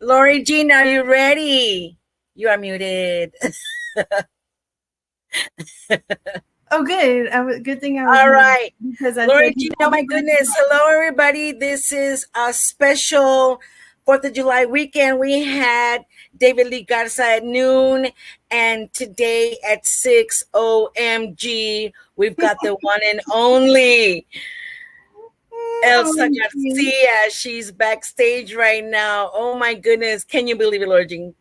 Lori Jean, are you ready? You are muted. Oh, good. Good thing I was All right. because I Lori said, Jean, oh my goodness. Hello, everybody. This is a special 4th of July weekend. We had David Lee Garza at noon, and today at 6 OMG, we've got the one and only Elsa Garcia. She's backstage right now. Oh my goodness. Can you believe it, Lori Jean?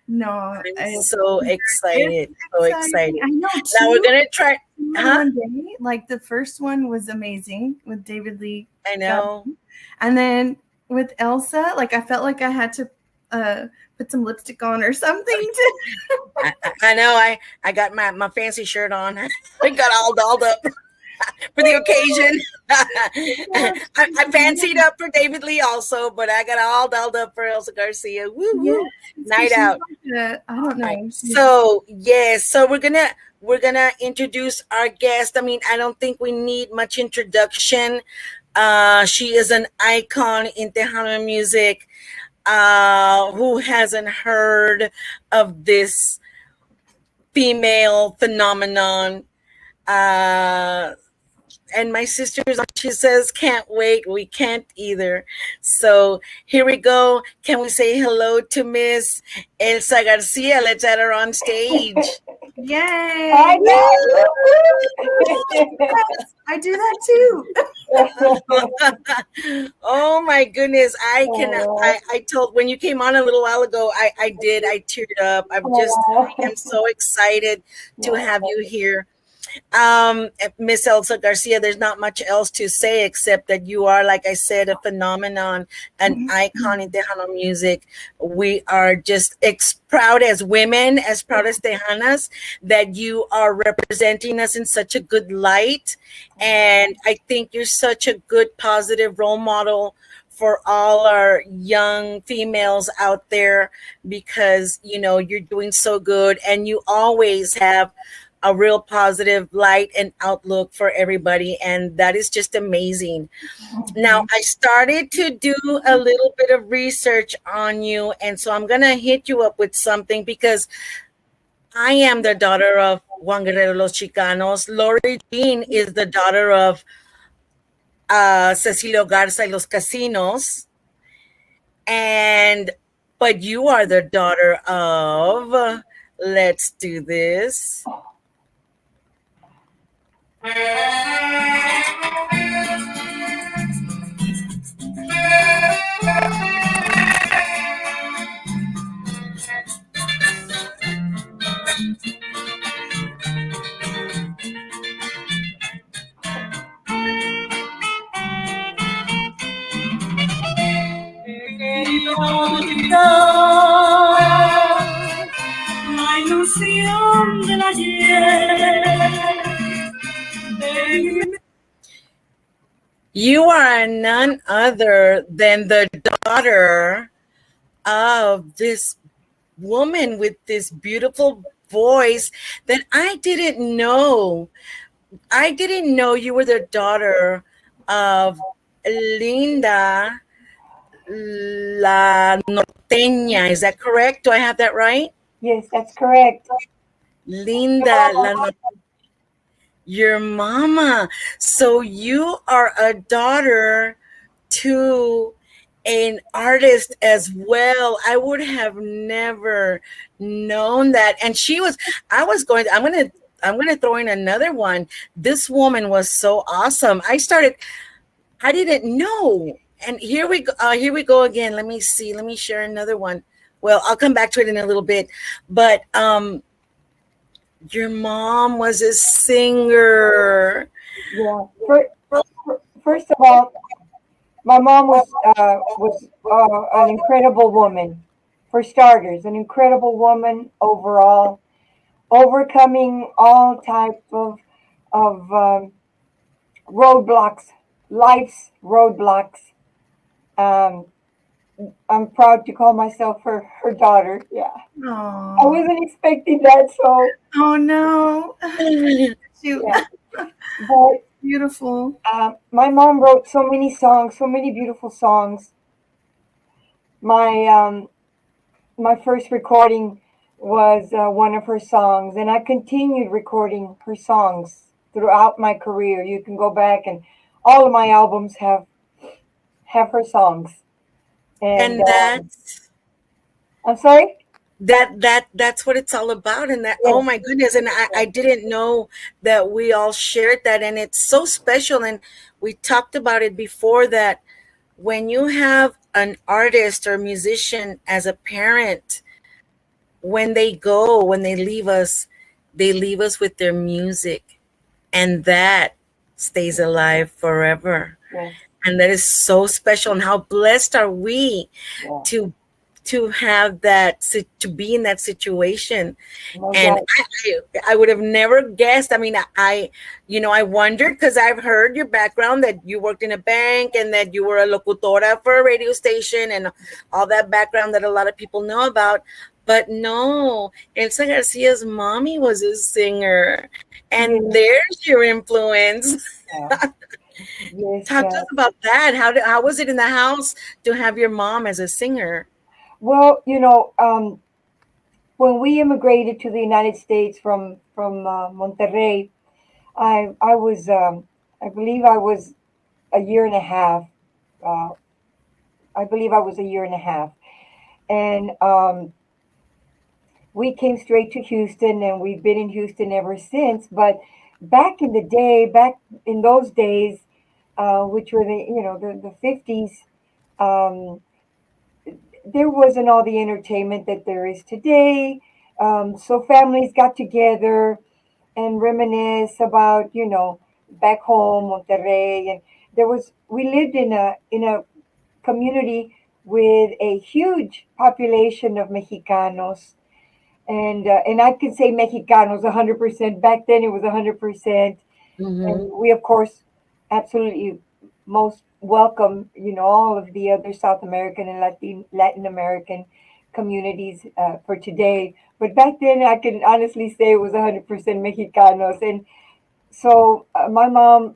No, I'm so excited. So excited. I know. Now we're going to try. One day, like the first one was amazing with David Lee. I know. And then with Elsa, like I felt like I had to put some lipstick on or something. I know. I got my fancy shirt on. I got all dolled up for the occasion. I fancied up for David Lee also, but I got all dolled up for Elsa Garcia. Woo woo! Night out. I don't know. Right. So yes, so we're gonna introduce our guest. I mean, I don't think we need much introduction. She is an icon in Tejano music. Who hasn't heard of this female phenomenon? And my sister's, she says, can't wait. We can't either. So here we go. Can we say hello to Miss Elsa Garcia? Let's add her on stage. Yay! I do that too. Oh my goodness. I told when you came on a little while ago, I teared up. I'm so excited to have you here. Miss Elsa Garcia, there's not much else to say except that you are, like I said, a phenomenon, an icon in Tejano music. We are just proud as women, as proud as Tejanas, that you are representing us in such a good light. And I think you're such a good, positive role model for all our young females out there, because, you know, you're doing so good and you always have a real positive light and outlook for everybody. And that is just amazing. Now, I started to do a little bit of research on you. And so I'm going to hit you up with something, because I am the daughter of Juan Guerrero Los Chicanos. Lori Jean is the daughter of Cecilio Garza y Los Casinos. But you are the daughter of, let's do this. La ilusión del ayer. You are none other than the daughter of this woman with this beautiful voice that I didn't know. I didn't know you were the daughter of Linda La Norteña. Is that correct? Do I have that right? Yes, that's correct. Linda La Norteña. Your mama. So you are a daughter to an artist as well. I would have never known that. And I'm going to throw in another one. This woman was so awesome. I didn't know. And here we go again. Let me see. Let me share another one. Well, I'll come back to it in a little bit. But your mom was a singer. Yeah. First of all, my mom was an incredible woman. For starters, an incredible woman overall, overcoming all types of roadblocks, life's roadblocks. I'm proud to call myself her daughter. Yeah. Aww. I wasn't expecting that, so. Oh no. Yeah. But beautiful. My mom wrote so many songs, so many beautiful songs. My my first recording was one of her songs, and I continued recording her songs throughout my career. You can go back, and all of my albums have her songs. And And that's I'm sorry. that's what it's all about. And that, oh Yes, my goodness, and I didn't know that we all shared that, and it's so special. And we talked about it before, that when you have an artist or musician as a parent, when they go, when they leave us with their music, and that stays alive forever. yes, And that is so special. And how blessed are we yeah, to have that, to be in that situation. no And doubt. I would have never guessed. I mean, I wondered, because I've heard your background, that you worked in a bank and that you were a locutora for a radio station and all that background that a lot of people know about. But no, Elsa Garcia's mommy was a singer, and Yes, there's your influence. yeah, yes. Talk to us about that. How was it in the house to have your mom as a singer? Well, when we immigrated to the United States from Monterrey, I was I believe I was a year and a half. Uh, I believe I was a year and a half, and we came straight to Houston, and we've been in Houston ever since. But back in the day, back in those days, which were the 50s, um, there wasn't all the entertainment that there is today. So families got together and reminisce about back home Monterrey, and we lived in a community with a huge population of Mexicanos, and I could say Mexicanos 100%. Back then it was 100%, Mm-hmm. and we of course absolutely most welcome all of the other South American and Latin American communities for today. But back then I can honestly say it was 100% Mexicanos, and so my mom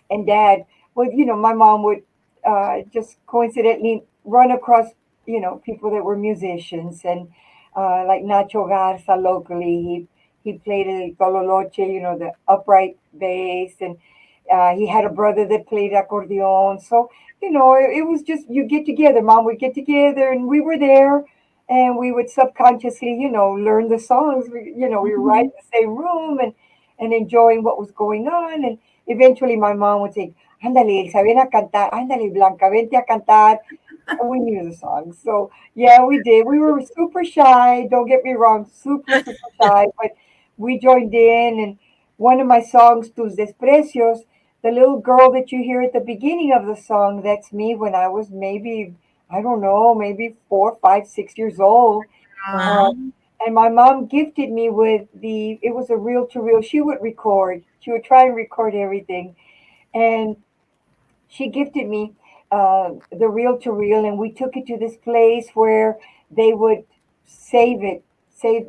and dad would, my mom would just coincidentally run across, people that were musicians, and like Nacho Garza locally, he played el tololoche, the upright bass, and he had a brother that played accordion. So, it was just, you get together, mom would get together, and we were there, and we would subconsciously, learn the songs. We were right in the same room, and enjoying what was going on. And eventually my mom would say, ándale, Elsa, ven a cantar, ándale, Blanca, vente a cantar. And we knew the songs. So, yeah, we did. We were super shy, don't get me wrong, super, super shy, but we joined in. And one of my songs, Tus Desprecios, the little girl that you hear at the beginning of the song, that's me when I was maybe, I don't know, maybe 4, 5, 6 years old. Uh, Wow. and my mom gifted me with it was a reel to reel. She would try and record everything. And she gifted me the reel to reel, and we took it to this place where they would save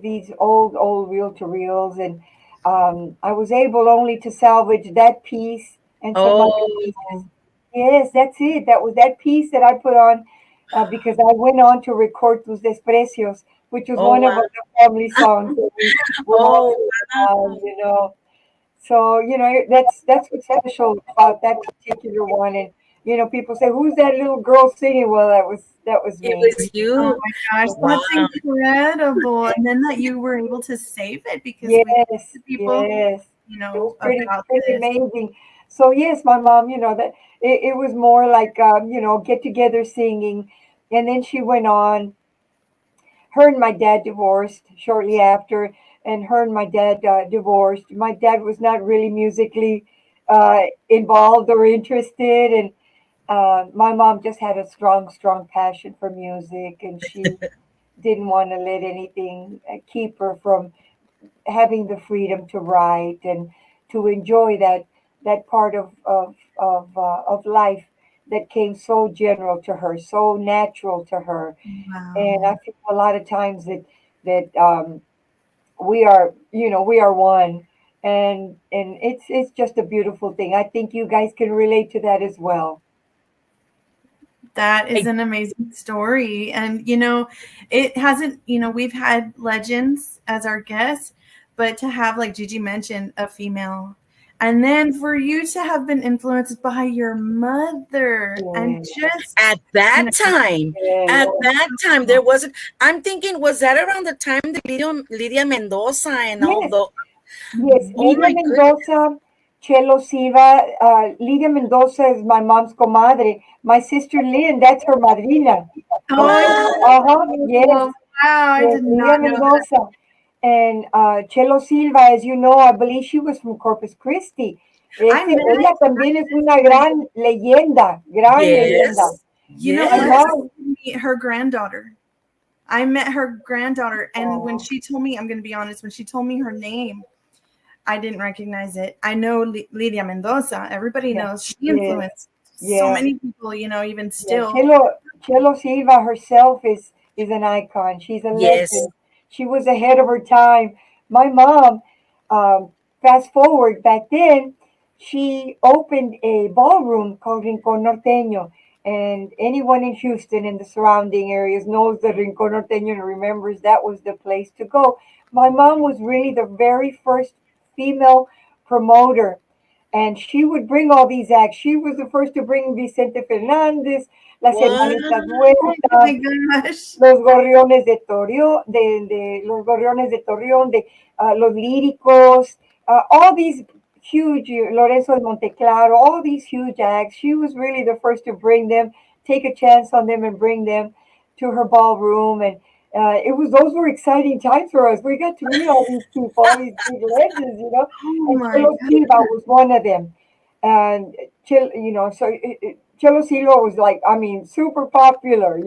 these old reel to reels. And I was able only to salvage that piece and some other pieces. Oh, Yes, that's it. That was that piece that I put on because I went on to record Tus Desprecios, which was oh one of wow. the family songs that we would Oh always wow. So, that's what's special about that particular one. And people say, "Who's that little girl singing?" Well, that was It me. was Oh you. my gosh, Wow. that's incredible. And then that you were able to save it because we talked Yes, to people, yes. It was about pretty this. amazing. So yes, my mom, that it was more like get together singing, and then she went on. Her and my dad divorced shortly after, and her and my dad divorced. My dad was not really musically involved or interested, and my mom just had a strong passion for music, and she didn't want to let anything keep her from having the freedom to write and to enjoy that part of life that came so general to her, so natural to her. And I Wow. feel a lot of times that we are one, and it's just a beautiful thing. I think you guys can relate to that as well. That is an amazing story. And, it hasn't, we've had legends as our guests, but to have, like Gigi mentioned, a female. And then for you to have been influenced by your mother and just at that time, there wasn't, I'm thinking, was that around the time that Lydia Mendoza and all those? Yes, Lydia Mendoza, Chelo Silva. Lydia Mendoza is my mom's comadre. My sister Lynn, that's her madrina. Yes. Wow, I did Lydia not know Mendoza. that. And Chelo Silva, as you know, I believe she was from Corpus Christi. Ella también es una gran leyenda, leyenda. You know what? Her granddaughter. I met her granddaughter, and when she told me, I'm going to be honest, when she told me her name, I didn't recognize it. I know Lydia Mendoza. Everybody knows she influenced so many people, even still. Chelo Silva herself is an icon. She's a legend. She was ahead of her time. My mom, fast forward back then, she opened a ballroom called Rincon Norteño. And anyone in Houston and the surrounding areas knows that Rincon Norteño and remembers that was the place to go. My mom was really the very first female promoter. And she would bring all these acts. She was the first to bring Vicente Fernandez, Las Hermanitas Huertas, Los Gorriones de Torreón, Los Gorriones de Torreón, Los Líricos, all these huge, Lorenzo de Monteclaro, all these huge acts. She was really the first to bring them, take a chance on them and bring them to her ballroom. And those were exciting times for us. We got to meet all these people, all these big legends, and Chelo Silva was one of them. And, so Chelo Silva was super popular,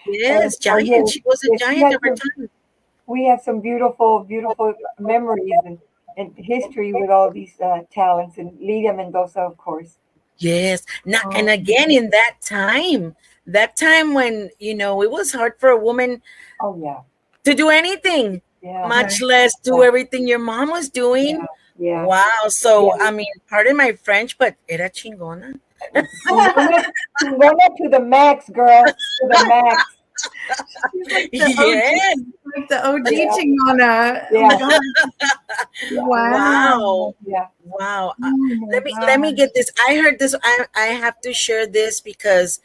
Yes, giant. She was a giant every time. We have some beautiful, beautiful memories and history with all these talents, and Lydia Mendoza, of course. Yes. Now, and again, in that time when, it was hard for a woman to do anything, much less do everything your mom was doing. Yeah. Wow. So, pardon my French, but era chingona. Chingona to the max, girl. To the max. Like the OG chingona. Yeah. Wow. Yeah. Wow. Let me get this. I heard this. I have to share this because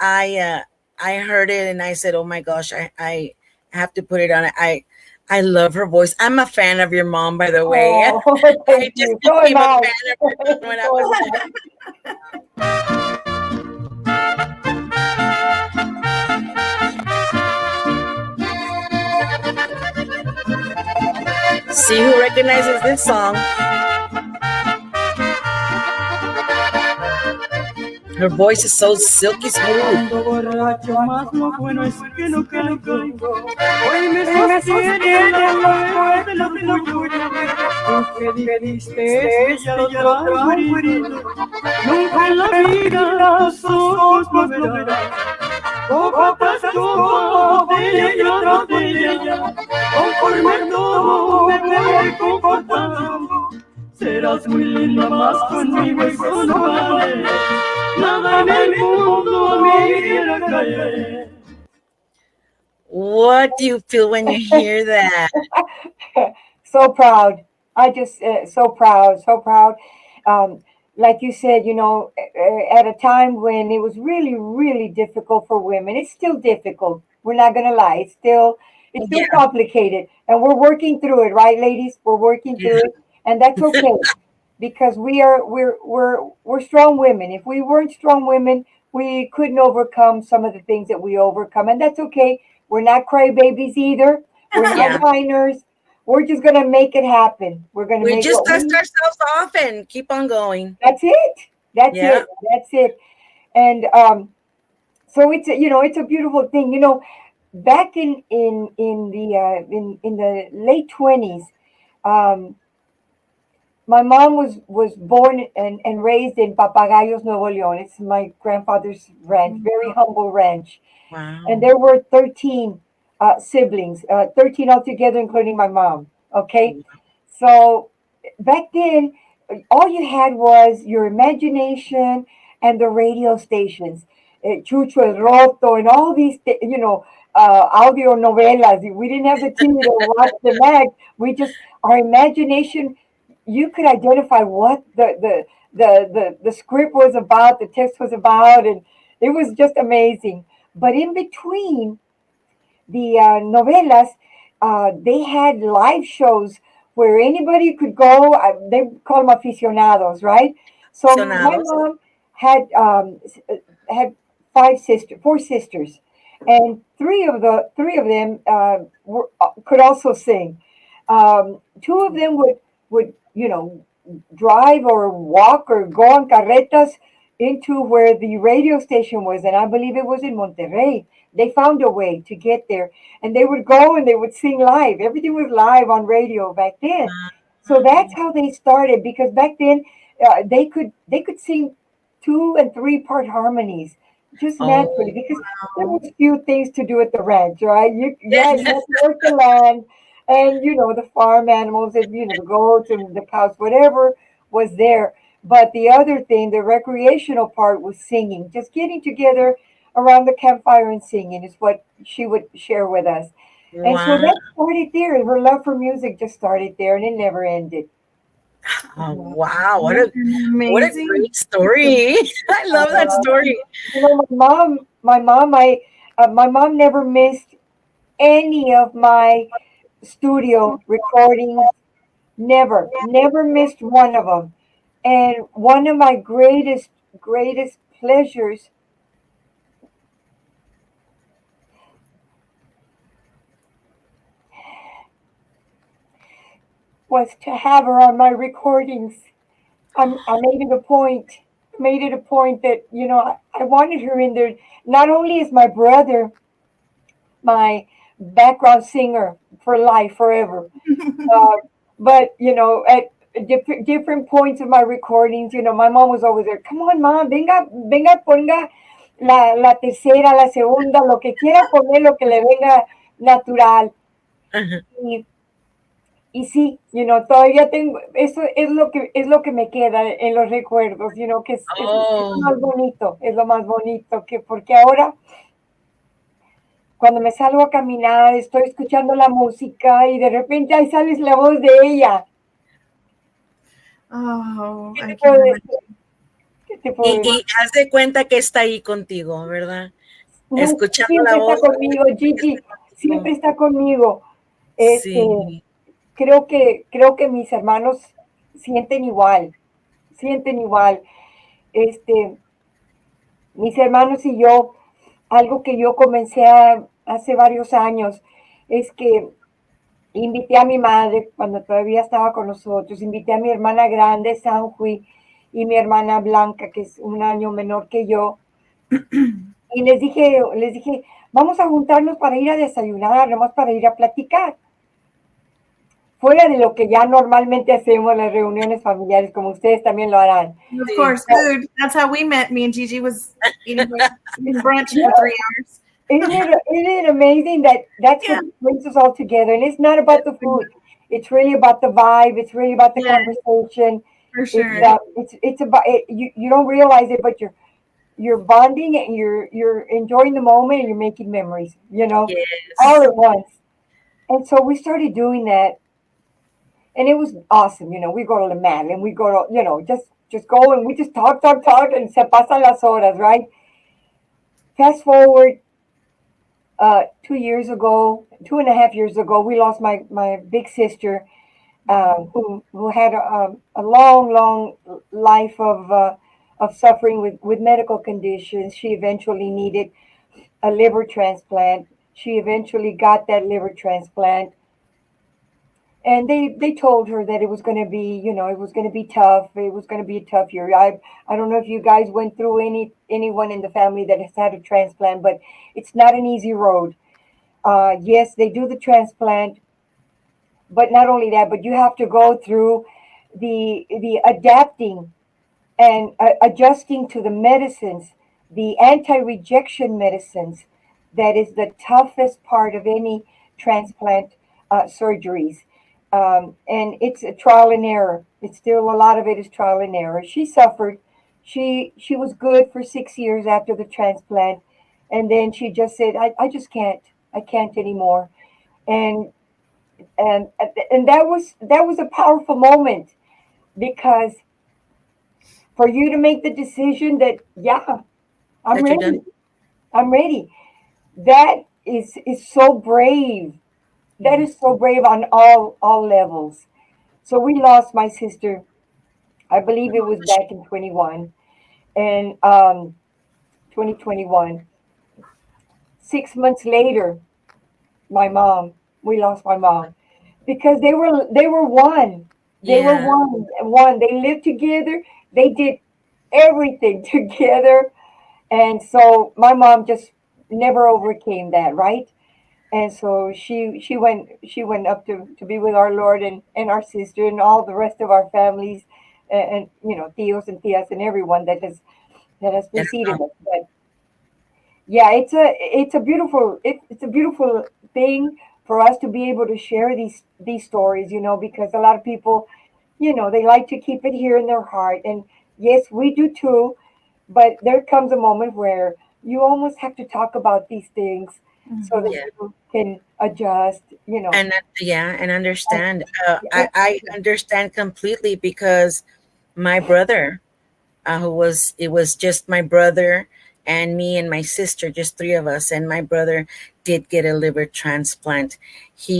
I heard it and I said, oh my gosh, I have to put it on. I love her voice. I'm a fan of your mom, by the way. I just became a fan of her mom when I was See who recognizes this song. Her voice is so silky smooth. Serás muy linda más conmigo, eso no vale. Nada en el mundo a mí quiera caer. What do you feel when you hear that? So proud. I just so proud. Like you said, at a time when it was really, really difficult for women. It's still difficult. We're not gonna lie. It's still complicated, and we're working through it, right, ladies? We're working through it, and that's okay. Because we're strong women. If we weren't strong women, we couldn't overcome some of the things that we overcome, and that's okay. We're not crybabies either. We're not whiners. We're just gonna make it happen. We just dust ourselves off and keep on going. That's it. That's it. And so it's a beautiful thing. Back in the late 20s, my mom was born and raised in Papagayos, Nuevo León. It's my grandfather's ranch, very humble ranch. Wow. And there were 13 siblings, 13 altogether, including my mom. Okay. So back then, all you had was your imagination and the radio stations, Chucho el Roto, and all these, audio novelas. We didn't have the TV to watch them act. We just, our imagination, you could identify what the script was about, the text was about, and it was just amazing. But in between the novelas, they had live shows where anybody could go. They call them aficionados, right? So my Aficionados. mom had four sisters, and three of them could also sing. Two of them would drive or walk or go on carretas into where the radio station was, and I believe it was in Monterrey. They found a way to get there, and they would go and they would sing live. Everything was live on radio back then. So that's how they started, because back then they could sing 2 and 3 part harmonies just naturally, Oh, because there wow. was few things to do at the ranch, right? You had to work the land, and the farm animals, and the goats and the cows, whatever was there. But the other thing, the recreational part, was singing, just getting together around the campfire and singing is what she would share with us. And so Wow. that started there. Her love for music just started there, and it never ended. Oh, Wow. wow. What a Amazing. great story. I love that Uh, story. my mom never missed any of my studio recordings. Never missed one of them. And one of my greatest pleasures was to have her on my recordings. I made it a point. Made it a point that I wanted her in there. Not only as my brother, my background singer for life, forever, uh, but at different points of my recordings, my mom was always there. Come on, mom, venga, ponga la tercera, la segunda, lo que quiera poner, lo que le venga natural. Uh-huh. Y, y sí, todavía tengo, eso es lo que me queda en los recuerdos, que es lo Oh, más bonito, es lo más bonito, que porque ahora cuando me salgo a caminar, estoy escuchando la música y de repente ahí sales la voz de ella. Oh, ¿Qué I te puedo can decir? imagine. ¿Qué te puedo decir? y haz de cuenta que está ahí contigo, ¿verdad? No, Escuchando la siempre está voz, conmigo, que está Gigi, contigo. siempre está conmigo. Este, Sí. creo que mis hermanos sienten igual, sienten igual. Este, mis hermanos y yo, algo que yo comencé hace varios años, es que invité a mi madre cuando todavía estaba con nosotros, invité a mi hermana grande, Sanjui, y mi hermana Blanca, que es un año menor que yo, y les dije, vamos a juntarnos para ir a desayunar, nomás para ir a platicar, fuera de lo que ya normalmente hacemos las reuniones familiares, como ustedes también lo harán. Of Sí. course, food. That's how we met. Me and Gigi was eating brunch for 3 hours. Isn't it amazing that that's Yeah. what brings us all together? And it's not about the food. It's really about the vibe. It's really about the Yeah, conversation. for It's sure. it's about it. You don't realize it, but you're bonding and you're enjoying the moment and you're making memories. All Yes. at once. And so we started doing that, and it was awesome. We go to the mat and we go to just go and we just talk, and se pasan las horas, right? Fast forward 2 years ago, 2.5 years ago, we lost my big sister, who had a long life of suffering with medical conditions. She eventually needed a liver transplant. She eventually got that liver transplant, and they told her that it was going to be, it was going to be tough. It was going to be a tough year. I don't know if you guys went through anyone in the family that has had a transplant, but it's not an easy road. Yes, they do the transplant, but not only that, but you have to go through the adapting and adjusting to the medicines, the anti-rejection medicines. That is the toughest part of any transplant surgeries, and it's a trial and error. It's still, a lot of it is trial and error. She suffered she was good for 6 years after the transplant, and then she just said, I just can't. I can't anymore. And and that was a powerful moment, because for you to make the decision that, yeah, I'm That you're ready. done. I'm ready. That is so brave. That Yeah. is so brave on all levels. So we lost my sister. I believe it was back in 21 and 2021. 6 months later, my mom. We lost my mom because they were one. They were Yeah. one. They lived together. They did everything together, and so my mom just never overcame that, right? And so she went up to be with our Lord, and our sister and all the rest of our families, and tios and tias and everyone that has That preceded us. But yeah, it's a beautiful thing for us to be able to share these stories, because a lot of people, they like to keep it here in their heart, and yes, we do too. But there comes a moment where you almost have to talk about these things so that Mhm. yeah. you can adjust. And yeah, and Uh, understand. yeah, I understand completely because my brother, who was it was just my brother and me and my sister, just three of us, and my brother did get a liver transplant.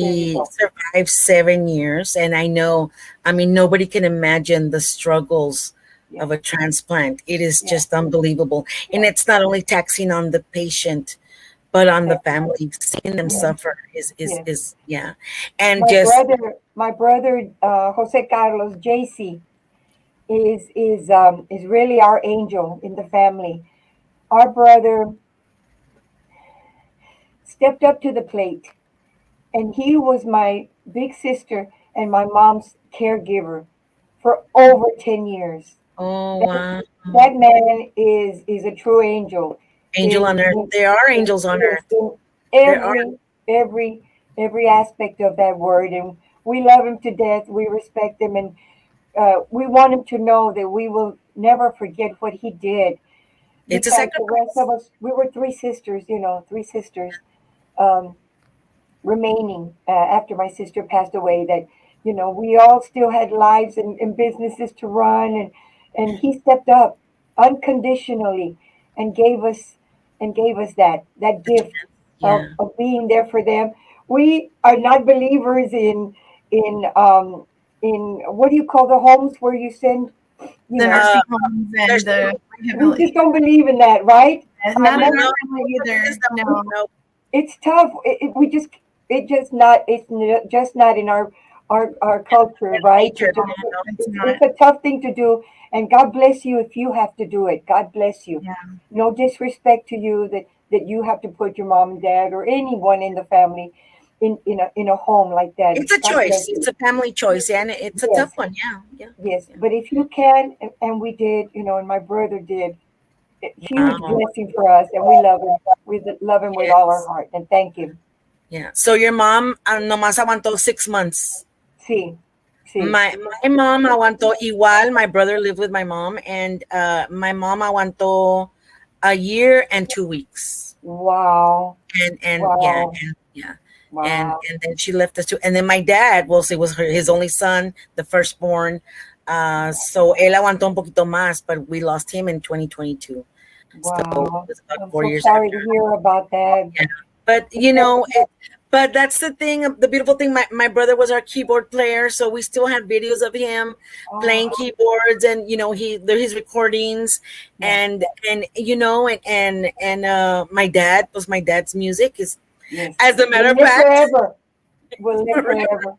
there you He go. survived 7 years, and I mean, nobody can imagine the struggles Yeah, of a transplant. It is yeah, just unbelievable, and yeah. it's not only taxing on the patient but on the Yes, family. Seeing them yes, suffer is yes. yeah, and My just brother, my brother, Jose Carlos JC is really our angel in the family. Our brother stepped up to the plate, and he was my big sister and my mom's caregiver for over 10 years. oh That wow, that man is a true angel angel in, on earth. in, There are in angels on yes, earth. in There are. every every aspect of that word, and we love him to death. We respect him, and we want him to know that we will never forget what he did, It's a because the rest sacrifice. of us, we were three sisters, three sisters, um, remaining after my sister passed away. That we all still had lives and businesses to run, and he stepped up unconditionally and gave us that The gift chance. of, Yeah. of being there for them. We are not believers in what do you call the homes where you send you The know Uh, nursing homes there's and the we just rehabilitation. don't believe in that, right? Not in Most our no, family it's either. no, No, no. it's tough. Just not in our culture, right? Nature. it's It's not. a tough thing to do, and God bless you if you have to do it. God bless you. Yeah. No disrespect to you that you have to put your mom and dad or anyone in the family in a home like that. It's a God bless choice. It's you. a family choice, and it's a Yes, tough one. Yeah, yeah, yes. yeah. But if you can, and we did, and my brother did, huge Wow. blessing for us, and we love him. We love him with all our Yes. heart, and thank him. Yeah. So your mom, nomás aguantó 6 months. Sí, sí. My mom aguantó igual. My brother lived with my mom, and my mom aguantó a year and 2 weeks. Wow, And yeah, wow, and yeah, wow, and then she left us too. And then my dad, well, it was his only son, the firstborn. So él aguantó un poquito más, but we lost him in 2022. So it wow. was about I'm four so years sorry after. to hear about that. Yeah. But but that's the thing, the beautiful thing. My brother was our keyboard player, so we still have videos of him playing Oh, keyboards, and there his recordings, yeah, and my dad was my dad's music is, yes. as a matter Will of live fact, forever. Will live forever.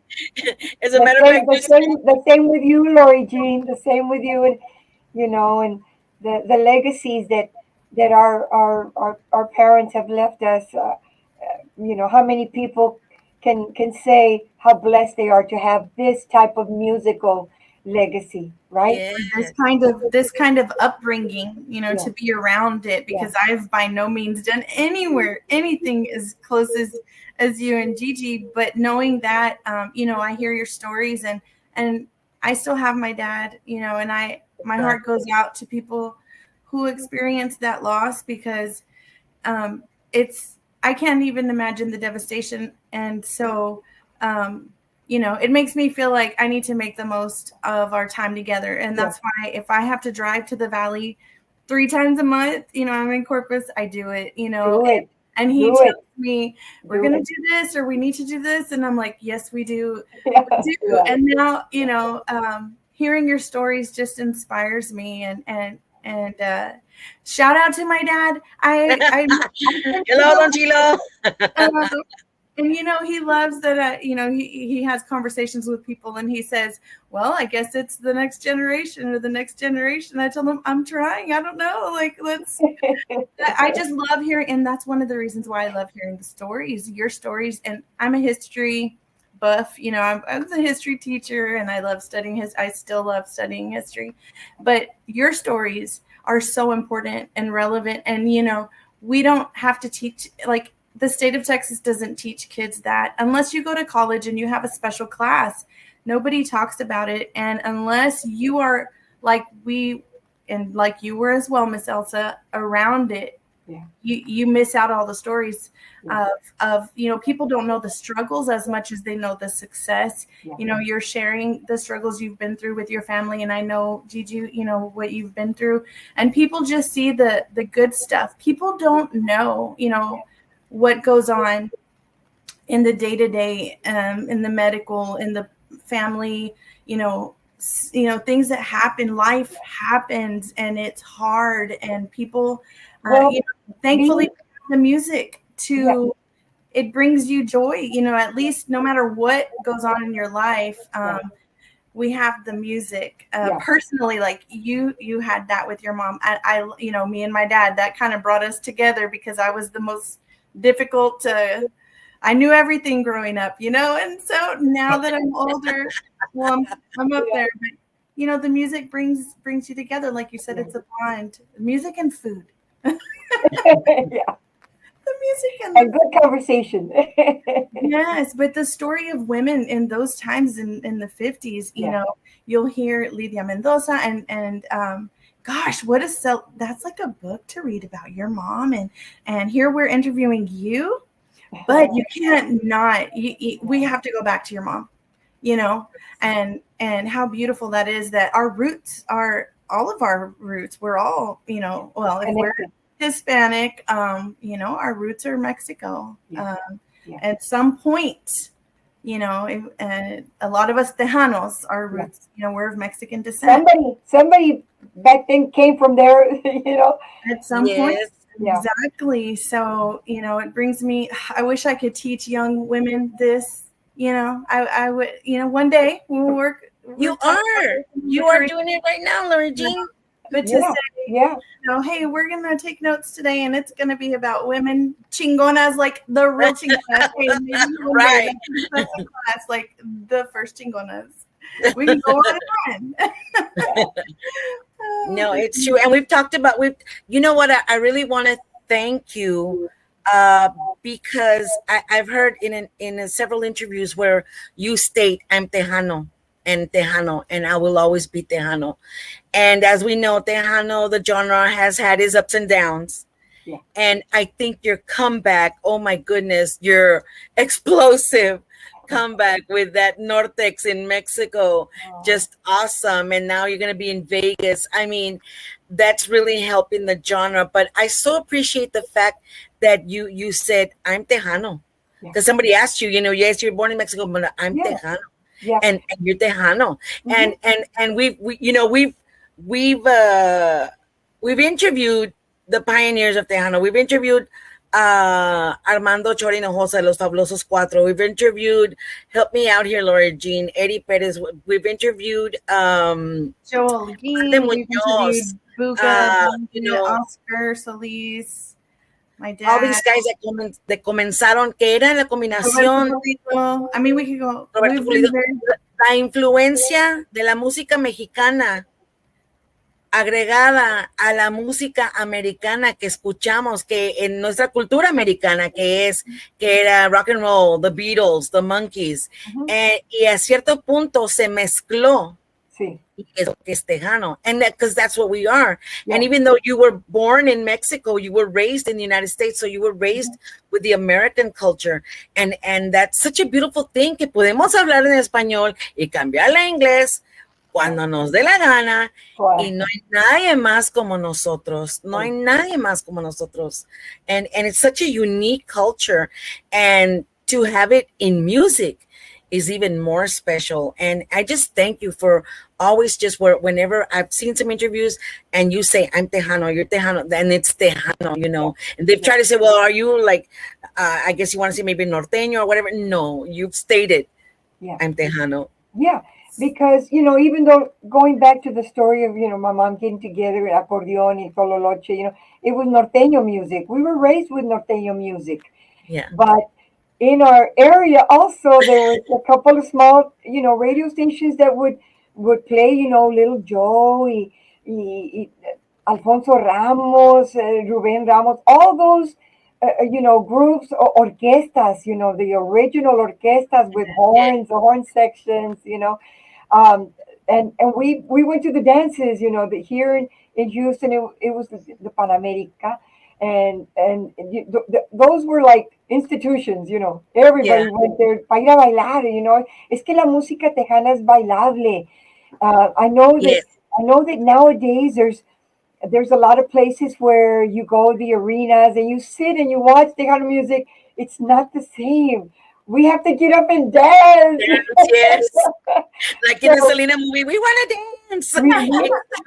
as a The matter of same, fact, the same, the same with you, Lori Jean. The same with you, and the legacies that our parents have left us. How many people can say how blessed they are to have this type of musical legacy, right? This yes, kind of upbringing, Yeah, to be around it, yeah, because I've by no means done anything as close as you and Gigi. But knowing that, I hear your stories, and I still have my dad, you know, and my heart goes out to people who experience that loss, because I can't even imagine the devastation. And so, you know, it makes me feel like I need to make the most of our time together. And that's why if I have to drive to the Valley 3 times a month, you know, I'm in Corpus, I do it, you know. And he tells me, we're going to do this, or we need to do this. And I'm like, yes, we do. We do. And now, you know, hearing your stories just inspires me. And shout out to my dad. Hello, Don Chilo. And, you know, he loves that, you know, he has conversations with people, and he says, well, I guess it's the next generation or the next generation. I tell him, I'm trying. I don't know. Like, I just love hearing. And that's one of the reasons why I love hearing the stories, your stories. And I'm a history buff, you know, I was a history teacher, and I still love studying history. But your stories are so important and relevant. And, you know, we don't have to teach, like, the state of Texas doesn't teach kids that unless you go to college and you have a special class. Nobody talks about it. And unless you are like like you were as well, Miss Elsa, around it, you miss out all the stories of, you know, people don't know the struggles as much as they know the success. You know, you're sharing the struggles you've been through with your family. And I know, Gigi, you know, what you've been through, and people just see the good stuff. People don't know, you know, what goes on in the day-to-day, in the medical, in the family, you know, things that happen. Life happens, and it's hard, and people, you know, thankfully, the music it brings you joy, you know, at least no matter what goes on in your life. We have the music. Personally, like you had that with your mom. I, you know, me and my dad, that kind of brought us together, because I was the most difficult I knew everything growing up, you know, and so now that I'm older, well, I'm up there, but you know, the music brings you together. Like you said, it's a bond. Music and food. The music and good conversation. Yes, but the story of women in those times in the 50s, you know, you'll hear Lydia Mendoza and gosh, that's like a book to read about your mom, and here we're interviewing you, but you can't not. We have to go back to your mom, you know, and how beautiful that is. That our roots are all of our roots. We're all, you know, well, if we're Hispanic, you know, our roots are Mexico. At some point, you know, a lot of us Tejanos, our roots, you know, we're of Mexican descent. Somebody back then came from there, you know. At some point, exactly. So, you know, it brings me. I wish I could teach young women this. You know, I would. You know, one day we'll work. You are doing it right now, Laura Jean. But to say, you know, hey, we're gonna take notes today, and it's gonna be about women chingonas, like the real chingonas. Hey, right? Class, like the first chingonas. We can go on and on. No, it's true, and we've talked about You know what? I really want to thank you, because I've heard in several interviews where you state, "I'm Tejano and Tejano, and I will always be Tejano." And as we know, Tejano, the genre, has had its ups and downs. And I think your comeback, oh my goodness, your explosive comeback with that Nortex in Mexico, just awesome. And now you're going to be in Vegas. I mean, that's really helping the genre. But I so appreciate the fact that you said, "I'm Tejano." Because somebody asked you, you know, yes, you're born in Mexico, but I'm Tejano. And you're Tejano. And we've interviewed the pioneers of Tejano. We've interviewed Armando Chori Hinojosa, Los Fabulosos Cuatro. We've interviewed, help me out here, Laura Jean, Eddie Perez. We've interviewed Joel Guin, we've interviewed Buga, you know, Oscar Solis, my dad. All these guys that comenzaron, que era la combinación. I mean, we could go. La influencia de la música mexicana agregada a la música americana que escuchamos, que en nuestra cultura americana, que era rock and roll, the Beatles, the Monkees, y a cierto punto se mezcló Sí. Es Tejano, and because that's what we are. Yeah. And even though you were born in Mexico, you were raised in the United States, so you were raised with the American culture, and that's such a beautiful thing que podemos hablar en español y cambiarla a inglés cuando nos dé la gana. Y no hay nadie más como nosotros. No hay nadie más como nosotros. And it's such a unique culture, and to have it in music is even more special. And I just thank you for always just whenever I've seen some interviews and you say, I'm Tejano, you're Tejano, then it's Tejano, you know. And they've tried to say, well, are you like, I guess you want to say maybe norteño or whatever. No, you've stated, I'm Tejano. Yeah, because, you know, even though going back to the story of, you know, my mom getting together, acordeon y tololoche, you know, it was norteño music. We were raised with norteño music. Yeah. But in our area also, there was a couple of small, you know, radio stations that would play, you know, Little Joe, y Alfonso Ramos, Rubén Ramos, all those, you know, groups, orquestas, you know, the original orquestas with horns, the horn sections, you know. And we went to the dances, you know, here in Houston, it was the Pan America. And those were like institutions, you know. Everybody went there para ir a bailar, you know. Es que la música tejana es bailable. I know that nowadays there's a lot of places where you go to the arenas and you sit and you watch Tejano music. It's not the same. We have to get up and dance. Yes. Like in the Selena movie, we want to dance. It's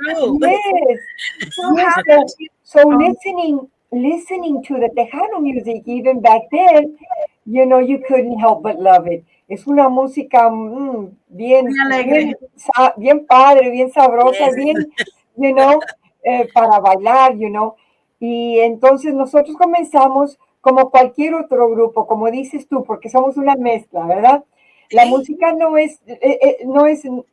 true. Yes. So listening to the Tejano music, even back then, you know, you couldn't help but love it. Es una música bien padre, bien sabrosa, bien, you know, para bailar, you know. Y entonces nosotros comenzamos como cualquier otro grupo, como dices tú, porque somos una mezcla, ¿verdad? La música no es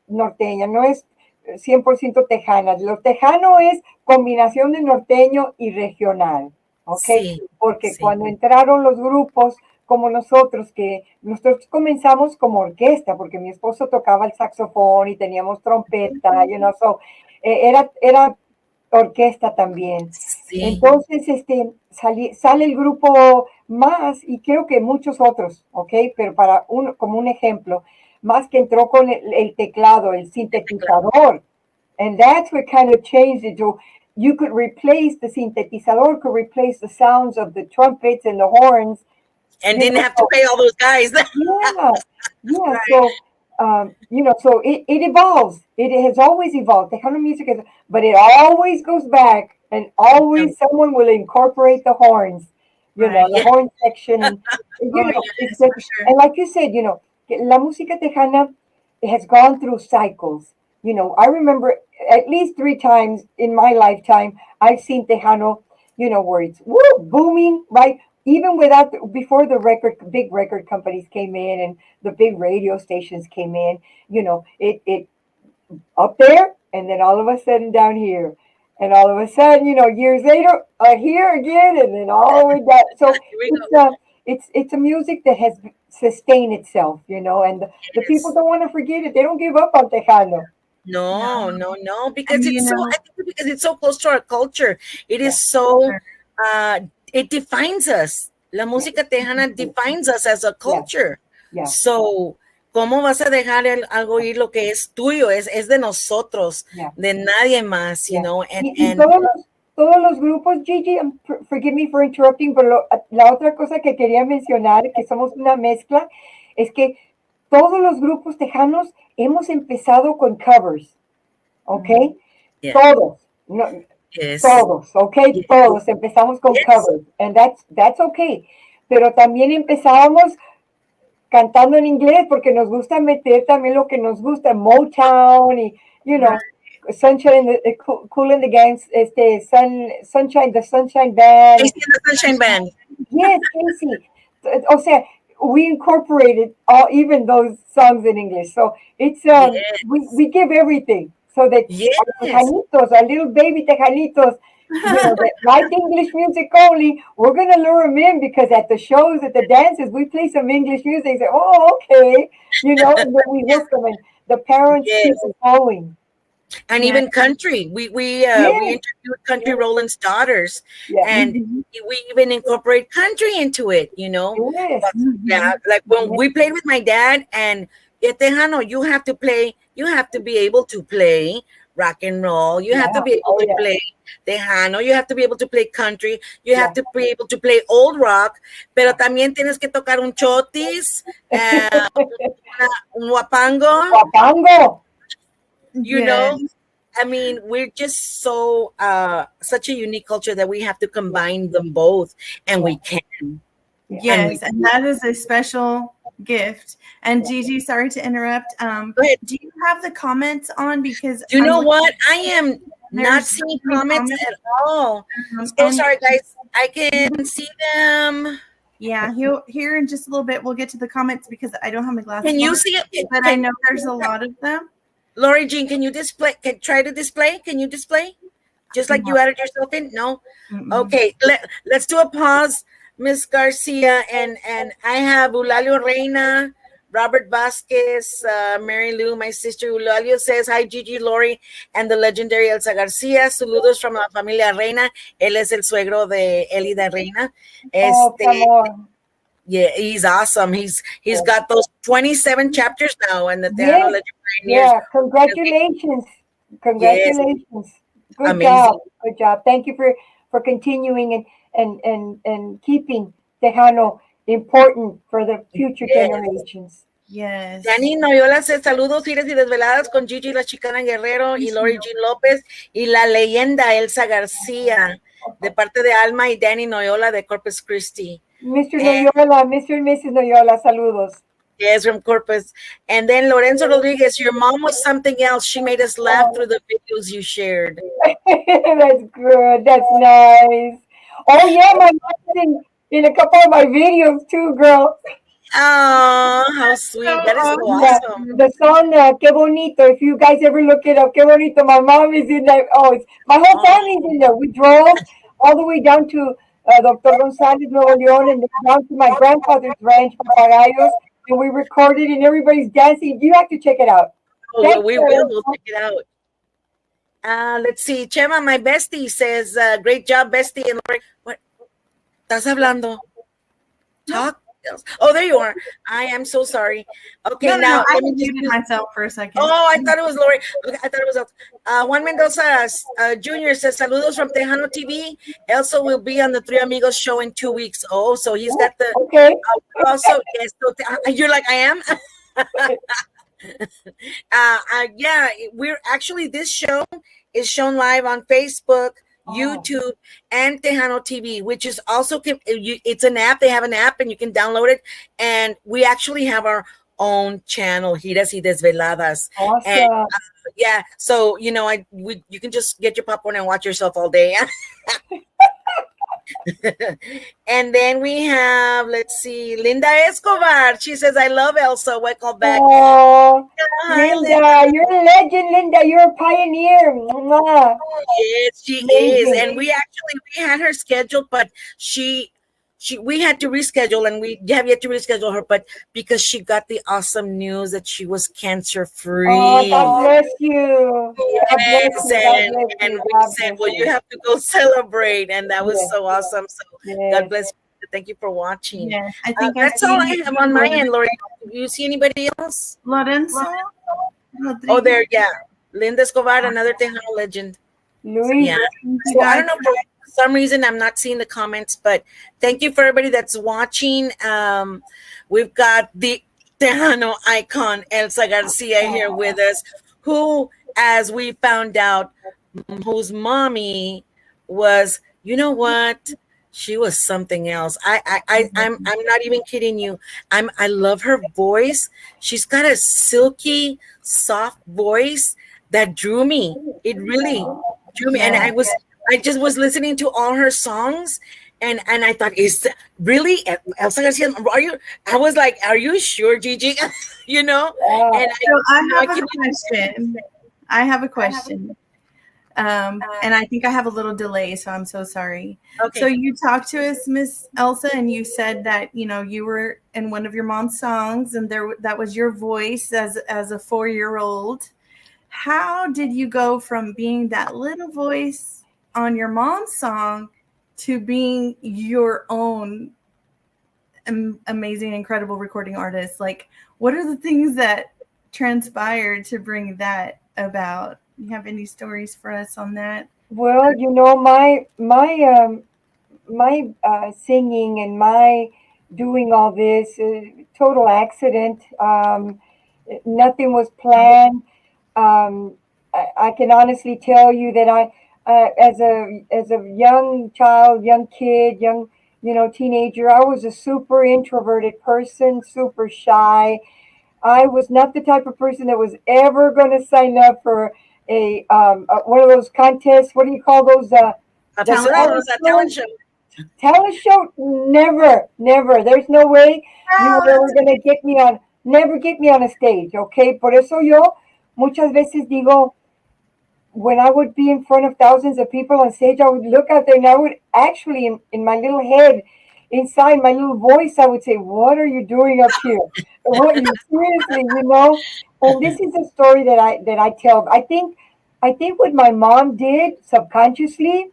norteña, no es 100% tejana. Lo tejano es combinación de norteño y regional, ¿ok? Sí, porque cuando entraron los grupos como nosotros, que nosotros comenzamos como orquesta, porque mi esposo tocaba el saxofón y teníamos trompeta, you know, so, era orquesta también. Sí. Entonces, sale el grupo más, y creo que muchos otros, ¿ok? Pero como un ejemplo, más que entró con el teclado, el sintetizador. And that's what kind of changed it to, you could replace the sintetizador, could replace the sounds of the trumpets and the horns. And didn't have to pay all those guys. Yeah. So, you know, so it evolves. It has always evolved. Tejano music but it always goes back, and always someone will incorporate the horns, you know, the horn section. And, you know, and like you said, you know, la música tejana has gone through cycles. You know, I remember at least 3 times in my lifetime, I've seen Tejano, you know, where it's booming, right? Even before the big record companies came in and the big radio stations came in, you know, it up there, and then all of a sudden down here. And all of a sudden, you know, years later, here again, and then all the way down. So it's a music that has sustained itself, you know, and the people don't want to forget it. They don't give up on Tejano. No, because because it's so close to our culture. It is so it defines us. La música tejana defines us as a culture. So, ¿cómo vas a dejar algo ir lo que es tuyo? Es de nosotros, de nadie más, you know. And todos los grupos, Gigi, forgive me for interrupting, pero la otra cosa que quería mencionar, que somos una mezcla, es que todos los grupos tejanos hemos empezado con covers, ¿ok? Todos, todos, ¿ok? Todos empezamos con covers, and that's okay. Pero también empezábamos cantando en inglés porque nos gusta meter también lo que nos gusta, Motown y, you know, Sunshine, Cool in the Gang, Sunshine, the Sunshine Band. The Sunshine Band. Yes, Casey. O sea, we incorporated even those songs in English. So it's we give everything so that our tejanitos, our little baby tejanitos, you know, that like English music only, we're going to lure them in, because at the shows, at the dances, we play some English music. Say, oh, okay, you know, and then we hook them. And the parents Yes. keep it going. And Yeah. even country. We Yes. interviewed Country Roland's daughters, Yeah. and we even incorporate country into it. Yes. Yeah, like when we played with my dad and Tejano, you have to play. You have to be able to play rock and roll. You have to be able to play Tejano. You have to be able to play country. You have to be able to play old rock. Pero también tienes que tocar un chotis, un wapango. Guapango. I mean, we're just so such a unique culture that we have to combine them both, and we can. Yes, and that is a special gift. And Gigi, sorry to interrupt. Do you have the comments on? Because you know what? I am not seeing comments at all. So sorry, guys. I can see them. Yeah, here in just a little bit we'll get to the comments because I don't have my glasses. Can you see it? But I know there's a lot of them. Lori Jean, can you display? Try to display? Can you display? Just like you added yourself in? No? Okay, let's do a pause, Miss Garcia. And I have Eulalio Reina, Robert Vasquez, Mary Lou, my sister Eulalio says, hi Gigi, Lori, and the legendary Elsa Garcia. Saludos from la familia Reina. Él es el suegro de Elida Reina. Yeah, he's awesome. He's got those 27 chapters now, and the Tejano Legend Pioneers. Yeah, congratulations. Congratulations. Yes. Good Amazing. job. Good job. Thank you for continuing and keeping Tejano important for the future generations. Yes. Dani Noyola says, saludos, Giras y Desveladas con Gigi, la Chicana Guerrero, y Lori Jean López, y la leyenda Elsa García, de parte de Alma y Dani Noyola de Corpus Christi. Mr. Noyola, Mr. and Mrs. Noyola, saludos. Yes, from Corpus. And then Lorenzo Rodriguez, your mom was something else. She made us laugh through the videos you shared. That's good. That's nice. Oh, yeah, my mom's in a couple of my videos too, girl. Oh, how sweet. That is so awesome. The song, Que Bonito, if you guys ever look it up, Que Bonito, my mom is in there. Oh, my whole family's in there. We drove all the way down to Dr. Gonzalez, Nuevo León, and down to my grandfather's ranch, Papagayos, and we recorded, and everybody's dancing. You have to check it out. Oh, we will. We'll check it out. Let's see. Chema, my bestie, says, great job, bestie. And Lori, what? ¿Estás hablando? Talk. Oh, there you are. I am so sorry. Okay, now I muted myself for a second. Oh, I thought it was Lori. Okay, I thought it was Juan Mendoza Jr. says, saludos from Tejano TV. Elsa will be on the Three Amigos show in 2 weeks. Oh, so he's got the also, yes, so you're like, I am. Yeah, we're actually, this show is shown live on Facebook, YouTube, and Tejano TV, which is also, it's an app. They have an app and you can download it. And we actually have our own channel, Giras y Desveladas. Awesome. And, yeah, so, you can just get your popcorn and watch yourself all day. And then we have, let's see, Linda Escobar. She says, I love Elsa. Welcome back. Oh, Linda, you're a legend, Linda. You're a pioneer. Mwah. Yes, she is. And we had her scheduled, but we had to reschedule, and we have yet to reschedule her, but because she got the awesome news that she was cancer free. Oh, God bless you. Yes, and we said, well, you have to go celebrate, and that was so awesome. So God bless you. Thank you for watching. Yeah, I think that's all I have on my end, Lori. Do you see anybody else? Lorenzo. Oh, there, yeah. Linda Escobar, another Tejano legend. Luis. Yeah. So I don't know. For some reason I'm not seeing the comments, but thank you for everybody that's watching. We've got the Tejano icon Elsa Garcia here with us, who, as we found out, whose mommy was, you know what, she was something else. I'm not even kidding you. I love her voice. She's got a silky, soft voice that drew me. It really drew me, and I just was listening to all her songs, and I thought, is really Elsa Garcia? I was like, are you sure, Gigi? And I have a question. And I think I have a little delay, so I'm so sorry. Okay. So you talked to us, Miss Elsa, and you said that you were in one of your mom's songs, and that was your voice as a 4-year-old. How did you go from being that little voice on your mom's song to being your own amazing, incredible recording artist? Like, what are the things that transpired to bring that about? You have any stories for us on that? Well, my singing and my doing all this total accident. Nothing was planned. I can honestly tell you that as a young child, young kid, young teenager, I was a super introverted person, super shy. I was not the type of person that was ever going to sign up for a one of those contests. What do you call those? A The talent show. talent show. Never, never. There's no way you were ever going to get me on. Never get me on a stage, okay? Por eso yo muchas veces digo, when I would be in front of thousands of people on stage, I would look out there and I would actually, in my little head, inside my little voice, I would say, "What are you doing up here? What you seriously?" And this is a story that I tell. I think what my mom did subconsciously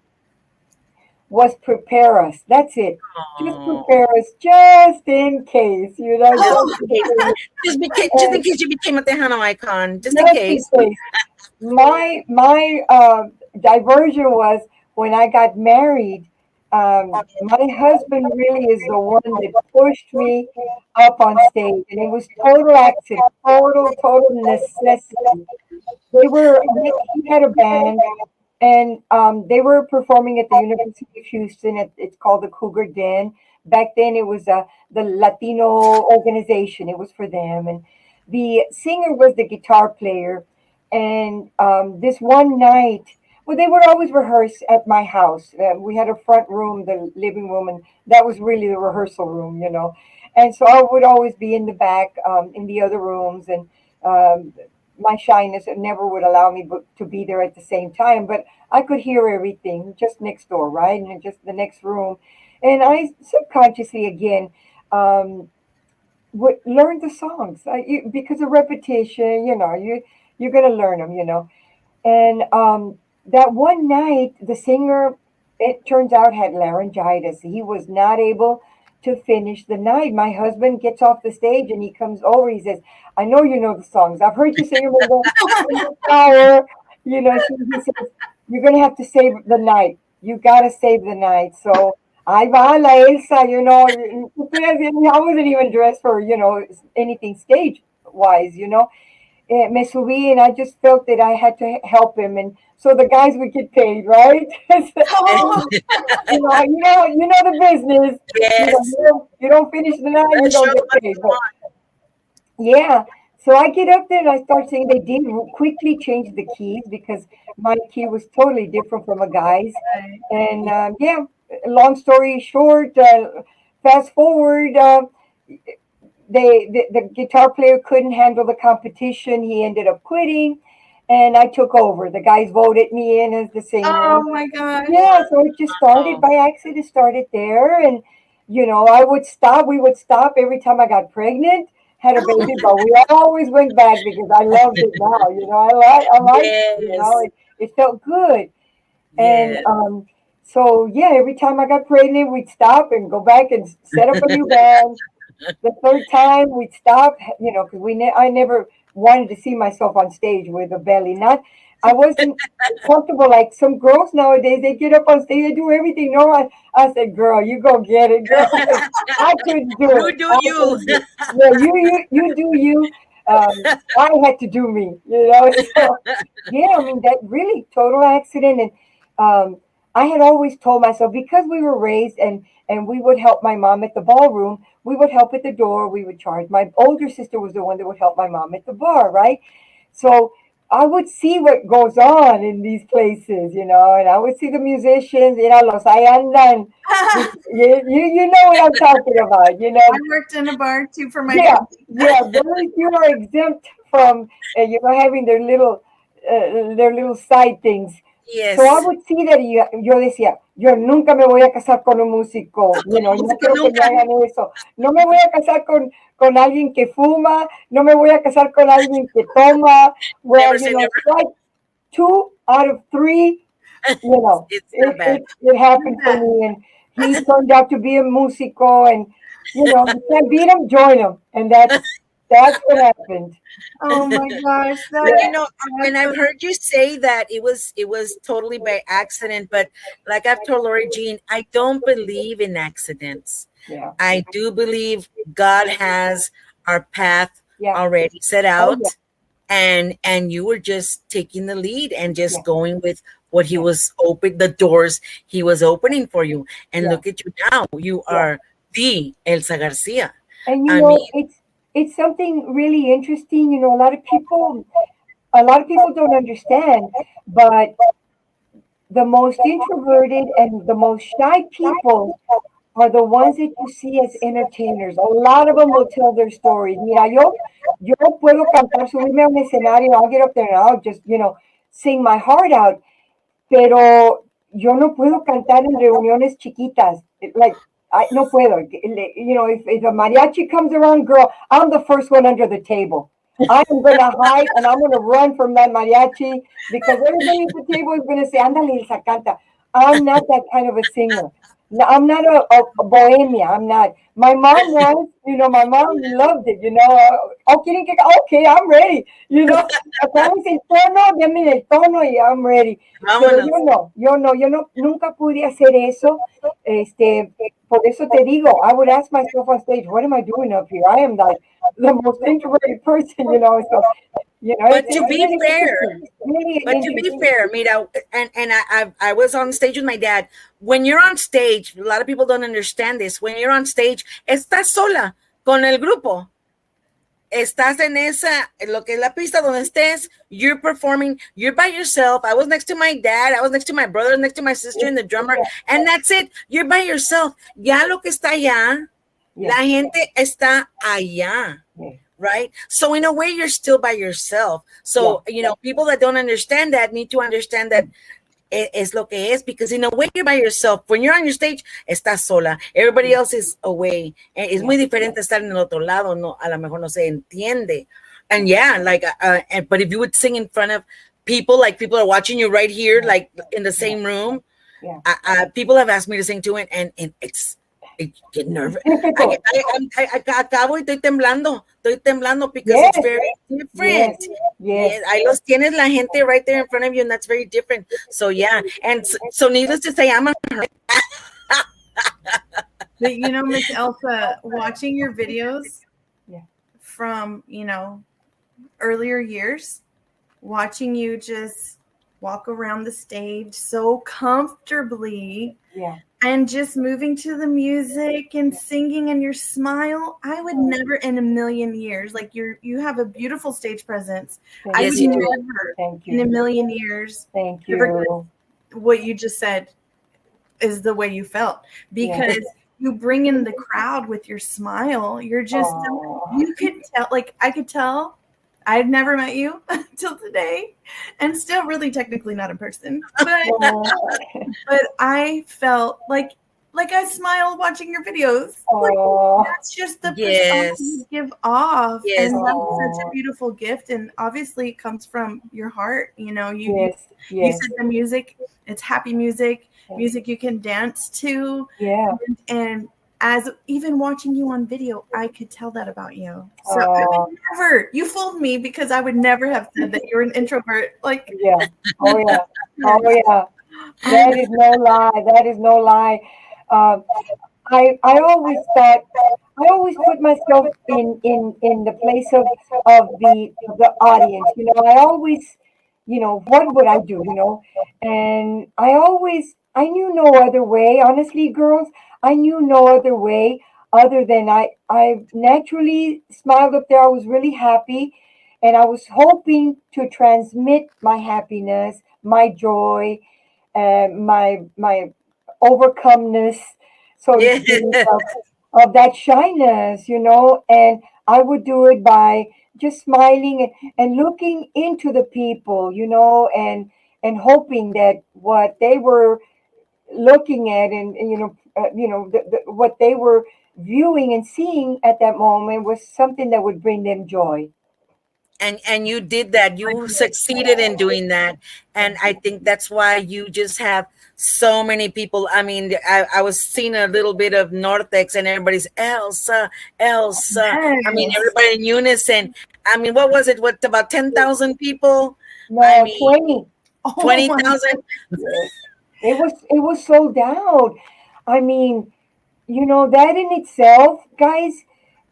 was prepare us. That's it. Just Oh. prepare us, just in case, Just in case you became a Tejano icon. Just in just in case. case. My diversion was when I got married. My husband really is the one that pushed me up on stage, and it was total accident, total necessity. He had a band, and they were performing at the University of Houston. It's called the Cougar Den. Back then, it was the Latino organization. It was for them, and the singer was the guitar player. And this one night, well, they would always rehearse at my house. We had a front room, the living room, and that was really the rehearsal room. And so I would always be in the back, in the other rooms, and um, my shyness never would allow me to be there at the same time. But I could hear everything just next door, right, and just the next room. And I subconsciously, again, um, would learn the songs because of repetition. You're gonna learn them. And that one night, the singer, it turns out, had laryngitis. He was not able to finish the night. My husband gets off the stage and he comes over. He says, "I know you know the songs. I've heard you sing them in the shower." He says, "You're going to have to save the night. You got to save the night." So I va la Elsa, I wasn't even dressed for, anything stage wise. Me subí and I just felt that I had to help him, and so the guys would get paid, right? Oh, The business. Yes. You don't finish the night, you Show don't them what get paid. you But want. yeah, so I get up there and I start singing. They did quickly change the keys because my key was totally different from a guy's. And yeah, long story short, fast forward. The guitar player couldn't handle the competition. He ended up quitting, and I took over. The guys voted me in as the singer. oh my gosh. Yeah, so it just started Oh. by accident. It started there, and I would stop. We would stop every time I got pregnant, had a baby, but we always went back because I loved it now. I like it. Yes. It felt good, and Yes. so yeah, every time I got pregnant, we'd stop and go back and set up a new band. The third time we'd stop, because I never wanted to see myself on stage with a belly. Not, I wasn't comfortable like some girls nowadays. They get up on stage, they do everything. No, I said, "Girl, you go get it, girl." I couldn't do You it. do I you. couldn't do it. Yeah, you do you. I had to do me. So yeah, I mean that really total accident, and I had always told myself because we were raised and we would help my mom at the ballroom. We would help at the door. We would charge. My older sister was the one that would help my mom at the bar, right? So I would see what goes on in these places, and I would see the musicians, los ahí andan. You know what I'm talking about. I worked in a bar too for my Yeah, family. yeah. Very few are exempt from, having their little side things. So I Yes. would see that y yo decía, yo nunca me voy a casar con un músico, no Músico quiero que me nunca. hagan eso. No me voy a casar con alguien que fuma, no me voy a casar con alguien que toma. Well, Never say never. it's like 2 out of 3, It's not bad. it happened for me, and he turned out to be a músico, and you can't beat him, join him, and that's what happened. Oh my gosh, But Yeah, and I've heard you say that it was totally by accident, but like I've told Lori Jean, I don't believe in accidents. yeah, I do believe God has our path yeah. already set Oh yeah, out, and you were just taking the lead and just yeah, going with what he yeah, was open the doors he was opening for you. And yeah, look at you now. You yeah. are the Elsa Garcia. And I mean, it's something really interesting. A lot of people don't understand, but the most introverted and the most shy people are the ones that you see as entertainers. A lot of them will tell their stories. Mira, yo puedo cantar, subirme a un escenario, I'll get up there and I'll just, sing my heart out, pero yo no puedo cantar en reuniones chiquitas. Like, I no puedo. If a mariachi comes around, girl, I'm the first one under the table. I am going to hide and I'm going to run from that mariachi because everybody at the table is going to say, Ándale, Elsa, canta. I'm not that kind of a singer. No, I'm not a bohemia. I'm not. My mom was, my mom loved it, Oh, okay, I'm ready. Acá dice el tono, dame el tono y I'm ready. Pero vámonos. yo no, nunca pude hacer eso. Por eso te digo, I would ask myself on stage, what am I doing up here? I am like the most introverted person. So, But to it's be really fair, interesting. Really But to be interesting. fair, mira, and I was on stage with my dad. When you're on stage, a lot of people don't understand this. When you're on stage, estás sola con el grupo. Estás en lo que es la pista donde estés. You're performing. You're by yourself. I was next to my dad. I was next to my brother, next to my sister, and the drummer. Yeah, And that's it. You're by yourself. Ya lo que está allá, yeah, la gente está allá. yeah, Right? So in a way, you're still by yourself. yeah, So, people that don't understand that need to understand that es lo que es, because in a way you're by yourself. When you're on your stage, estás sola. Everybody else is away. Es muy diferente estar en el otro lado. No, a lo mejor no se entiende. And yeah, like, but if you would sing in front of people, like people are watching you right here, like in the same room, yeah. people have asked me to sing to it, and I get nervous. Difficult. Acabo y estoy temblando because Yes, it's very different. yes, Yes, yes. ahí los tienes la gente right there in front of you, and that's very different. So yeah, and so needless to say, I'm a But Miss Elsa, watching your videos Yeah. from, earlier years, watching you just walk around the stage so comfortably Yeah. and just moving to the music and singing and your smile, I would never in a million years, like you have a beautiful stage presence. Thank I Yes, would you you. do. never Thank in a you. million years Thank ever you. what you just said is the way you felt, because you bring in the crowd with your smile. You're just you could tell, like I could tell I'd never met you until today, and still really technically not in person, but I felt like I smiled watching your videos. Like, Oh, that's just the persona Yes, you give off, yes, and that's such a beautiful gift. And obviously, it comes from your heart. You yes, you yes, said the music, it's happy music, music you can dance to, yeah. and as even watching you on video, I could tell that about you. So I Oh, would never, you fooled me, because I would never have said that you're an introvert. Like, yeah. Oh, yeah. Oh, yeah. That is no lie. That is no lie. Um, I always put myself in the place of the audience. I always, what would I do? And I knew no other way. Honestly, girls, I knew no other way other than I naturally smiled up there. I was really happy, and I was hoping to transmit my happiness, my joy, my overcomeness, so to yes. speak, of that shyness, and I would do it by just smiling and looking into the people, and and hoping that what they were looking at, and what they were viewing and seeing at that moment was something that would bring them joy. And you did that. You succeeded in doing that, and I think that's why you just have so many people. I mean, I was seeing a little bit of Nortex, and everybody's Elsa, Elsa. I mean, Yes. everybody in unison. I mean, what was it? What, about 10,000 people? I No, mean, 20. Oh my 20,000. Yes. It was sold out. I mean, that in itself, guys,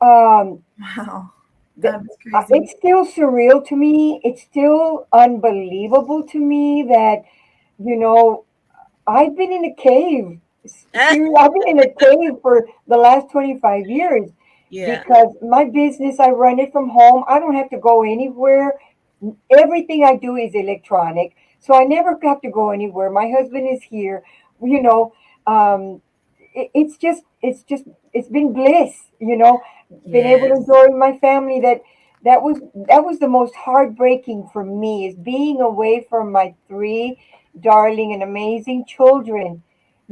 um, wow. th- That's crazy. it's still surreal to me. It's still unbelievable to me that, you know, I've been in a cave. Seriously, I've been in a cave for the last 25 years Yeah, because my business, I run it from home. I don't have to go anywhere. Everything I do is electronic. So I never have to go anywhere. My husband is here. You know, um, it's been bliss, been able to yes, enjoy my family. That was the most heartbreaking for me, is being away from my three darling and amazing children,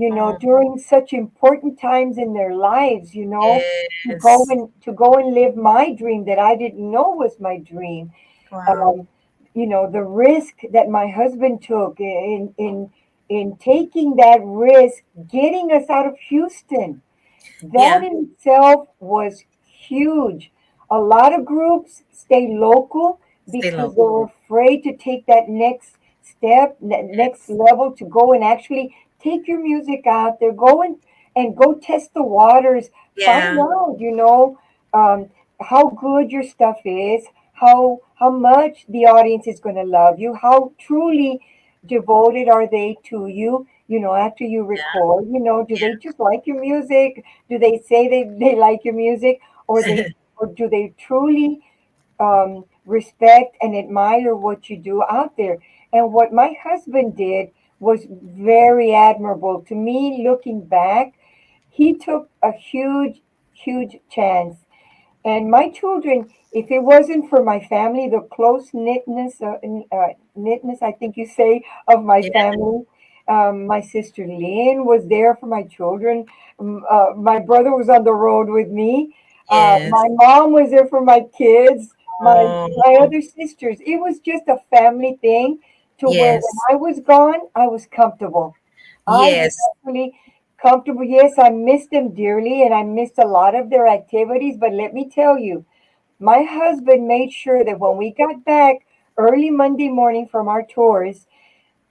oh, during such important times in their lives, yes, to go and live my dream that I didn't know was my dream. Wow. um, the risk that my husband took in taking that risk, getting us out of Houston, that yeah, in itself was huge. A lot of groups stay local stay because local. they're afraid to take that next step, next level, to go and actually take your music out there, go test the waters, find Yeah, out, um, how good your stuff is, how much the audience is going to love you, how truly devoted are they to you, after you record, do they just like your music? Do they say they like your music, yeah. or do they truly respect and admire what you do out there? And what my husband did was very admirable to me. Looking back, he took a huge, huge chance. And my children, if it wasn't for my family, the close knitness, I think you say, of my Yeah, family, my sister Lynn was there for my children. My brother was on the road with me. yes. My mom was there for my kids. Oh, My other sisters. It was just a family thing, to where when yes, I was gone, I was comfortable. I was yes, actually comfortable. Yes, I missed them dearly, and I missed a lot of their activities. But let me tell you, my husband made sure that when we got back early Monday morning from our tours,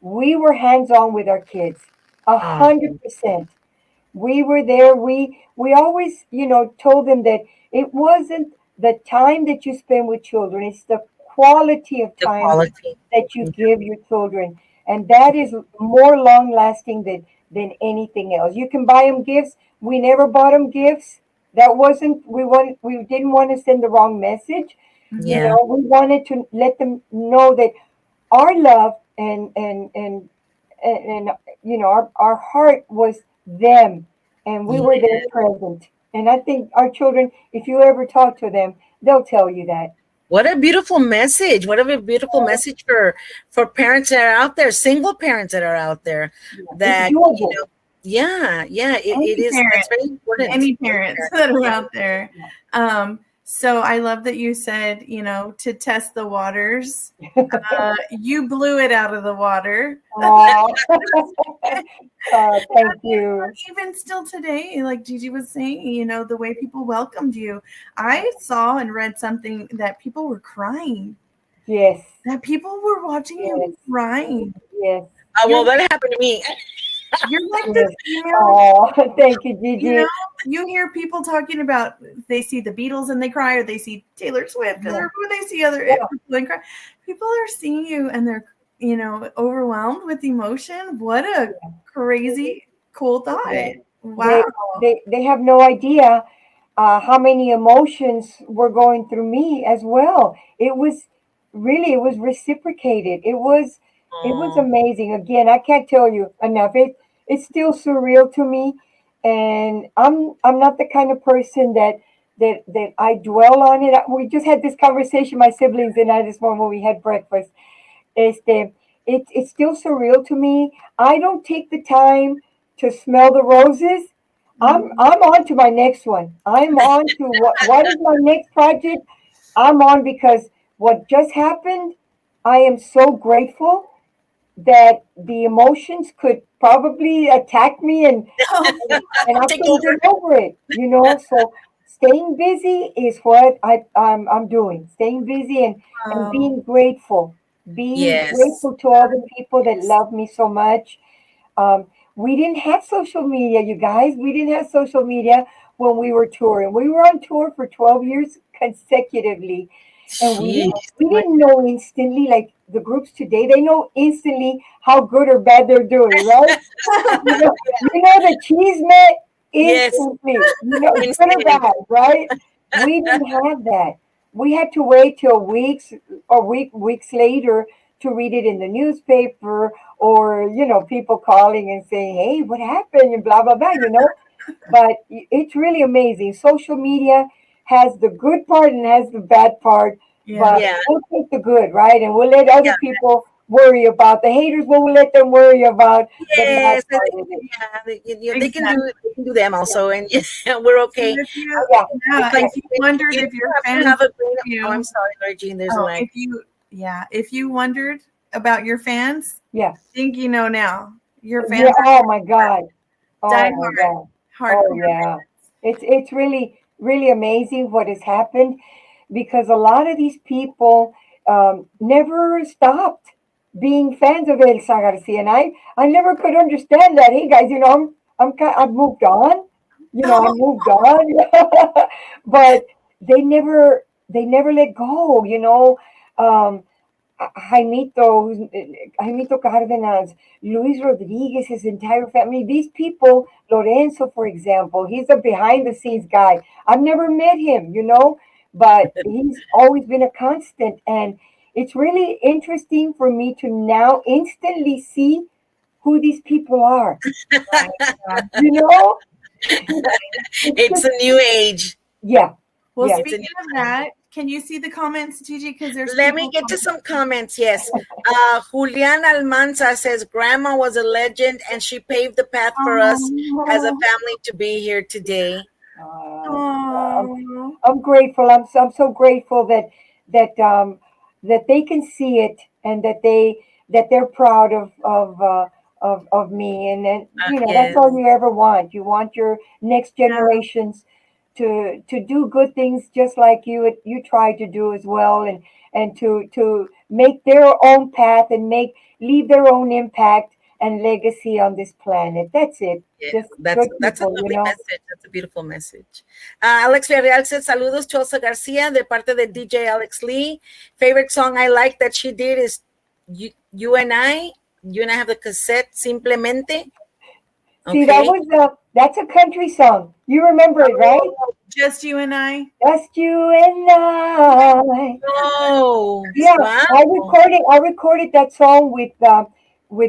we were hands on with our kids, a oh, 100%. We were there. We always, told them that it wasn't the time that you spend with children; it's the quality of the time quality. that you give your children, and that is more long lasting than anything else. You can buy them gifts. We never bought them gifts. That wasn't we didn't want to send the wrong message. Mhm. Yeah, We wanted to let them know that our love and our heart was them, and we were yeah. there present. And I think our children, if you ever talk to them, they'll tell you that. What a beautiful message. What a beautiful message for parents that are out there, single parents that are out there, It's that, doable. yeah, yeah, it Any is. That's parent, very important. any Any parents parent. that are Yeah. out there. So I love that you said, to test the waters. You blew it out of the water. Oh, thank you. Even still today, like Gigi was saying, the way people welcomed you. I saw and read something that people were crying, Yes, that people were watching you yes, crying. yes, You're Well, that happened to me. you're like the yes. female, Oh, thank you, you know, Gigi. you hear people talking about they see the Beatles and they cry, or they see Taylor Swift, Yeah, or they see other yeah, people and cry. People are seeing you and they're, overwhelmed with emotion. What a crazy, cool yeah. thought. Wow. They have no idea how many emotions were going through me as well. It was reciprocated. It was Oh, amazing. Again, I can't tell you enough. It's still surreal to me, and I'm not the kind of person that I dwell on it. We just had this conversation, my siblings and I, this morning when we had breakfast. Este, it's still surreal to me. I don't take the time to smell the roses. I'm on to my next one. I'm on to what is my next project. I'm on because what just happened, I am so grateful that the emotions could probably attack me and I Take couldn't over. get over it, you know. So staying busy is what I'm doing. Staying busy and being grateful. Being Yes. grateful to all the people that love me so much. We didn't have social media, you guys. We didn't have social media when we were touring. We were on tour for 12 years consecutively, and Jeez. we didn't know instantly like the groups today. They know instantly how good or bad they're doing, right? You know the cheese man Yes. instantly. You know, good or Instant. bad, right? We didn't have that. We had to wait till weeks later to read it in the newspaper or people calling and saying, "Hey, what happened?" and blah blah blah. But it's really amazing. Social media has the good part and has the bad part, Yeah. but Yeah. we'll take the good, right? And we'll let other Yeah. people worry about the haters. We'll let them worry about the bad Yes. part of it. Yeah. They can Exactly. do them also, and yeah, we're And okay. if you, Yeah, yeah, But if you wondered you if your have to fans have a great. love Oh, I'm you, sorry, Regine. There's a oh, lag. if you wondered about your fans, yeah, I think you know now. Your yeah. fans are Oh my God. Oh my diehard, God. Oh hardcore. yeah. It's really really amazing what has happened because a lot of these people never stopped being fans of Elsa Garcia, and I never could understand that. Hey guys, I've moved on. I moved on, but they never let go. Jaimito Cárdenas, Luis Rodriguez, his entire family. These people, Lorenzo, for example, he's a behind the scenes guy. I've never met him, but he's always been a constant. And it's really interesting for me to now instantly see who these people are. Right. Yeah. You know, it's It's just, a new age. yeah, Well, yeah. It's a new speaking of time. that, can you see the comments, Gigi? Because there's Let me people. get to some comments. Yes. Julian Almanza says Grandma was a legend and she paved the path for us as a Oh, family to be here today. I'm, oh, I'm grateful. I'm so grateful that they can see it and that they're proud of me. And then that's Yes. all you ever want. You want your next yeah. generations to do good things just like you try to do as well, and to make their own path and leave their own impact and legacy on this planet. That's it. Yeah, Just that's good that's a people, lovely message. That's a beautiful message. Alex Villarreal says saludos to Elsa Garcia de parte de DJ Alex Lee. Favorite song I like that she did is you and I. You and I have the cassette Simplemente. See, Okay. that's a country song. You remember it, right? Just you and I. Just you and I. Oh, Yeah, wow. I recorded that song with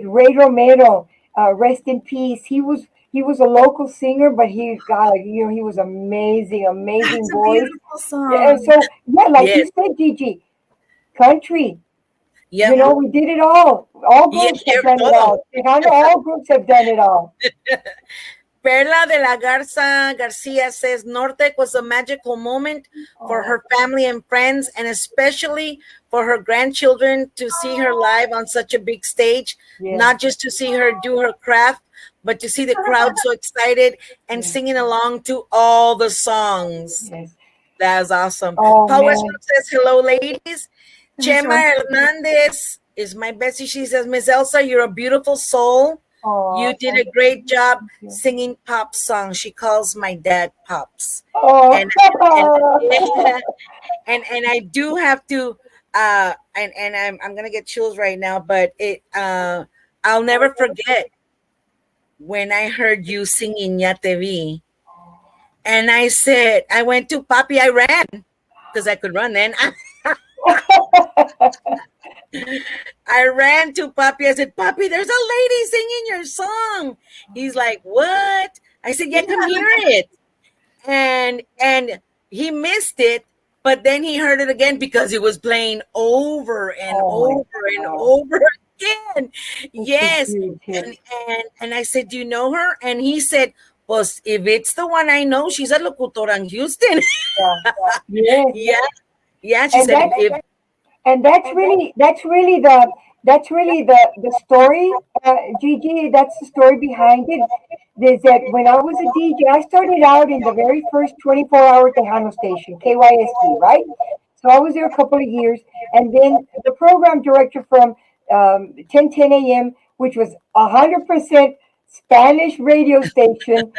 Ray Romero. Rest in peace. He was a local singer, but he was amazing, amazing That's a voice. beautiful Yeah, and song. so yeah, like you Yes. said, Gigi, country. Yep. We did it all. All Yeah. groups have done it Todo. all. Tejano, all groups have done it all. Perla de la Garza Garcia says Nortec was a magical moment for Oh, her family and friends, and especially for her grandchildren to see her live on such a big stage, yes, not just to see her do her craft, but to see the crowd so excited and yes, singing along to all the songs. yes. That's awesome. Oh Paul man. Westbrook says, hello, ladies. That's right. Chema Hernandez is my bestie. She says, Miss Elsa, you're a beautiful soul. Oh, You did thank a great job you. singing pop songs. She calls my dad Pops. Oh, And and yeah, and I do have to and I'm gonna get chills right now, but I'll never forget when I heard you singing Ya Te Vi. And I said, I went to Papi, I ran because I could run then. I ran to Papi. I said, Papi, there's a lady singing your song. He's like, what? I said, yeah, come hear it. And he missed it, but then he heard it again because it was playing over and oh my over and God. over. again. Yes. And I said, do you know her? And he said, pues, if it's the one I know, she's a locutora in Houston. Yeah. Yeah. She And said, that's really the story, Gigi. That's the story behind it. Is that when I was a DJ, I started out in the very first 24-hour Tejano station, KYST, right? So I was there a couple of years, and then the program director from 10:10 a.m., which was 100% Spanish radio station,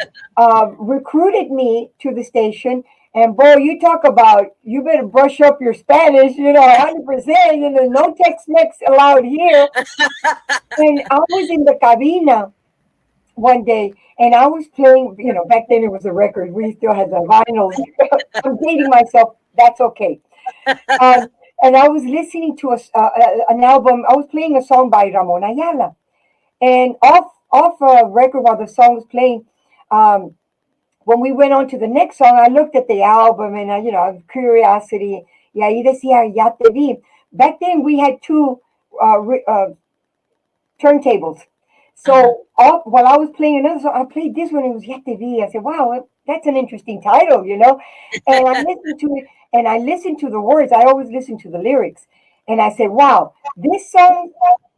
recruited me to the station. And boy, you talk about you better brush up your Spanish, 100%. No Tex-Mex allowed here. And I was in the cabina one day, and I was playing. Back then it was a record. We still had the vinyls. I'm dating myself. That's okay. Um, and I was listening to an album. I was playing a song by Ramon Ayala, and off a record while the song was playing. When we went on to the next song, I looked at the album and curiosity. Y ahí decía, ya te vi. Back then we had two turntables. So while I was playing another song, I played this one. It was Ya te vi. I said, wow, that's an interesting title. And I listened to it, and I listened to the words. I always listen to the lyrics. And I said, wow, this song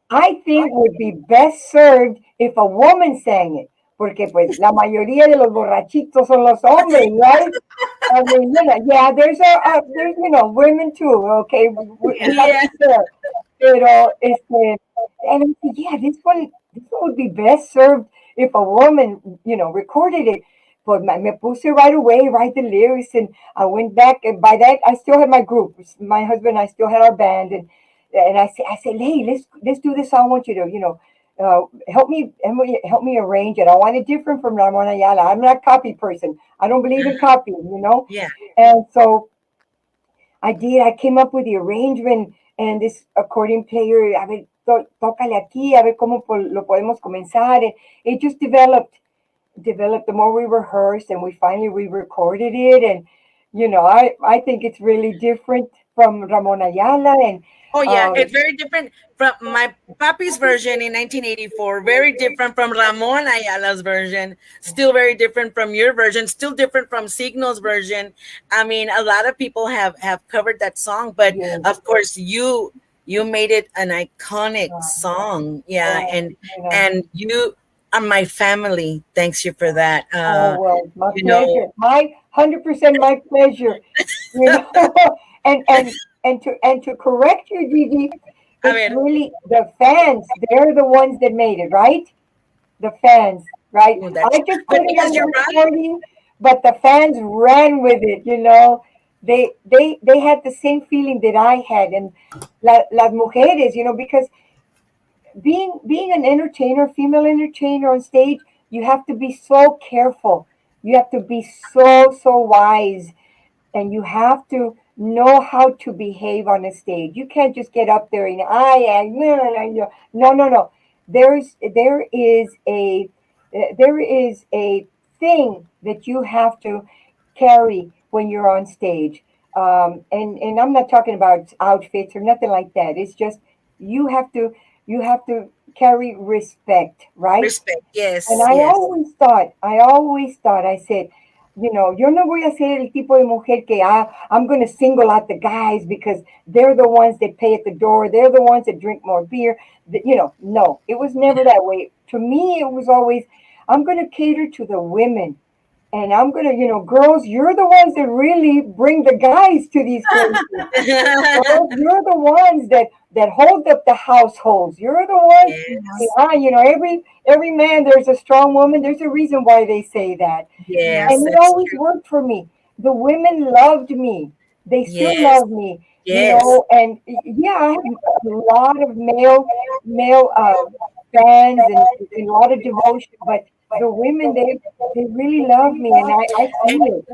I think would be best served if a woman sang it. Porque pues la mayoría de los borrachitos son los hombres, right? I mean, there's women too, okay? yeah. Pero, and I said, yeah, this one would be best served if a woman, recorded it. But me puse right away, write the lyrics, and I went back. And by that, I still had my group. My husband and I still had our band, and I said, hey, let's do this. I want you to, help me arrange it. I want it different from Ramon Ayala. I'm not a copy person. I don't believe in copying. Yeah. And so I did. I came up with the arrangement, and this accordion player, a ver, tócale aquí, a ver cómo lo podemos comenzar. And it just developed. The more we rehearsed, and we finally re-recorded it, and I think it's really different from Ramon Ayala. And oh yeah, it's very different from my papi's version in 1984. Very different from Ramon Ayala's version. Still very different from your version. Still different from Signo's version. I mean, a lot of people have covered that song, but of course you made it an iconic song. Yeah, and you are my family. Thanks you for that. Well, my pleasure. My 100% my pleasure. And to correct you, Gigi, it's really the fans. They're the ones that made it, right? The fans, right? I just put it on the recording, but the fans ran with it. They had the same feeling that I had, and las mujeres, because being an entertainer, female entertainer on stage, you have to be so careful. You have to be so wise, and you have to know how to behave on a stage. You can't just get up there and no. There is a thing that you have to carry when you're on stage. And I'm not talking about outfits or nothing like that. It's just you have to carry respect, right? Respect, yes. And I always thought, I said, yo no voy a ser el tipo de mujer que I'm going to single out the guys because they're the ones that pay at the door. They're the ones that drink more beer. No, it was never that way. To me, it was always, I'm going to cater to the women. And I'm going to, girls, you're the ones that really bring the guys to these places. Girls, you're the ones that hold up the households. You're the ones, every man, there's a strong woman. There's a reason why they say that. Yes, and it always worked for me. The women loved me. They still love me. Yes. And I have a lot of male fans and a lot of devotion, but the women, they really love me, and I feel it.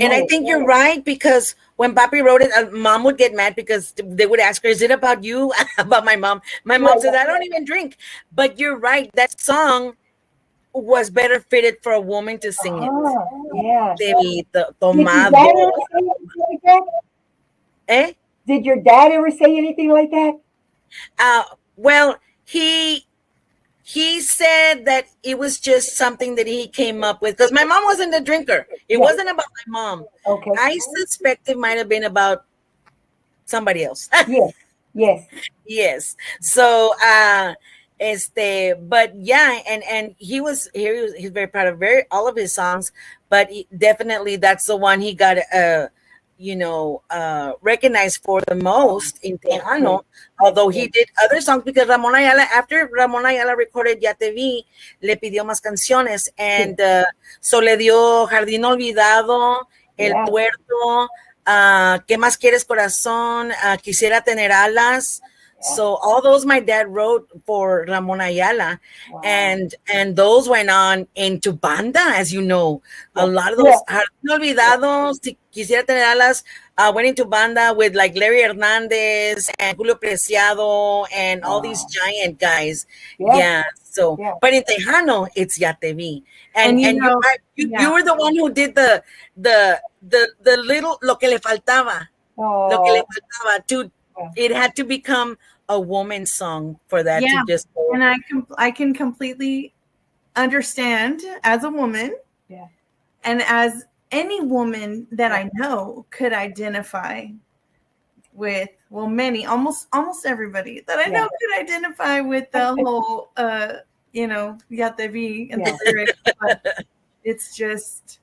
I think you're right, because when Papi wrote it, Mom would get mad because they would ask her, is it about you? About my mom. My mom says, I don't even drink. But you're right. That song was better fitted for a woman to sing it. Yeah. Eh? Did your dad ever say anything like that? Well, he said that it was just something that he came up with because my mom wasn't a drinker. It wasn't about my mom. Okay. I suspect it might have been about somebody else. Yes. Yes. So but yeah, and he's very proud of all of his songs, but definitely that's the one he got recognized for the most in Tejano, although he did other songs because after Ramón Ayala recorded Ya Te Vi, le pidió más canciones, and so le dio Jardín Olvidado, El Tuerto, ¿Qué más quieres, corazón? Quisiera tener alas. So all those my dad wrote for Ramón Ayala, and those went on into banda, as you know. A lot of those Jardín Olvidado, Si Quisiera Tener Alas, went into banda with like Larry Hernandez and Julio Preciado and all these giant guys. So but in Tejano, it's Ya Te Vi, and you were the one who did the little Lo que le faltaba, Lo que le faltaba to. It had to become a woman's song for that to just go. And I can completely understand as a woman, and as any woman that I know could identify with. Well, almost everybody that I know could identify with the whole, Ya Te Vi and the lyrics. But it's just.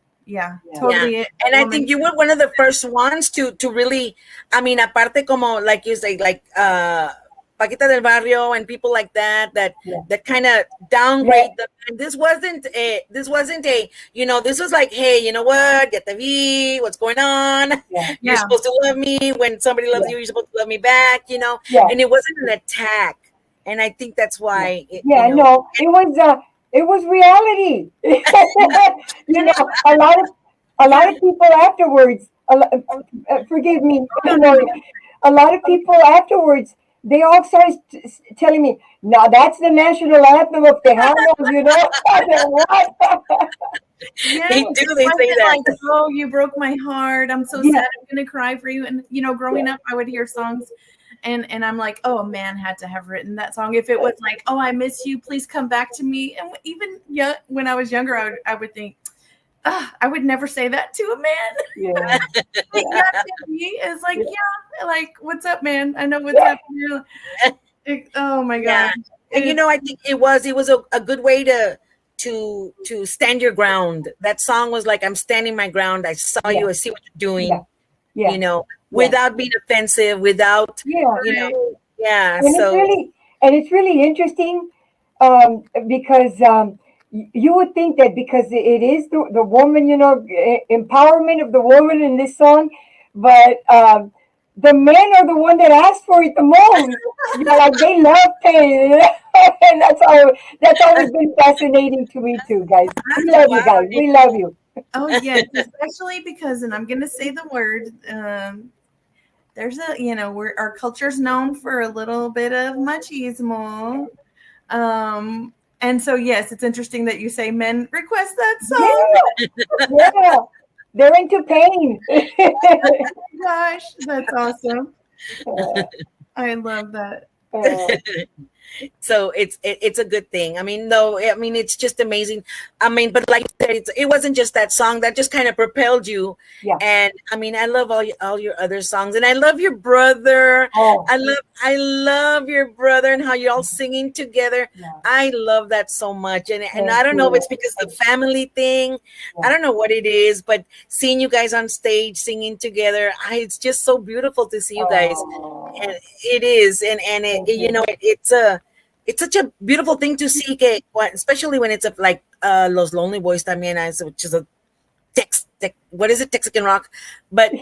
Totally. And I think you were one of the first ones to really, I mean, aparte como like you say, like Paquita del Barrio and people like that kind of downgrade them. And this wasn't a, this was like, hey, you know what? Ya Te Vi, what's going on? You're supposed to love me. When somebody loves you, you're supposed to love me back, and it wasn't an attack. And I think that's why. It was reality. A lot of people afterwards. Forgive me. A lot of people afterwards. They all started telling me, "No, that's the national anthem of Tejano." I said, "What?" They do. They say that. Like, oh, you broke my heart. I'm so sad. I'm gonna cry for you. And growing up, I would hear songs. And I'm like, oh, a man had to have written that song. If it was like, oh, I miss you, please come back to me. And even when I was younger, I would think, I would never say that to a man. It's like, like, what's up, man? I know what's happening. Oh my God. And I think it was a good way to stand your ground. That song was like, I'm standing my ground. I saw you. I see what you're doing. Without being offensive, without And so it's really interesting because you would think that because it is the woman, empowerment of the woman in this song, but the men are the one that asked for it the most. Like they love pain, and that's always been fascinating to me too, guys. We love you guys. We love you. Oh yes, especially because, and I'm gonna say the word. There's our culture's known for a little bit of machismo. And so, yes, it's interesting that you say men request that song. They're into pain. Oh my gosh, that's awesome. I love that. So it's a good thing. I mean, it's just amazing. I mean, but like I said, it wasn't just that song that just kind of propelled you. And I mean, I love all your other songs, and I love your brother. I love your brother and how you're all singing together. I love that so much, and I don't know if it's because of the family thing. I don't know what it is, but seeing you guys on stage singing together, it's just so beautiful to see you guys. And it is, and it's such a beautiful thing to see, especially when it's like Los Lonely Boys también, which is a Texican rock, but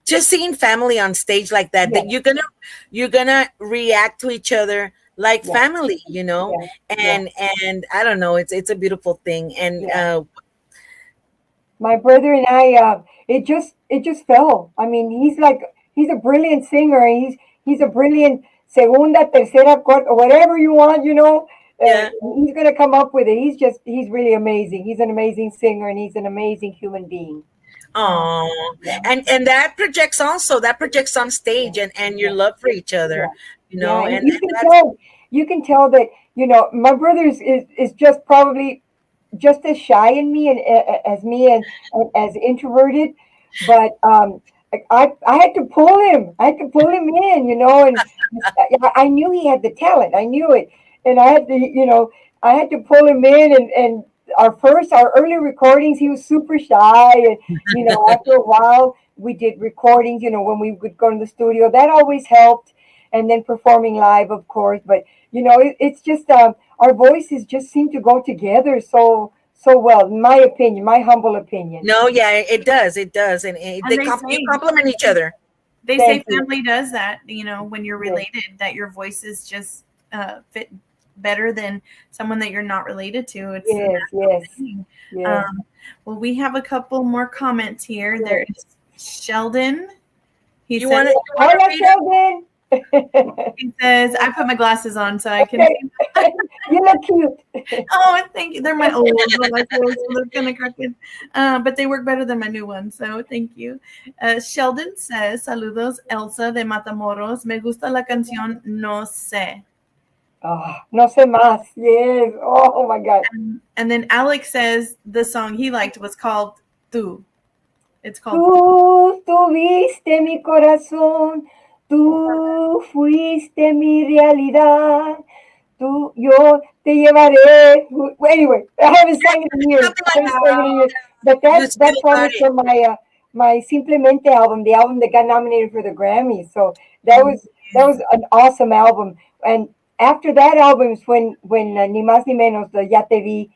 just seeing family on stage like that, that you're gonna react to each other like family, and I don't know, it's a beautiful thing, and my brother and I, it just fell. I mean, he's a brilliant singer, and he's a brilliant segunda, tercera, cuarta, whatever you want, he's going to come up with it. He's really amazing. He's an amazing singer, and he's an amazing human being. Oh, and that projects on stage, and your love for each other, and you can tell, you can tell that, my brother is just probably just as shy in me and as me and as introverted, but I had to pull him. I had to pull him in, and I knew he had the talent. I knew it, and I had to pull him in. And our early recordings, he was super shy, and after a while we did recordings. When we would go to the studio, that always helped, and then performing live, of course. But it's just our voices just seem to go together so well, in my opinion, my humble opinion. No, yeah, it does. It does. And And you complement each other. They Thank say you. family does that, when you're Yes. related, that your voices just fit better than someone that you're not related to. It's a Yes, natural yes, thing. yes. Well, we have a couple more comments here. Yes. There is Sheldon. He You says, want to Hola, read it? Sheldon. he says, I put my glasses on so I can Okay. see. You look cute. Oh, thank you. They're my old glasses, so they're kind of crooked. But they work better than my new ones, so thank you. Sheldon says, saludos, Elsa de Matamoros. Me gusta la canción No Sé. Oh, no sé más. Yes. Oh my God. And then Alex says the song he liked was called Tu. It's called Tú tuviste mi corazón, tú fuiste mi realidad, yo te llevaré. Anyway, I haven't sang it in years. Something like that. But You that still song got is it. from my Simplemente album, the album that got nominated for the Grammys. So that was an awesome album. And after that album is when Ni Más Ni Menos, the Ya Te Vi,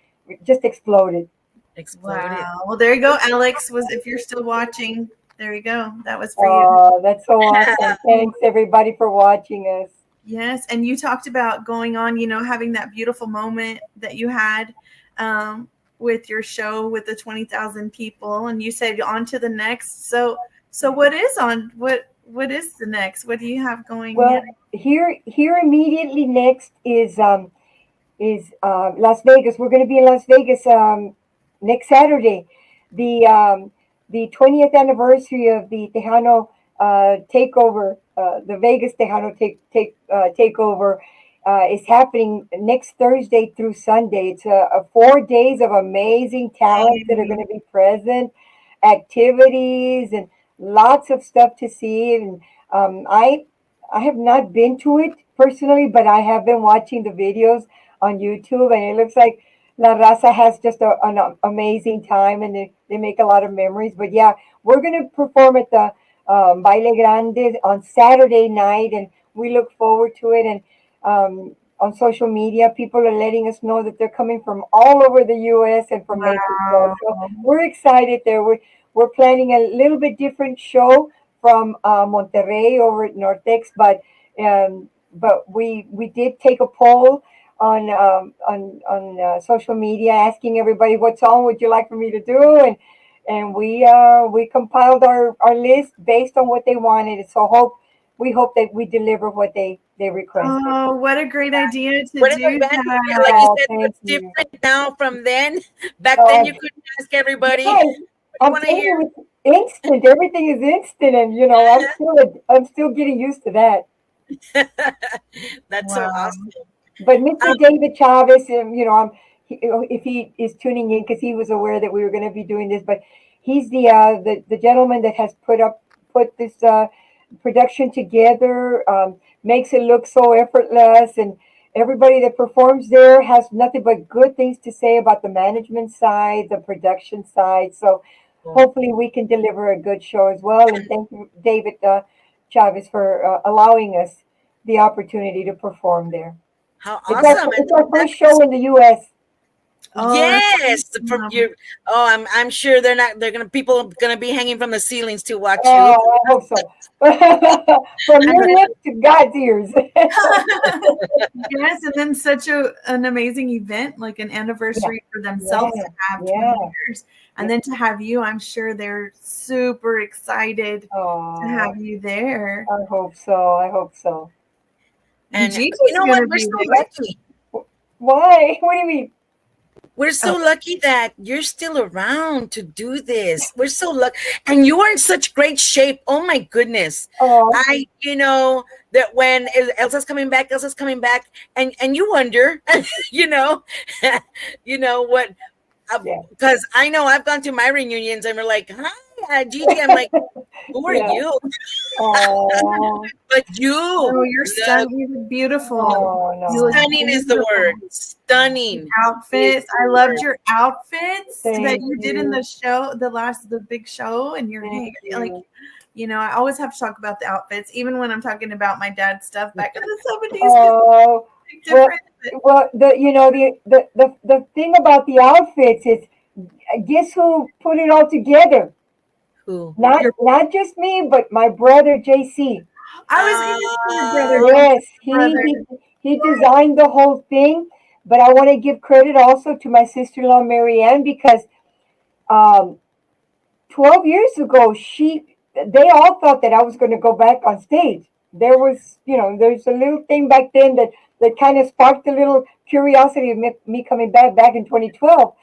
just exploded. Exploded. Wow. Well, there you go, Alex. If you're still watching, there you go. That was for you. Oh, that's so awesome. Thanks everybody for watching us. Yes, and you talked about going on, having that beautiful moment that you had with your show with the 20,000 people, and you said on to the next. So what is the next? What do you have going? Well, here immediately next is Las Vegas. We're going to be in Las Vegas next Saturday, the 20th anniversary of the Tejano takeover, the Vegas Tejano takeover is happening next Thursday through Sunday. It's 4 days of amazing talent that are going to be present, activities, and lots of stuff to see. And I have not been to it personally, but I have been watching the videos on YouTube, and it looks like La Raza has just an amazing time, and they make a lot of memories. But yeah, we're going to perform at the Baile Grande on Saturday night, and we look forward to it. And on social media, people are letting us know that they're coming from all over the U.S. and from Mexico. So we're excited there. We're planning a little bit different show from Monterrey over at Nortex, but we did take a poll on social media, asking everybody what song would you like for me to do, and we compiled our list based on what they wanted. So we hope that we deliver what they requested. Oh, what a great idea to What do an advantage. that. Like you said, Thank it's you. different now from then. Back then, you couldn't ask everybody. Yes, I'm wanna telling hear? you, it's instant. Everything is instant, and I'm still getting used to that. That's so awesome. But Mr. David Chavez, if he is tuning in, because he was aware that we were going to be doing this, but he's the gentleman that has put this production together, makes it look so effortless, and everybody that performs there has nothing but good things to say about the management side, the production side. So hopefully we can deliver a good show as well. And thank you, David Chavez, for allowing us the opportunity to perform there. How awesome! It's our first show in the U.S. Oh, Yes, from your. Oh, I'm sure people are gonna be hanging from the ceilings to watch you. Oh, I hope so. From your lips to God's ears. Yes, and then such an amazing event, like an anniversary for themselves to have 20 years. And then to have you, I'm sure they're super excited to have you there. I hope so. And Gina's you know what? gonna We're be so there. lucky. Why? What do you mean? We're so lucky that you're still around to do this. We're so lucky. And you are in such great shape. Oh my goodness. Oh, That when Elsa's coming back, and you wonder, you know, what, yeah. because I know I've gone to my reunions and we're like, hi, Gigi. I'm like, who are Yeah. you? Oh, But you Oh, you're look stunning. You look beautiful. oh You no. look stunning is the beautiful. word. Stunning. Outfits. is the I loved word. your outfits that Thank you did in you. the show, the big show, and your hair. Thank you. Like, I always have to talk about the outfits, even when I'm talking about my dad's stuff back in the 70s. Oh, It's well, different. well, the thing about the outfits is, guess who put it all together? Who? Not just me, but my brother JC. I was in your brother. Yes, Brother. he designed the whole thing. But I want to give credit also to my sister-in-law Marianne because um, 12 years ago, they all thought that I was going to go back on stage. There was, there's a little thing back then that kind of sparked a little curiosity of me coming back in 2012.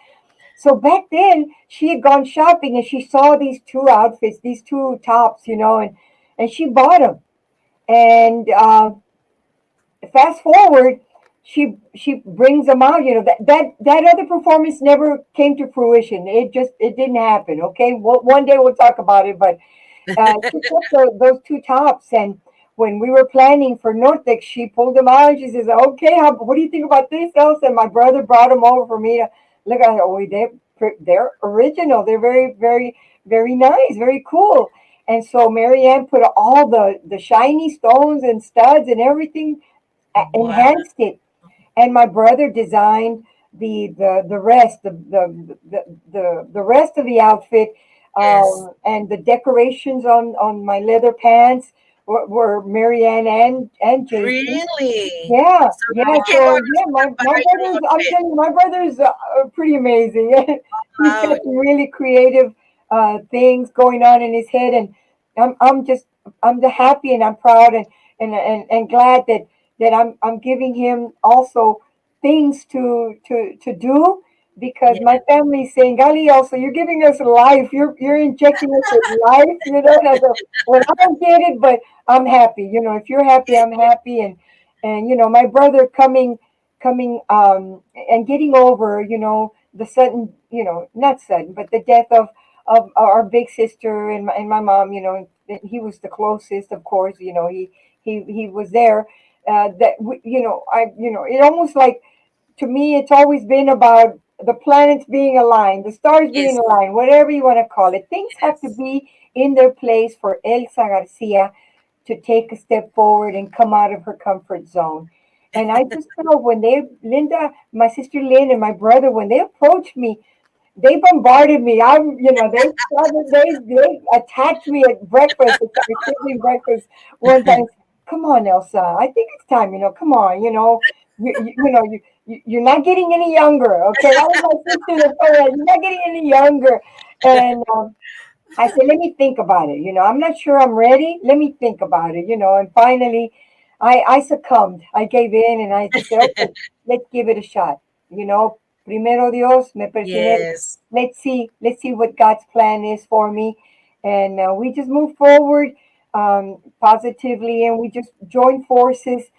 So back then, she had gone shopping and she saw these two outfits, these two tops, and she bought them. And fast forward, she brings them out. That other performance never came to fruition. It didn't happen. Okay, one day we'll talk about it. But she took those two tops, and when we were planning for Nortex, she pulled them out. And she says, "Okay, what do you think about this, Elsa?" And my brother brought them over for me to look at. Oh, they're original. They're very, very, very nice, very cool. And so Marianne put all the shiny stones and studs and everything, Wow. enhanced it, and my brother designed the rest the rest of the outfit, Yes. and the decorations on my leather pants were Marianne and Jason. Really? Yeah, So yeah. you came So out yeah, my by your brother's. I'm outfit. telling you, my brother's pretty amazing. He's Wow. got some really creative things going on in his head, and I'm the happy and I'm proud and glad that I'm giving him also things to do because Yeah. my family's saying, "Gali, also you're giving us life. You're injecting us with life." And I go, "Well, I don't get it, but I'm happy. If you're happy, I'm happy." And my brother coming and getting over the sudden, not sudden, but the death of our big sister and my mom. He was the closest, of course. He was there. That it almost like, to me, it's always been about the planets being aligned, the stars being Yes. aligned, whatever you want to call it. Things have to Yes. be in their place for Elsa Garcia to take a step forward and come out of her comfort zone. And I just know when Linda, my sister Lynn, and my brother, when they approached me, they bombarded me. They attacked me at breakfast, at Thanksgiving breakfast one time. Come on, Elsa. I think it's time. Come on. You're not getting any younger. Okay, that was my sister that told me, you're not getting any younger. And I said, let me think about it. I'm not sure I'm ready. Let me think about it. And finally, I succumbed. I gave in, and I just said, okay, let's give it a shot. Primero Dios, me persiné. Yes. Let's see what God's plan is for me. And we just move forward positively, and we just join forces.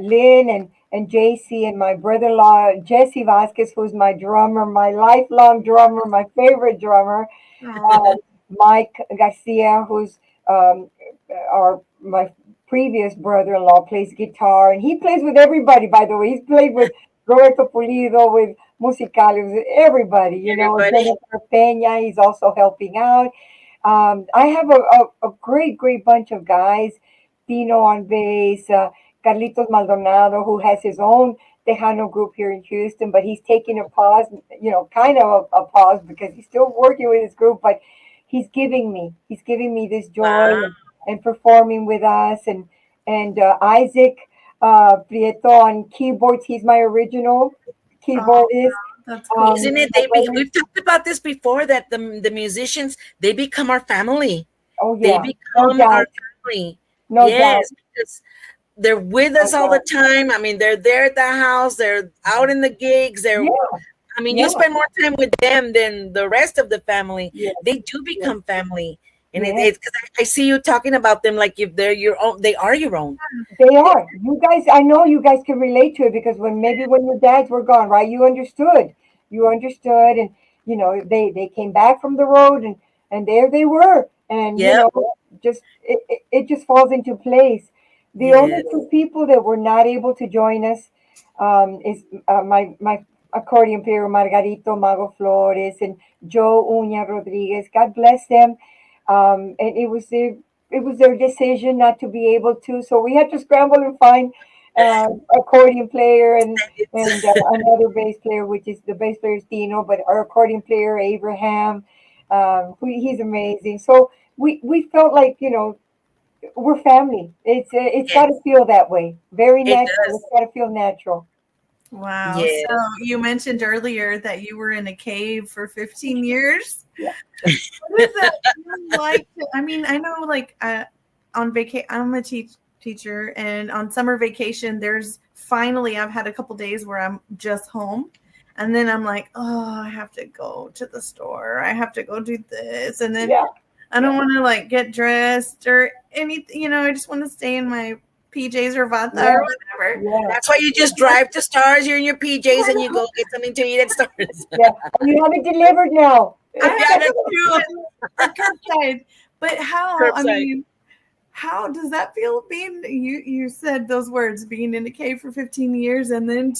Lynn and JC and my brother-in-law Jesse Vasquez, who's my drummer, my lifelong drummer, my favorite drummer. Oh, Mike Garcia, who's my previous brother-in-law, plays guitar, and he plays with everybody. By the way, he's played with Roberto Pulido, with Musicales, with everybody. Everybody. Jennifer Peña. He's also helping out. I have a great bunch of guys. Tino on bass, Carlitos Maldonado, who has his own Tejano group here in Houston, but he's taking a pause, kind of a pause because he's still working with his group, but he's giving me this joy Wow. and performing with us, and Isaac Prieto on keyboards. He's my original oh, keyboardist. that's cool. Isn't it? My brother, We've talked about this before, that the musicians, they become our family. oh They yeah, no become our doubt, family. no doubt. Yes, because they're with us all the time. I mean, they're there at the house. They're out in the gigs. They're, I mean, you spend more time with them than the rest of the family. They do become family. And it's because I see you talking about them like if they're your own, they are your own. They are. You guys, I know you guys can relate to it because when your dads were gone, right? You understood. And you know, they came back from the road and there they were. And you know, just it just falls into place. The only two people that were not able to join us is my accordion player Margarito Mago Flores and Joe Uña Rodriguez. God bless them. And it was their decision not to be able to, so we had to scramble and find accordion player and another bass player, which is the bass player is Dino, but our accordion player Abraham, he's amazing. So we felt like, you know, we're family. It's got to feel that way. Very natural. It's got to feel natural. Wow. Yes. So you mentioned earlier that you were in a cave for 15 years. Yeah. What is that like? I mean, I know like on vacation, I'm a teacher, and on summer vacation, I've had a couple days where I'm just home. And then I'm like, oh, I have to go to the store. I have to go do this. And then I don't want to like get dressed or anything, you know, I just want to stay in my PJs or bata or whatever. Yeah. That's why you just drive to Stars. You're in your PJs and you go get something to eat at Stars. You have it delivered now. Curbside. But how? Curbside. I mean, how does that feel? Being you said those words, being in a cave for 15 years, and then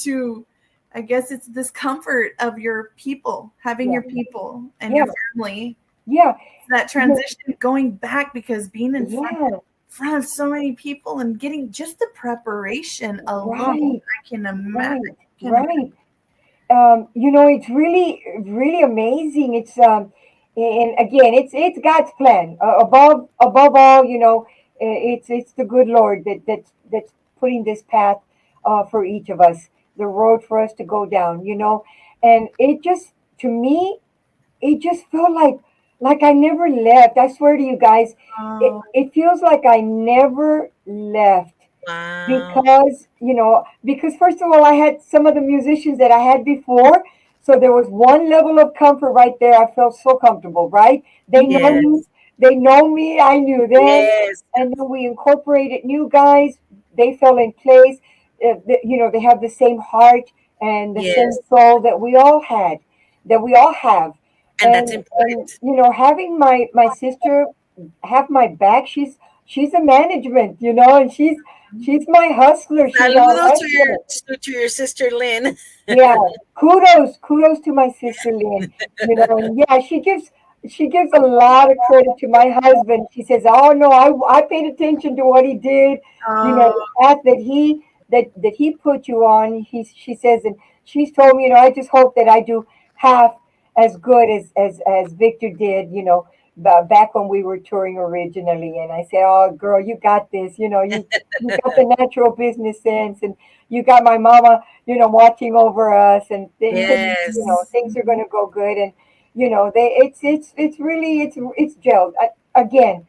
I guess it's this comfort of your people, having your people and your family. Yeah, that transition going back because being in front of so many people and getting just the preparation alone, I can imagine. Right. You know, it's really, really amazing. It's and again, it's God's plan. Above all, you know, it's the good Lord that's putting this path for each of us, the road for us to go down. You know, and it just, to me, it just felt like I never left. I swear to you guys, it feels like I never left. Wow. Because first of all, I had some of the musicians that I had before. So there was one level of comfort right there. I felt so comfortable, right? They know me, I knew them. Yes. And then we incorporated new guys. They fell in place. You know, they have the same heart and the same soul that we all have. And that's important. And, you know, having my sister have my back, she's a management, you know, and she's my hustler. Saludos to your sister Lynn. Yeah, kudos to my sister Lynn. You know, and she gives a lot of credit to my husband. She says, "Oh no, I paid attention to what he did. You know, the path that he put you on." She says, and she's told me, you know, I just hope that I do half as good as Victor did, you know, back when we were touring originally. And I said, "Oh, girl, you got this. You know, you got the natural business sense, and you got my mama, you know, watching over us, and things, you know, things are going to go good." And you know, it's really gelled. Again,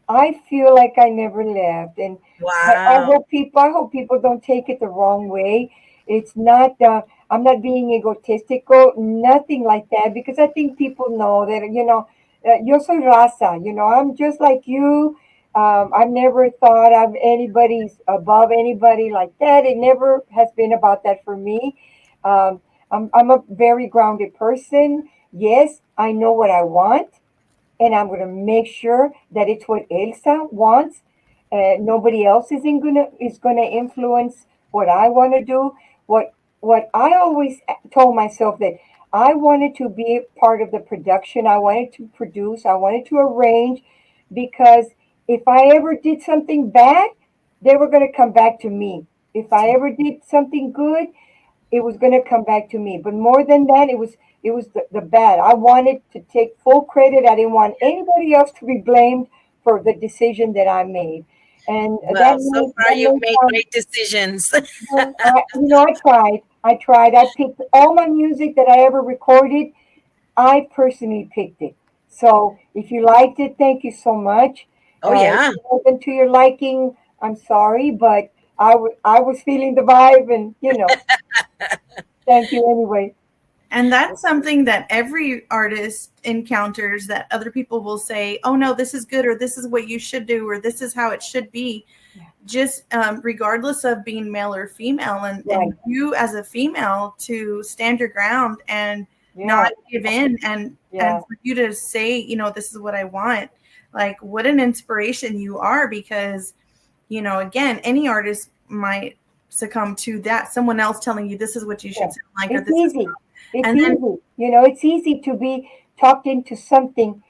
I feel like I never left, and I hope people don't take it the wrong way. It's not. I'm not being egotistical, nothing like that, because I think people know that, you know, yo soy raza. You know, I'm just like you. I've never thought of anybody's above anybody like that. It never has been about that for me. I'm a very grounded person. Yes, I know what I want, and I'm going to make sure that it's what Elsa wants. Nobody else is gonna influence what I want to do. What I always told myself, that I wanted to be part of the production. I wanted to produce. I wanted to arrange, because if I ever did something bad, they were going to come back to me. If I ever did something good, it was going to come back to me. But more than that, it was the bad. I wanted to take full credit. I didn't want anybody else to be blamed for the decision that I made. And so far you've made great decisions. I tried. I picked all my music that I ever recorded. I personally picked it. So if you liked it, thank you so much. Oh yeah. If it wasn't to your liking, I'm sorry, but I was feeling the vibe, and thank you anyway. And that's something that every artist encounters, that other people will say, oh no, this is good, or this is what you should do, or this is how it should be. Just regardless of being male or female, and you as a female to stand your ground and not give in, and for you to say, this is what I want. Like, what an inspiration you are, because, again, any artist might succumb to that. Someone else telling you this is what you should sound like. It's easy. It's easy to be talked into something,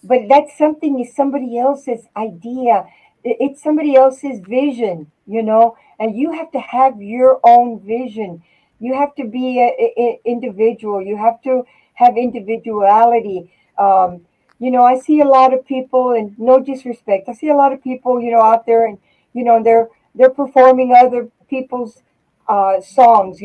but that something is somebody else's idea. It's somebody else's vision, and you have to have your own vision. You have to be a individual. You have to have individuality. I see a lot of people, and no disrespect, I see a lot of people, out there, and they're performing other people's songs,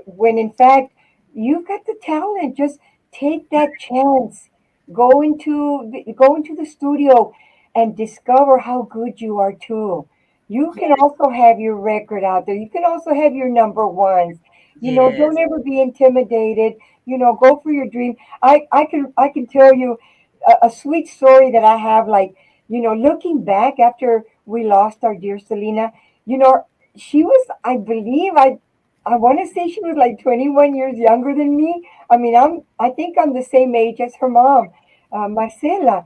when in fact you've got the talent. Just take that chance. Go into the studio and discover how good you are too. You can also have your record out there. You can also have your number ones. Don't ever be intimidated. Go for your dream. I can tell you a sweet story that I have. Like, looking back after we lost our dear Selena, she was, I believe, I want to say she was like 21 years younger than me. I mean, I think I'm the same age as her mom, Marcela.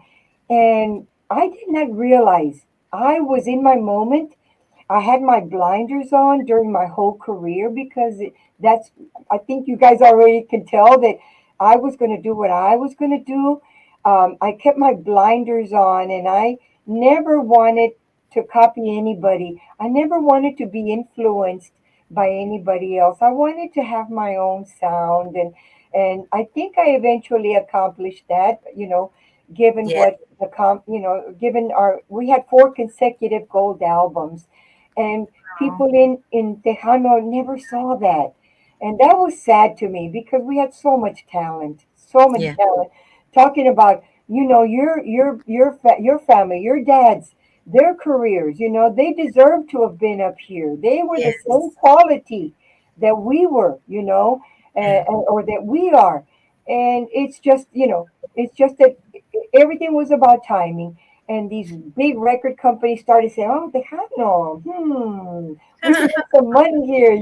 And I did not realize I was in my moment. I had my blinders on during my whole career, because I think you guys already can tell that I was going to do what I was going to do. I kept my blinders on, and I never wanted to copy anybody. I never wanted to be influenced by anybody else. I wanted to have my own sound, and I think I eventually accomplished that, given what given we had 4 consecutive gold albums, and people in Tejano never saw that. And that was sad to me, because we had so much talent, so much talent. Talking about, your family, your dads, their careers, they deserve to have been up here. They were the same quality that we were, or that we are. And it's just that everything was about timing. And these big record companies started saying, "Oh, Tejano, we should put some money here,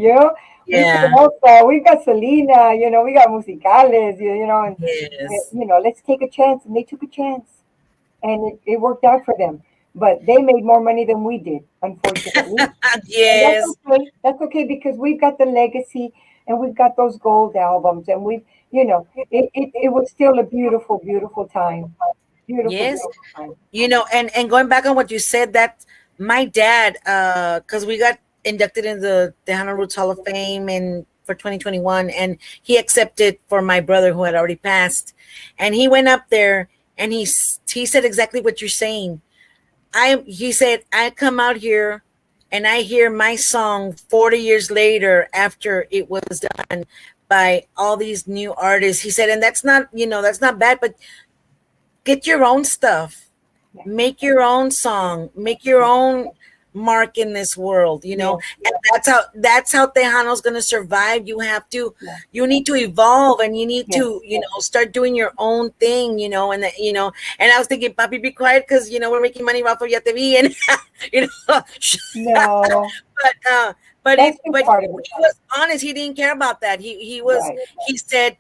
We should also, we got Selena, we got Musicales, and let's take a chance." And they took a chance, and it worked out for them. But they made more money than we did, unfortunately. And that's okay. That's okay, because we've got the legacy, and we've got those gold albums, and it was still a beautiful, beautiful time. Beautiful, beautiful time. And going back on what you said, that my dad, because we got inducted in the Tejano Roots Hall of Fame for 2021, and he accepted for my brother who had already passed, and he went up there, and he said exactly what you're saying. He said, I come out here and I hear my song 40 years later after it was done by all these new artists. He said, and that's not bad, but get your own stuff, make your own song, make your own mark in this world, and that's how Tejano's going to survive. You need to evolve, and you need to start doing your own thing, and I was thinking, papi, be quiet, because we're making money, Rafa, ya te vi, and no, but he was honest. He didn't care about that. He said,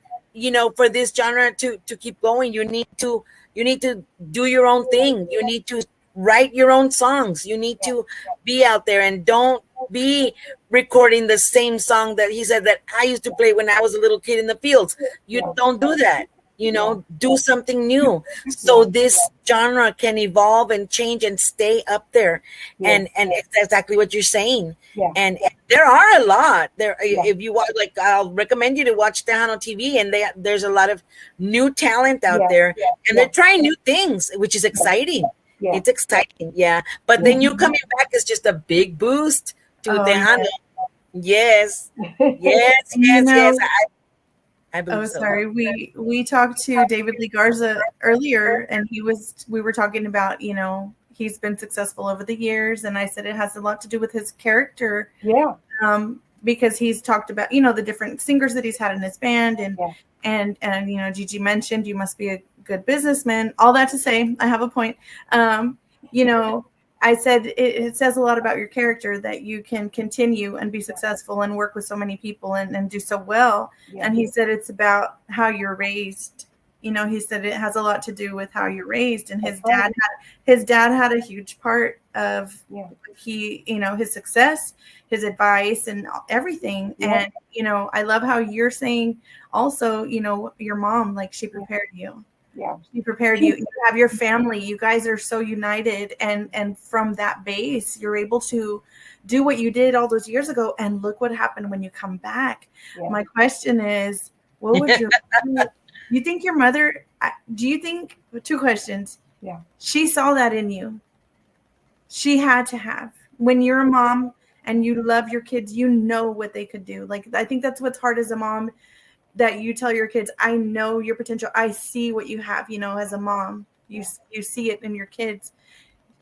for this genre to keep going, you need to do your own thing. You need to write your own songs. You need to be out there, and don't be recording the same song that he said that I used to play when I was a little kid in the fields. You don't do that. Do something new, so this genre can evolve and change and stay up there. And it's exactly what you're saying. And there are a lot there. If you watch, like, I'll recommend you to watch Tejano TV, and there's a lot of new talent out there, and they're trying new things, which is exciting. It's exciting, but then you coming back is just a big boost to Tejano. Yes. I believe so. Sorry. We talked to David Lee Garza earlier, and we were talking about, he's been successful over the years. And I said it has a lot to do with his character. Yeah. Because he's talked about, you know, the different singers that he's had in his band, and you know, Gigi mentioned you must be a good businessman. All that to say, I have a point. You know, I said it says a lot about your character that you can continue and be successful and work with so many people and do so well. Yeah. And he said it's about how you're raised. You know, he said it has a lot to do with how you're raised, and his dad had a huge part of you know, his success, his advice, and everything. Yeah. And you know, I love how you're saying also, you know, your mom, like, she prepared you. Yeah, she prepared you. You have your family. You guys are so united, and from that base, you're able to do what you did all those years ago. And look what happened when you come back. Yeah. My question is, what would you think your mother? Do you think? Two questions. Yeah, she saw that in you. She had to have. When you're a mom and you love your kids, you know what they could do. Like, I think that's what's hard as a mom, that you tell your kids, I know your potential. I see what you have, you know, as a mom. You see it in your kids.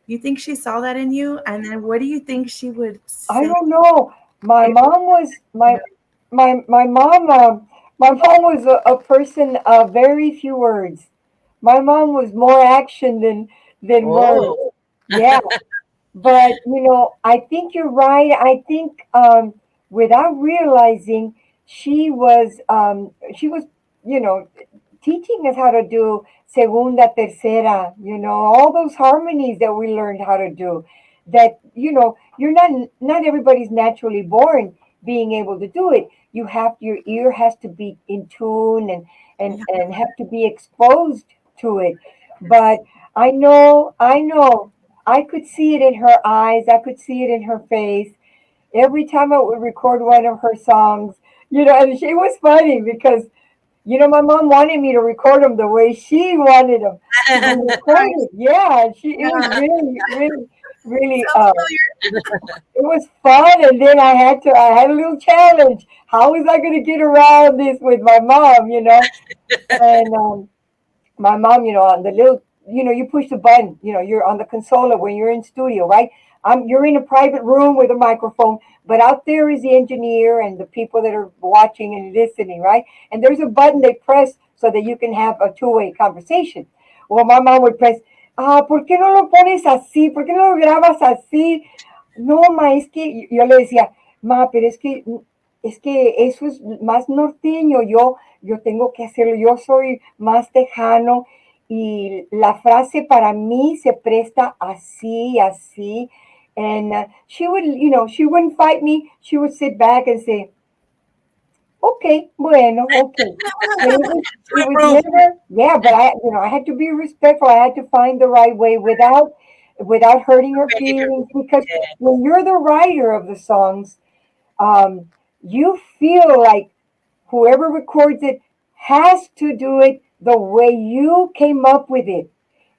You think she saw that in you? And then what do you think she would say? I don't know. My mom was a person of very few words. My mom was more action than words. Yeah. But, you know, I think you're right. I think without realizing, she was, you know, teaching us how to do segunda, tercera, you know, all those harmonies that we learned how to do. That, you know, not everybody's naturally born being able to do it. Your ear has to be in tune and have to be exposed to it. But I know. I could see it in her eyes. I could see it in her face. Every time I would record one of her songs, you know, and she was funny because, you know, my mom wanted me to record them the way she wanted them to be recorded. Yeah, it was really, it was fun. And then I had a little challenge. How was I going to get around this with my mom, you know? And my mom, you know, on the little, you know, you push the button, you know, you're on the consola when you're in studio, right? You're in a private room with a microphone, but out there is the engineer and the people that are watching and listening, right? And there's a button they press so that you can have a two-way conversation. Well, my mom would press, ¿por qué no lo pones así? ¿Por qué no lo grabas así? No, ma, es que yo le decía, ma, pero es que eso es más norteño, yo tengo que hacerlo, yo soy más tejano. Y la frase para mí se presta así, así. And she would, you know, she wouldn't fight me. She would sit back and say, okay, bueno, okay. And it was never, yeah, but I had to be respectful. I had to find the right way without hurting her feelings. Because when you're the writer of the songs, you feel like whoever records it has to do it the way you came up with it.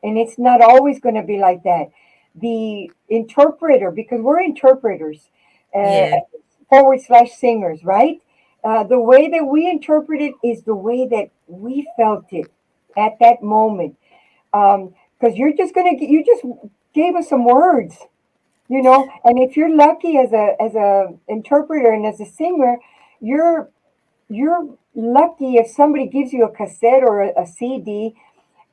And it's not always going to be like that. The interpreter, because we're interpreters, / singers, right? The way that we interpret it is the way that we felt it at that moment. Because you just gave us some words, you know. And if you're lucky as a interpreter and as a singer, you're lucky if somebody gives you a cassette or a CD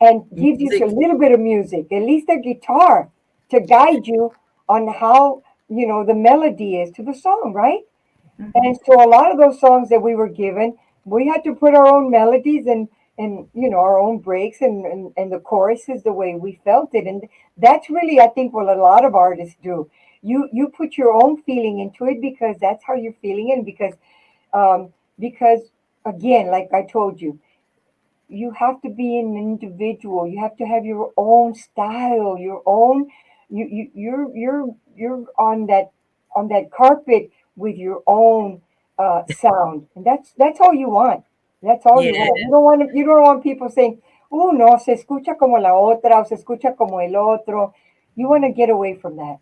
and gives you a little bit of music, at least a guitar, to guide you on how, you know, the melody is to the song, right? Mm-hmm. And so a lot of those songs that we were given, we had to put our own melodies and you know, our own breaks and the choruses the way we felt it. And that's really, I think, what a lot of artists do. You put your own feeling into it because that's how you're feeling it, because again, like I told you, you have to be an individual. You have to have your own style, your own. You're on that carpet with your own sound, and that's all you want. That's all you want. You don't want people saying, "Oh no, se escucha como la otra, o se escucha como el otro." You want to get away from that.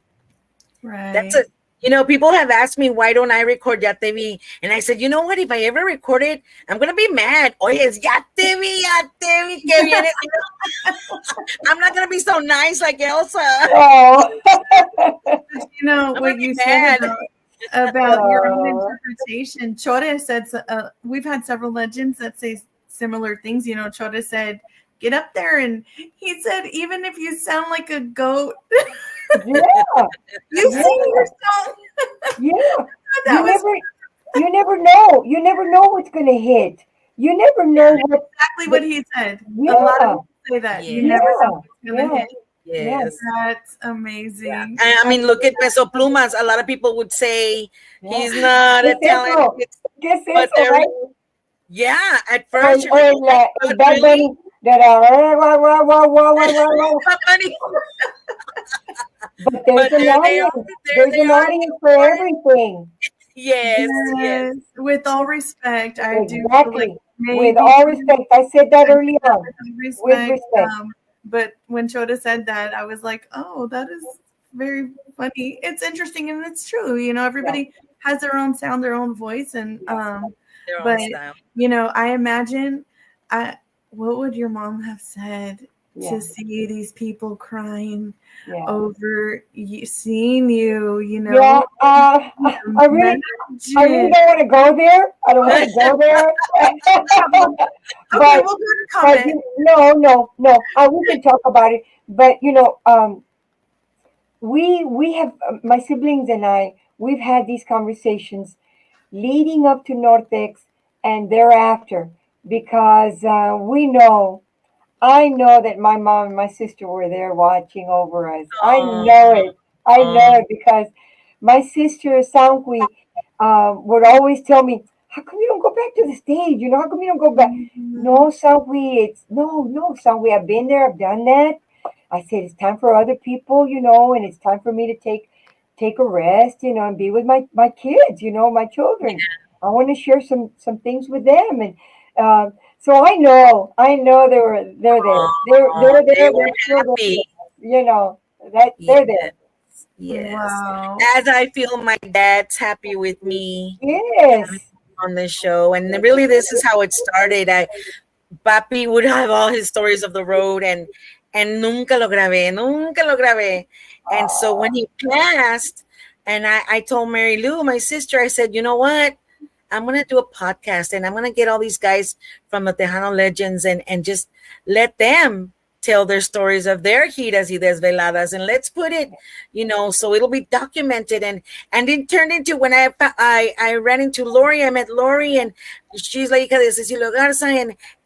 Right. People have asked me, why don't I record Ya Te Vi? And I said, you know what? If I ever record it, I'm going to be mad. Oye, es Ya Te Vi, que viene. I'm not going to be so nice like Elsa. Oh. What you said about your own interpretation. Chore said, we've had several legends that say similar things. Chore said, get up there. And he said, even if you sound like a goat, Yeah. you sing your song. Yeah. You never know. You never know what's going to hit. You never know exactly what he said. Yeah. A lot of people say that. You never know what's going to hit. Yes. That's amazing. Yeah. I mean, look at Peso Plumas. A lot of people would say he's not a talent. But right? Yeah, at first. Bad Bunny. But there's an audience. There's an audience for everything. Yes. With all respect, I do. With all respect, I said that earlier on. With respect. But when Chota said that, I was like, "Oh, that is very funny. It's interesting and it's true. Everybody has their own sound, their own voice, and but I imagine, what would your mom have said to see these people crying over seeing you? Yeah, I really don't want to go there. I don't want to go there. Okay, we'll go to comment. No. We can talk about it. But we have my siblings and I. We've had these conversations leading up to Nortex and thereafter because I know that my mom and my sister were there watching over us. I know it because my sister Sangui would always tell me, "How come you don't go back to the stage? How come you don't go back?" No, Sangui, no, Sangui. I've been there. I've done that. I said it's time for other people, and it's time for me to take a rest, and be with my kids, my children. I want to share some things with them, and so I know they're there. They're there. They were happy. They're there. Yes. Wow. As I feel my dad's happy with me. Yes. On the show, and really, this is how it started. Papi would have all his stories of the road, and nunca lo grabé. And so when he passed, and I told Mary Lou, my sister, I said, you know what? I'm going to do a podcast, and I'm going to get all these guys from the Tejano legends and just let them tell their stories of their giras y desveladas, and let's put it, so it'll be documented. And it turned into, when I ran into Lori, I met Lori, and she's la hija de Cecilio Garza,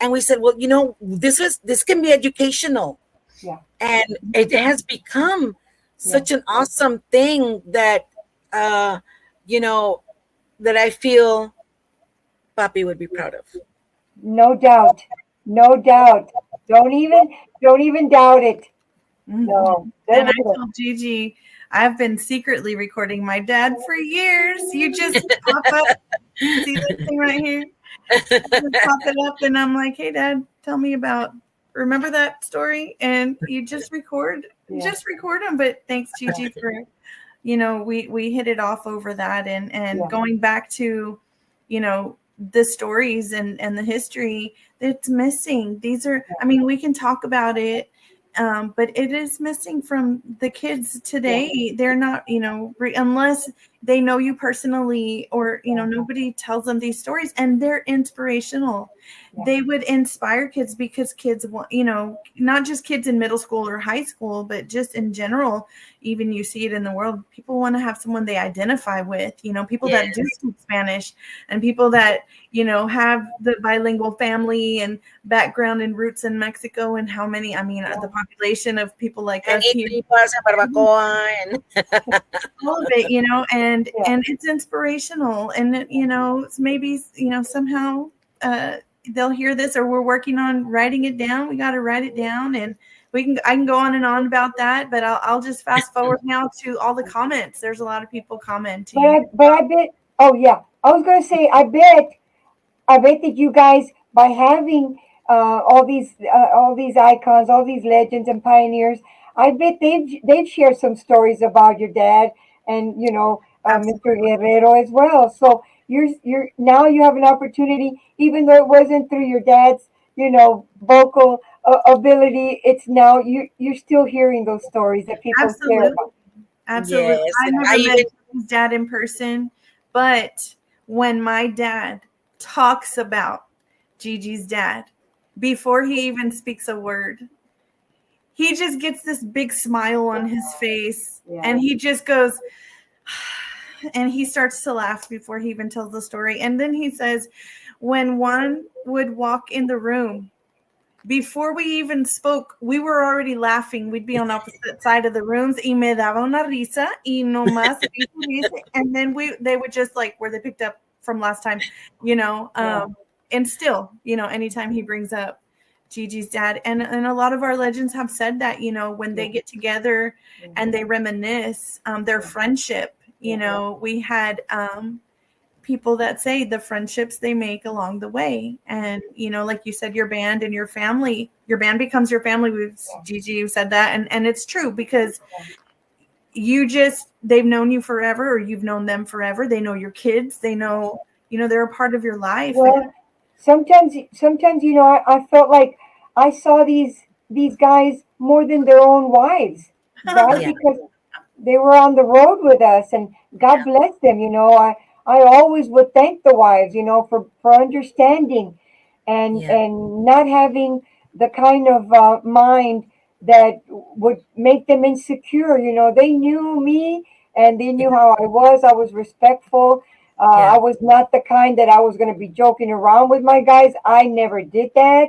and we said, well, this can be educational. Yeah. And it has become such an awesome thing that, that I feel Papi would be proud of. No doubt. Don't even doubt it. No. And I told Gigi, I've been secretly recording my dad for years. You just pop up. See this thing right here? Pop it up, and I'm like, hey, Dad, tell me remember that story? And you just record them. But thanks, Gigi, for, we hit it off over that. And going back to, the stories and the history that's missing. These are, we can talk about it, but it is missing from the kids today. They're not, unless they know you personally, or, nobody tells them these stories, and they're inspirational. They would inspire kids, because kids want, not just kids in middle school or high school, but just in general, even you see it in the world, people want to have someone they identify with, people that do speak Spanish, and people that, have the bilingual family and background and roots in Mexico, and how many, the population of people like us here. All of it, and it's inspirational, and maybe, somehow they'll hear this, or we're working on writing it down. We got to write it down, and I can go on and on about that, but I'll just fast forward now to all the comments. There's a lot of people commenting. But I bet, I was going to say, I bet that you guys, by having all these icons, all these legends and pioneers, I bet they've shared some stories about your dad, and Mr. Guerrero as well. So you're now you have an opportunity, even though it wasn't through your dad's, vocal ability. It's now you're still hearing those stories that people care Absolutely. about. Absolutely. Yes, I and I never met even his dad in person, but when my dad talks about Gigi's dad, before he even speaks a word, he just gets this big smile on his face and he just goes, and he starts to laugh before he even tells the story. And then he says, when one would walk in the room, before we even spoke, we were already laughing. We'd be on opposite side of the rooms. Y me daba una risa y no más risa. And then they would just like where they picked up from last time, and still, anytime he brings up Gigi's dad, and a lot of our legends have said that, when they get together and they reminisce their friendship, we had people that say the friendships they make along the way. And, like you said, your band and your band becomes your family. Gigi said that. And it's true because they've known you forever, or you've known them forever. They know your kids. They know, they're a part of your life. Well, sometimes, I felt like I saw these guys more than their own wives, right? Yeah. Because they were on the road with us, and God bless them. I always would thank the wives, for understanding and not having the kind of mind that would make them insecure. They knew me and they knew how I was. I was respectful. I was not the kind that I was going to be joking around with my guys. I never did that.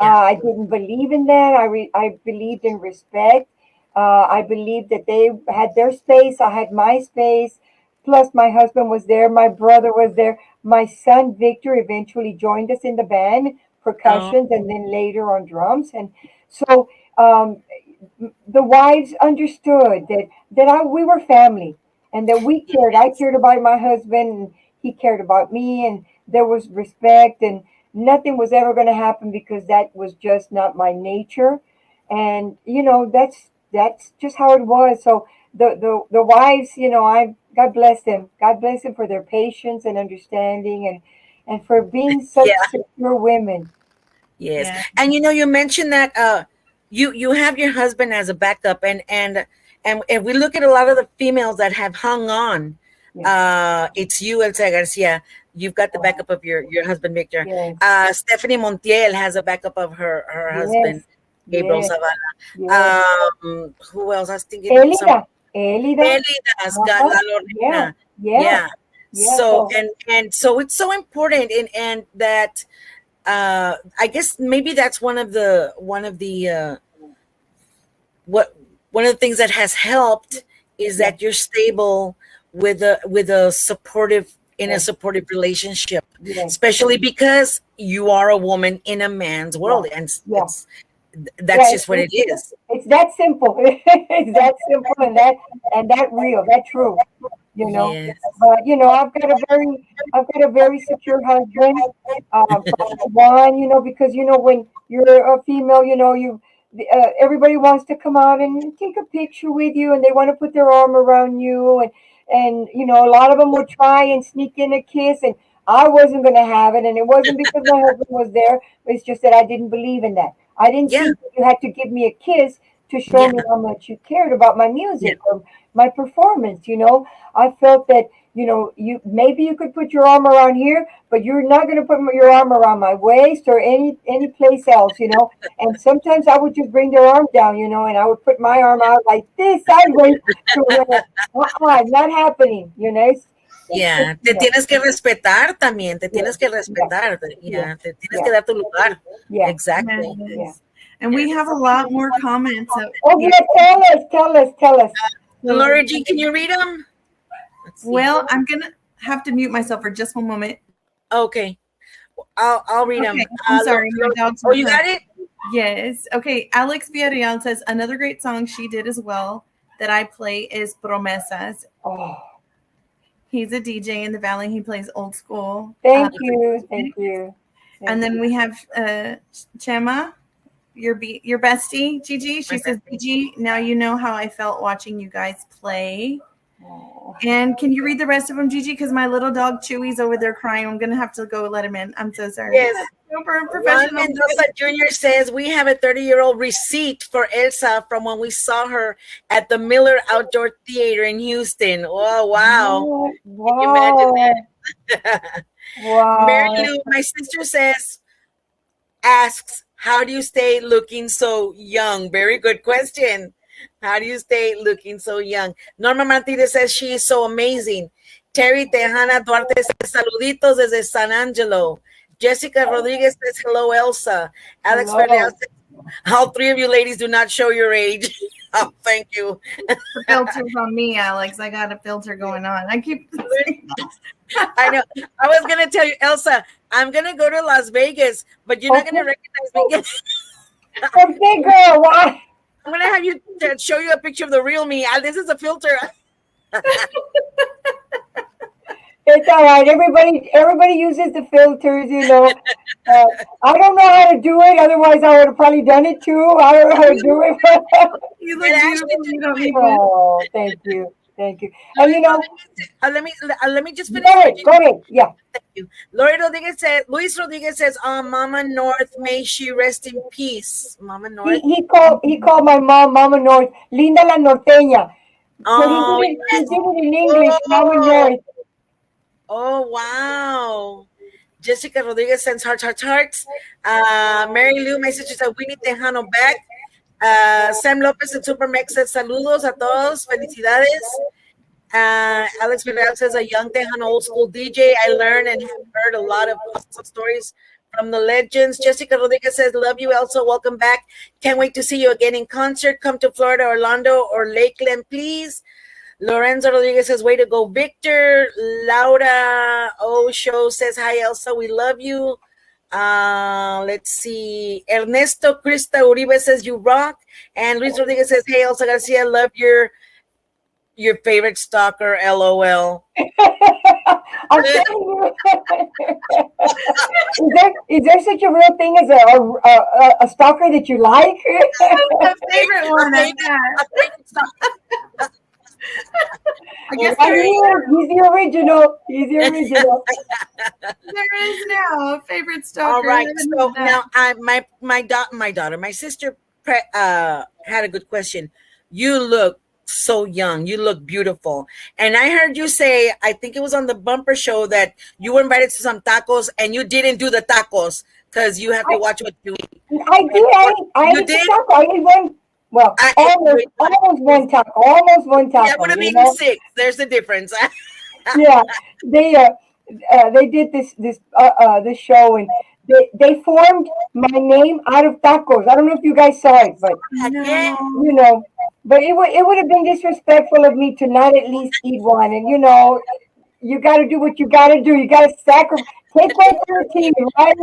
I didn't believe in that. I believed in respect. I believed that they had their space. I had my space. Plus, my husband was there. My brother was there. My son, Victor, eventually joined us in the band, Oh, percussions, and then later on drums. And so the wives understood that we were family and that we cared. I cared about my husband, and he cared about me, and there was respect, and nothing was ever going to happen because that was just not my nature. And that's just how it was. So the wives, I God bless them. God bless them for their patience and understanding, and for being such yeah. secure women. Yes. Yeah. And you mentioned that you have your husband as a backup, and if we look at a lot of the females that have hung on, it's you, Elsa Garcia. You've got the backup of your husband, Victor. Yes, Stephanie Montiel has a backup of her yes, husband, Gabriel yes, Zavala. yes. Who else? I was thinking of some. Elida. Elidas, Uh-huh. La Yeah, Lorena. yeah, Yeah. yeah. So So and so it's so important, and that I guess maybe that's what one of the things that has helped is yeah, that you're stable with a supportive in a yes, supportive relationship, yes, especially because you are a woman in a man's yeah, world, and yeah. it's Yeah, that's just what it is. it's that simple. It's that simple, and that real, that true. You know, Yes. but I've got a very secure husband. One, because when you're a female, everybody wants to come out and take a picture with you, and they want to put their arm around you, and a lot of them would try and sneak in a kiss, and I wasn't going to have it, and it wasn't because my husband was there. It's just that I didn't believe in that. I didn't Yeah. think that you had to give me a kiss to show Yeah. me how much you cared about my Yeah. music or my performance. I felt that you could put your arm around here, but you're not going to put your arm around my waist or any place else. And sometimes I would just bring their arm down, and I would put my arm out like this sideways to where, not happening. Yeah, te tienes que respetar también, te Yeah, tienes que yeah, respetar, yeah, yeah, te tienes yeah, que dar tu lugar. yeah, Exactly. yeah. Yes. And we have a lot more comments. Oh yeah, tell us. So, Laura G, can you read them? Let's see. well, I'm going to have to mute myself for just one moment. Okay, I'll read them. Okay, I'm sorry. My dog's Oh, you got it? Yes. Okay. Alex Villarreal says another great song she did as well that I play is Promesas. Oh, He's a DJ in the Valley. He plays old school. thank you. And then we have Chema, your bestie, Gigi. She says, Gigi, now you know how I felt watching you guys play. And can you read the rest of them, Gigi? Because my little dog Chewy's over there crying. I'm gonna have to go let him in. I'm so sorry. Yes. Super Juan professional. Mendoza Jr. says we have a 30-year-old receipt for Elsa from when we saw her at the Miller Outdoor Theater in Houston. Oh, wow. Wow. Can you imagine that? Wow. Mary Lou, my sister asks, how do you stay looking so young? Very good question. How do you stay looking so young? Norma Martinez says she is so amazing. Terry Tejana Duarte says saluditos desde San Angelo. Jessica Rodriguez says hello, Elsa. Alex Ferreira says, all three of you ladies do not show your age. Oh, thank you. The filter's on me, Alex. I got a filter going on. I keep I know. I was going to tell you, Elsa, I'm going to go to Las Vegas, but you're not going to recognize me. Okay, girl. Why? I'm going to have you show you a picture of the real me. This is a filter. It's all right. Everybody uses the filters, you know. I don't know how to do it. Otherwise, I would have probably done it too. I don't know how to do it. You look beautiful. You don't need Oh, thank you. And you know, let me just finish. Go ahead. Yeah. Thank you. Luis Rodriguez says, Mama North, may she rest in peace. Mama North. He called my mom Mama North, Linda la Norteña. Oh, he did it in English, Mama North. Oh, wow. Jessica Rodriguez sends hearts. Mary Lou, my sister said, we need Tejano back. Sam Lopez and Supermex says, saludos a todos. Felicidades. Alex Vidal says, a young Tejano old school DJ. I learned and have heard a lot of awesome stories from the legends. Jessica Rodriguez says, love you, Elsa. Welcome back. Can't wait to see you again in concert. Come to Florida, Orlando, or Lakeland, please. Lorenzo Rodriguez says, way to go, Victor. Laura Show says, hi, Elsa. We love you. Let's see. Ernesto Krista Uribe says, you rock. And Luis Rodriguez says, hey, Elsa Garcia, love your favorite stalker, LOL. I'm telling you. Is there such a real thing as a stalker that you like? My favorite one. I guess he's the original. There is now a favorite stalker. All right. So now my sister had a good question. You look so young. You look beautiful. And I heard you say, I think it was on the bumper show, that you were invited to some tacos and you didn't do the tacos because you have to watch what you eat. I did. I did. I did one. Well, almost one taco. That would have been 6. There's the difference. Yeah, they did this show, and they formed my name out of tacos. I don't know if you guys saw it, but you know, but it would have been disrespectful of me to not at least eat one. And you know, you got to do what you got to do. You got to sacrifice. Take one for the team, right?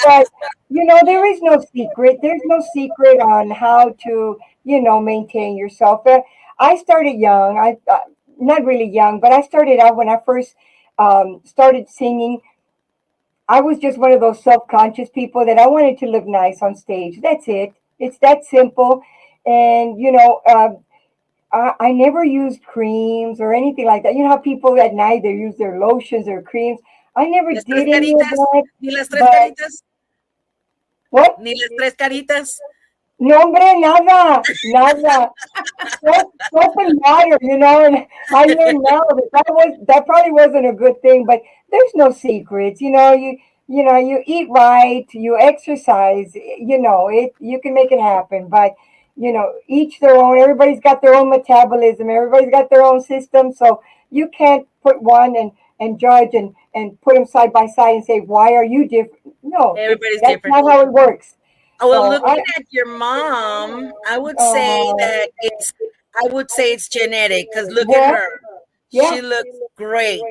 But you know, there is no secret. There's no secret on how to, you know, maintain yourself. I started young. I not really young, but I started out when I first started singing. I was just one of those self-conscious people that I wanted to look nice on stage. That's it. It's that simple. And you know, I never used creams or anything like that. You know how people at night they use their lotions or creams. I never did any of that. Ni las tres caritas. What? Ni las tres caritas. No, hombre, nada. Soap and water, you know. And I learned now that probably wasn't a good thing. But there's no secrets, you know. You eat right, you exercise. You know, you can make it happen. But you know, each their own. Everybody's got their own metabolism. Everybody's got their own system. So you can't put one and judge and put them side by side and say, why are you different? No, everybody's that's different. not how it works. Well, so looking at your mom, I would say that it's genetic, because look at her. Yeah. She looks great.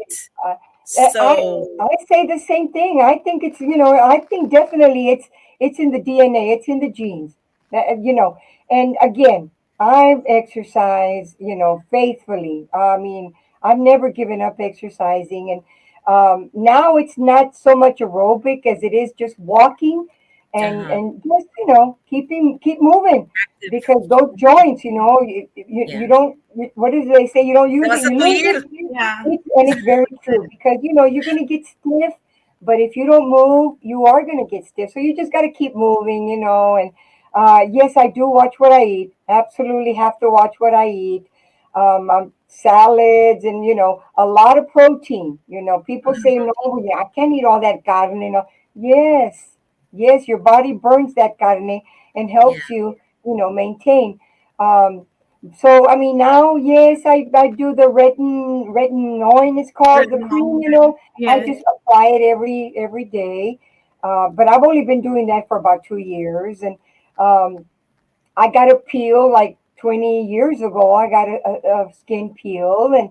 So I say the same thing. I think it's, you know, I think definitely it's in the DNA, it's in the genes, you know. And again, I've exercised, you know, faithfully. I mean, I've never given up exercising. And now it's not so much aerobic as it is just walking. Uh-huh. and just keep moving, because those joints, you Yeah. don't, what does they say, you don't Se use va it, a you lose sacudir. it. Yeah. And it's very true, because you're going to get stiff, but if you don't move, you are going to get stiff. So you just got to keep moving, and yes, I do watch what I eat. Absolutely have to watch what I eat. Salads, and a lot of protein. People say no, yeah, I can't eat all that carne. Yes, yes, your body burns that carne and Yeah. helps you, maintain. Um, so I mean, now, yes, I do the retinoin, it's called, the cream. Retinol. I Yes. just apply it every day. But I've only been doing that for about 2 years, and um, I got a peel like 20 years ago. I got a skin peel, and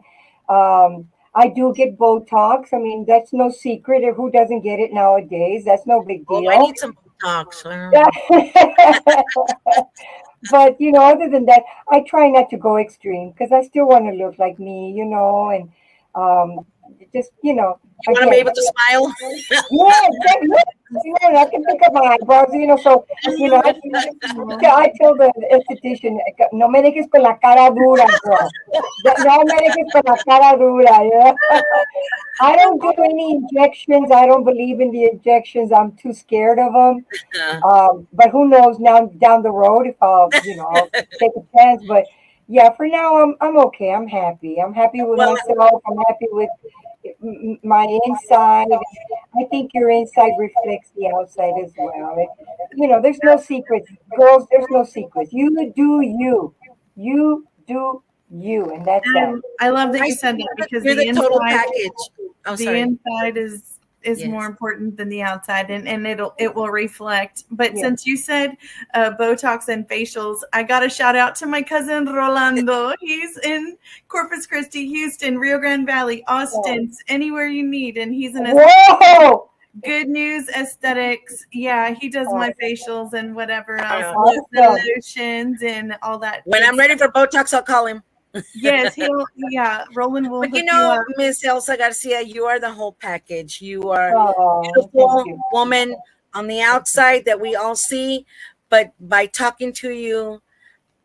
I do get Botox. I mean, that's no secret. Who doesn't get it nowadays? That's no big Oh, I deal. need some Botox. Yeah. But other than that, I try not to go extreme, because I still want to look like me, and um, just You want to be again, able to smile? yeah, exactly. And I can pick up my eyebrows, so I tell the esthetician, no me dejes con la cara dura, girl. No me dejes con la cara dura. I don't do any injections. I don't believe in the injections. I'm too scared of them. But who knows now down the road if I'll take a chance. But yeah, for now I'm okay. I'm happy. I'm happy with Well, myself. I'm happy with my inside. I think your inside reflects the outside as well. There's no secrets, girls. There's no secrets. You do you. You do you, and that's that. I love that I you see said that, because you're the total package. Oh, the sorry. inside is more Yes. important than the outside, and it will reflect. But Yeah. since you said Botox and facials, I got a shout out to my cousin Rolando. He's in Corpus Christi, Houston, Rio Grande Valley, Oh. Austin, anywhere you need, and he's an Whoa! Good News Aesthetics. Yeah, he does Oh, my facials and whatever else, Yeah. the awesome. lotions and all that When good I'm ready stuff. for Botox, I'll call him. Yes, Roland will But hook you up. Miss Elsa Garcia, you are the whole package. You are Oh, thank beautiful you. woman on the outside that we all see, but by talking to you,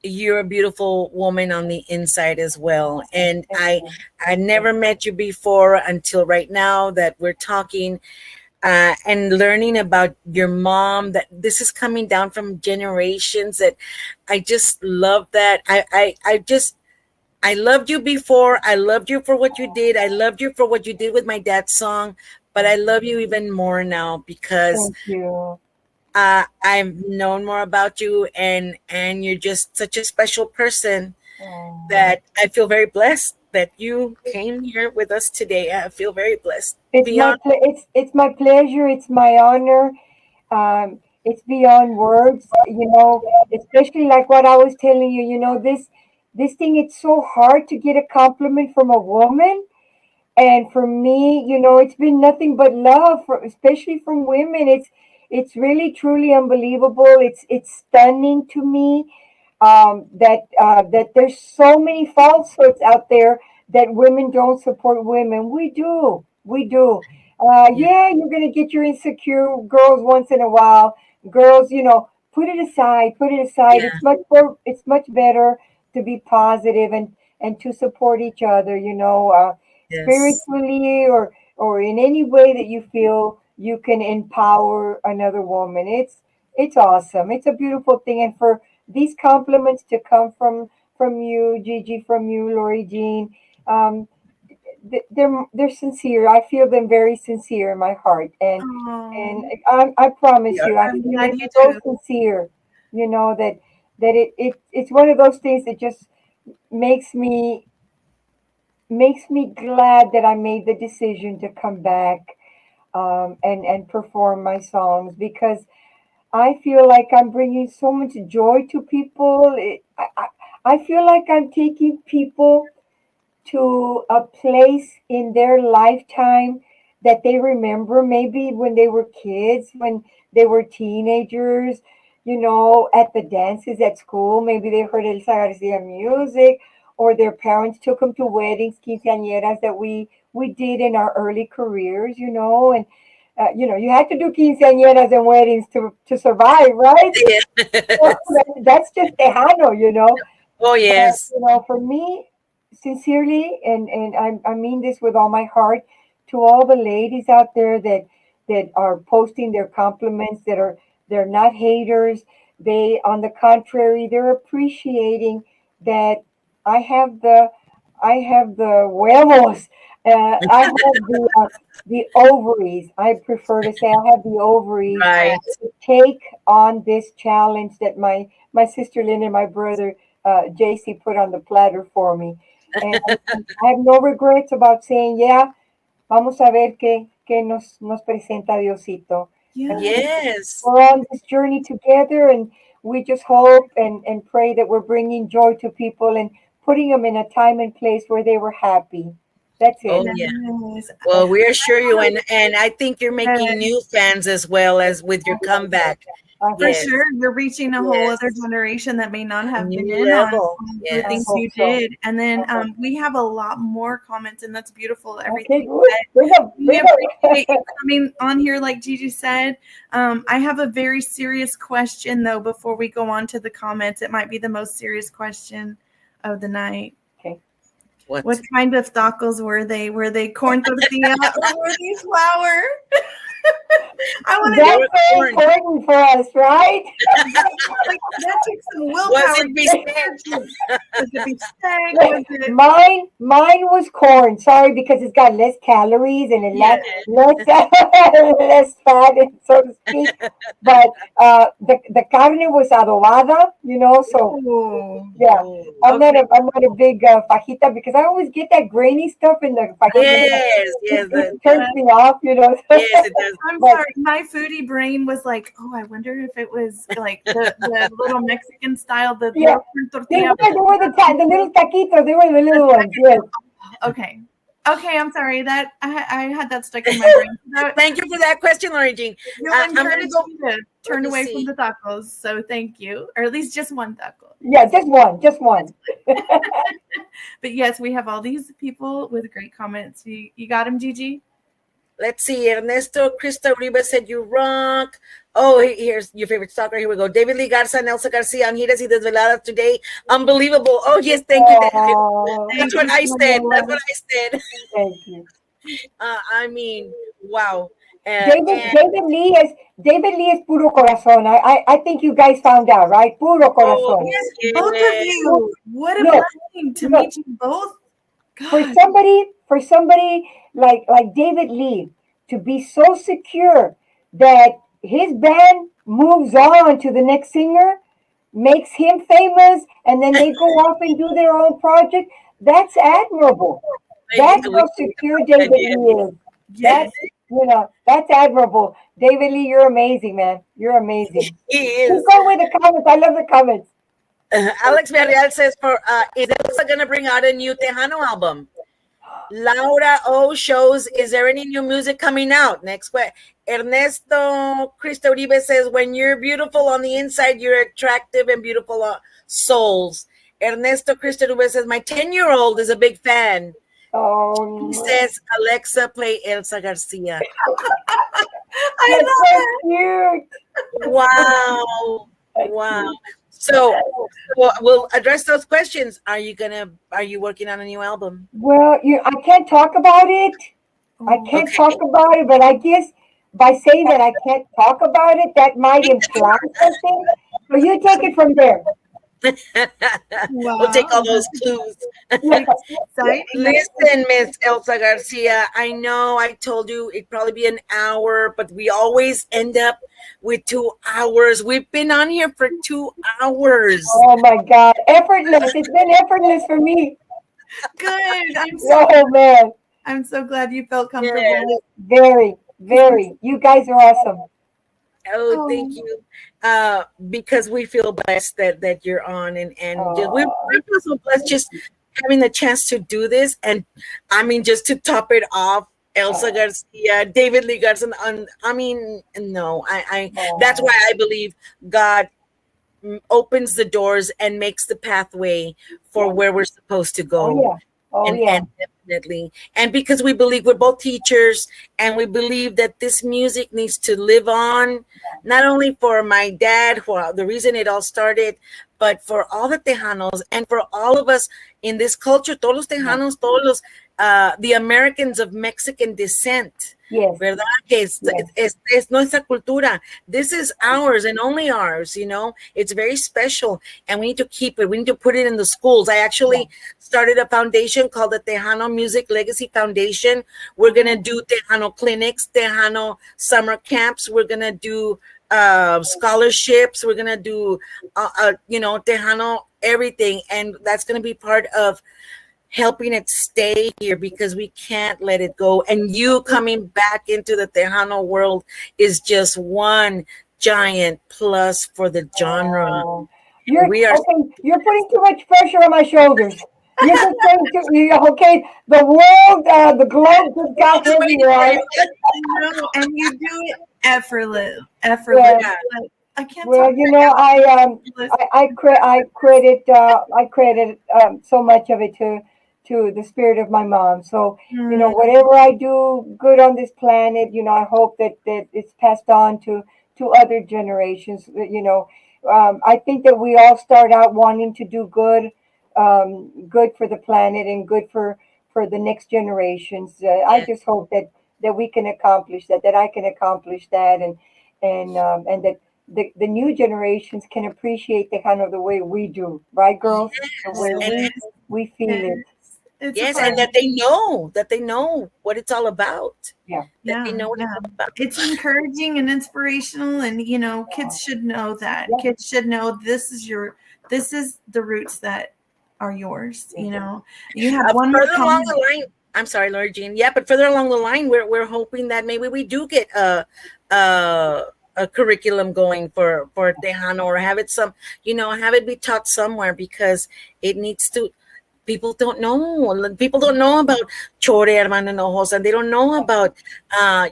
you're a beautiful woman on the inside as well. And Thank I you. I never met you before until right now that we're talking and learning about your mom, that this is coming down from generations, that I just love that. I just I loved you before. I loved you for what you did. I loved you for what you did with my dad's song, but I love you even more now because Thank you. I've known more about you, and you're just such a special person Oh. that I feel very blessed that you came here with us today. I feel very blessed. It's Beyond, it's my pleasure. It's my honor. It's beyond words. Especially like what I was telling you. This thing. It's so hard to get a compliment from a woman. And for me, it's been nothing but love, especially from women. It's really truly unbelievable. It's stunning to me, that there's so many falsehoods out there, that women don't support women. We do. yeah, Yeah, you're gonna get your insecure girls once in a while. Girls, put it aside. Put it aside. yeah, It's much better to be positive, and to support each other. yes, Spiritually, or in any way that you feel you can empower another woman. It's awesome. It's a beautiful thing, and for these compliments to come from you, Gigi, from you, Lori Jean, um, they're sincere. I feel them very sincere in my heart, and Oh, I promise yeah. you, I I'm feel glad it you so do. sincere. That it's one of those things that just makes me makes me glad that I made the decision to come back, and perform my songs, because I feel like I'm bringing so much joy to people. I feel like I'm taking people to a place in their lifetime that they remember, maybe when they were kids, when they were teenagers, at the dances at school. Maybe they heard Elsa Garcia music, or their parents took them to weddings, quinceañeras that we did in our early careers, and you had to do quinceañeras and weddings to survive, right? Yeah. That's just Tejano. Oh, yes. For me, sincerely, and I mean this with all my heart, to all the ladies out there that are posting their compliments, they're not haters. They, on the contrary, they're appreciating that I have the huevos. I have the ovaries. I prefer to say I have the ovaries Right. to take on this challenge that my sister Lynn and my brother JC put on the platter for me. And I have no regrets about saying, yeah, vamos a ver qué nos presenta Diosito. Yeah. Yes. We're on this journey together, and we just hope and pray that we're bringing joy to people and putting them in a time and place where they were happy. That's it. Oh, yeah. Yes. Well, we assure you, and I think you're making new fans as well as with your comeback. For Yes. sure, you're reaching a whole Yes. other generation that may not have been New in on level. the Yes. things I you hope so. did. And then I hope. we have a lot more comments, and that's beautiful. Okay, Everything good. Bring 'em, we bring 'em. appreciate you coming on here, like Gigi said. I have a very serious question, though, before we go on to the comments. It might be the most serious question of the night. Okay. What kind of tacos were they? Were they corn tortilla or were they flour? I want to That's know. very important for us, right? Like, that takes some willpower. Was it bistec? Was it bistec? Was it? Mine was corn. Sorry, because it's got less calories and it Yeah. less fat, so to speak. But the carne was adobada, so Oh. yeah. Oh, I'm not a big fajita because I always get that grainy stuff in the fajita. yes, yes, It turns me off. yes, it does. I'm But- sorry. My foodie brain was like, oh, I wonder if it was like the little Mexican style, the Yeah. corn They tortilla. were the little taquitos. They were the little ones. Yes. Okay. Okay, I'm sorry. That I had that stuck in my brain. That, Thank you for that question, Lori Jean. you I'm gonna encouraged go. me to turn me away see. from the tacos, so thank you. Or at least just one taco. Yeah, just one. But yes, we have all these people with great comments. You got him, Gigi? Let's see. Ernesto Krista Uribe said you rock. Oh, here's your favorite stalker. Here we go. David Lee Garza and Elsa Garcia on Giras y Desveladas today. Unbelievable. Oh, yes. Thank you. Oh, That's what I said. That's what I said. thank you. I mean, wow. David Lee is puro corazón. I think you guys found out, right? Puro corazón. Oh, yes. Both of you. What a Look, blessing to look. meet you both. For God. somebody like David Lee to be so secure that his band moves on to the next singer, makes him famous, and then they go off and do their own project. That's admirable. That's how secure David Lee is. Yes. That's admirable. David Lee, you're amazing, man. You're amazing. He Keep is. going with the comments. I love the comments. Alex Villarreal says, is Elsa going to bring out a new Tejano album? Laura O shows, is there any new music coming out? Next question. Ernesto Cristo Uribe says, when you're beautiful on the inside, you're attractive and beautiful souls. Ernesto Cristo Uribe says, my 10-year-old is a big fan. Oh, He says, Alexa, play Elsa Garcia. I love so it. cute. Wow. Wow. So we'll address those questions. Are you working on a new album? Well, I can't talk about it. I can't Okay. talk about it, but I guess by saying that I can't talk about it, that might imply something. So you take it from there. We'll take all those clues. Exciting. Listen, Miss Elsa Garcia, I know I told you it'd probably be an hour, but we always end up with 2 hours. We've been on here for 2 hours. Oh my God, effortless! It's been effortless for me. Good. Oh man, I'm so glad you felt comfortable. Yes. very, very. You guys are awesome. Oh, thank you. Because we feel blessed that you're on, and we feel so blessed just having the chance to do this. And I mean, just to top it off, Elsa Garcia, David Lee Garza. I mean, no, that's why I believe God opens the doors and makes the pathway for where we're supposed to go. Oh yeah. Definitely. And because we believe we're both teachers and we believe that this music needs to live on, not only for my dad, who the reason it all started, but for all the Tejanos and for all of us in this culture, todos los Tejanos, todos los, the Americans of Mexican descent. Yes. ¿Verdad? Que Yes. es nuestra cultura. This is ours and only ours, It's very special and we need to keep it. We need to put it in the schools. I actually started a foundation called the Tejano Music Legacy Foundation. We're going to do Tejano clinics, Tejano summer camps. We're going to do scholarships. We're going to do, Tejano everything. And that's going to be part of helping it stay here because we can't let it go. And you coming back into the Tejano world is just one giant plus for the genre. You're putting too much pressure on my shoulders. You're just saying okay, the world, the globe just got heavy, right? And you do it effortless. Yeah. I can't. Well, I credit so much of it to the spirit of my mom. So whatever I do good on this planet, I hope that it's passed on to other generations. I think that we all start out wanting to do good, good for the planet and good for the next generations. I just hope that we can accomplish that. That I can accomplish that, and that the new generations can appreciate the kind of the way we do, right, girls? Yes. The way we feel it. Yes, and that they know what it's all about. Yeah. That they know what it's all about. It's encouraging and inspirational, and kids should know that. Yeah. Kids should know this is the roots that are yours. You have one more further along the line. I'm sorry, Laura Jean. Yeah, but further along the line, we're hoping that maybe we do get a curriculum going for Tejano, or have it be taught somewhere, because it needs to. People don't know about Chore, Hermano Hinojos, and they don't know about I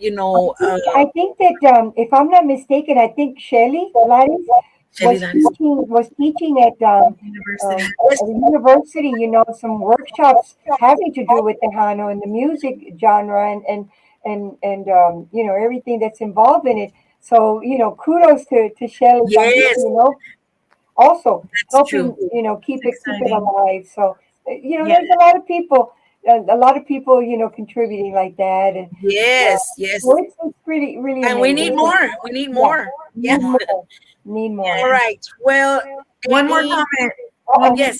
think that if I'm not mistaken, I think Shelly Gladys was teaching at university. a university, some workshops having to do with Tejano and the music genre and everything that's involved in it. So, kudos to Shelly. Yes. Also That's helping, true. keep it alive. So, there's a lot of people, contributing like that. And yes. so it's really, really And amazing. we need more. We need more. Yeah. Need more. All right. Well, One more comment. Yes.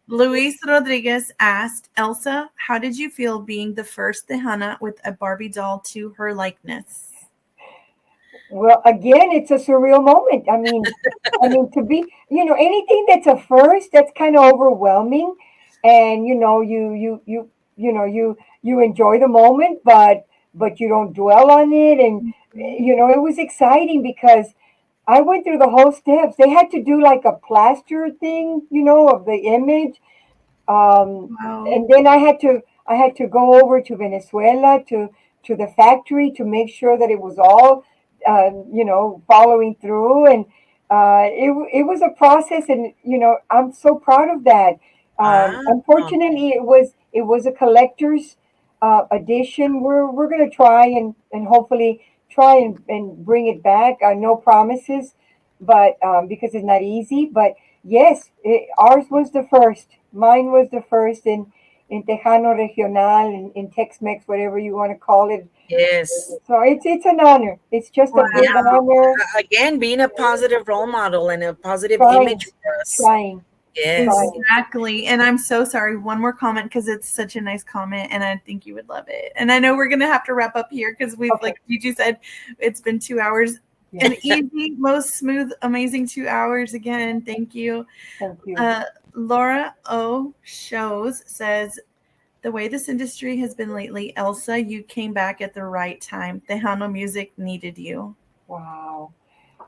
Luis Rodriguez asked, Elsa, how did you feel being the first Tejana with a Barbie doll to her likeness? Well, again, it's a surreal moment. I mean, to be, anything that's a first, that's kind of overwhelming, and you enjoy the moment, but you don't dwell on it, and it was exciting because I went through the whole steps. They had to do like a plaster thing, of the image, Wow. and then I had to go over to Venezuela to the factory to make sure that it was all following through, and it was a process, and I'm so proud of that. Unfortunately, it was a collector's edition. We're gonna try and hopefully try and bring it back. No promises, but because it's not easy. But yes, ours was the first. Mine was the first in Tejano Regional, in Tex-Mex, whatever you want to call it. Yes. So it's an honor. It's just a big honor. Again, being a positive role model and a positive image for us. Trying. Yes. Exactly. And I'm so sorry. One more comment, because it's such a nice comment and I think you would love it. And I know we're going to have to wrap up here because we've, like Gigi said, it's been 2 hours. Yeah. An easy, most smooth, amazing 2 hours. Again, thank you. Thank you. Laura O. Shows says, the way this industry has been lately, Elsa, you came back at the right time. Tejano music needed you. Wow.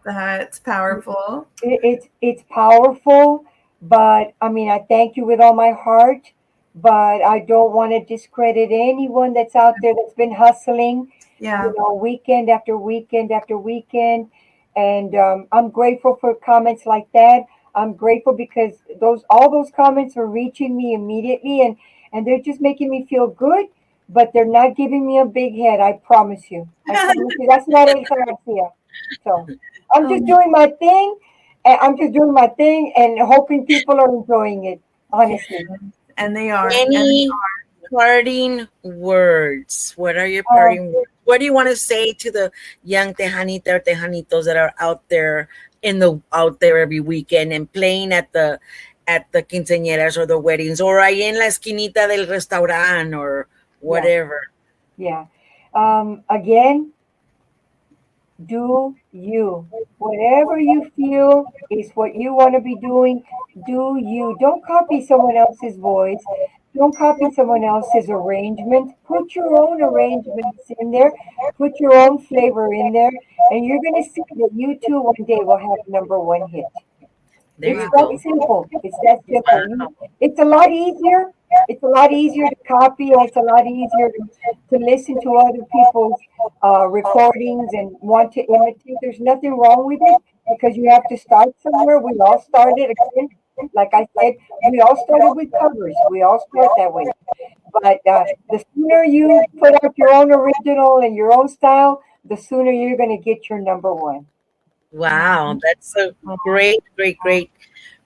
That's powerful. It's powerful, but I mean, I thank you with all my heart, but I don't want to discredit anyone that's out there that's been hustling, Yeah. weekend after weekend after weekend. And I'm grateful for comments like that. I'm grateful because all those comments are reaching me immediately, and they're just making me feel good, but they're not giving me a big head. I promise you. I promise you. That's not Elsa Garcia. So I'm just doing my thing, and I'm just doing my thing, and hoping people are enjoying it. Honestly. And they are. Any parting words? What are your parting words? What do you want to say to the young Tejanita or Tejanitos that are out there every weekend and playing at the quinceañeras or the weddings, or ahí en la esquinita del restaurant or whatever? Yeah. Again, do you. Whatever you feel is what you want to be doing. Do you. Don't copy someone else's voice. Don't copy someone else's arrangement. Put your own arrangements in there. Put your own flavor in there. And you're going to see that you too one day will have number one hit. There It's you that go. simple. It's that simple. It's a lot easier. It's a lot easier to copy, and it's a lot easier to listen to other people's recordings and want to imitate. There's nothing wrong with it because you have to start somewhere. We all started again. Like I said, we all started with covers. We all start that way. But the sooner you put out your own original and your own style, the sooner you're going to get your number one. Wow, that's a great, great, great,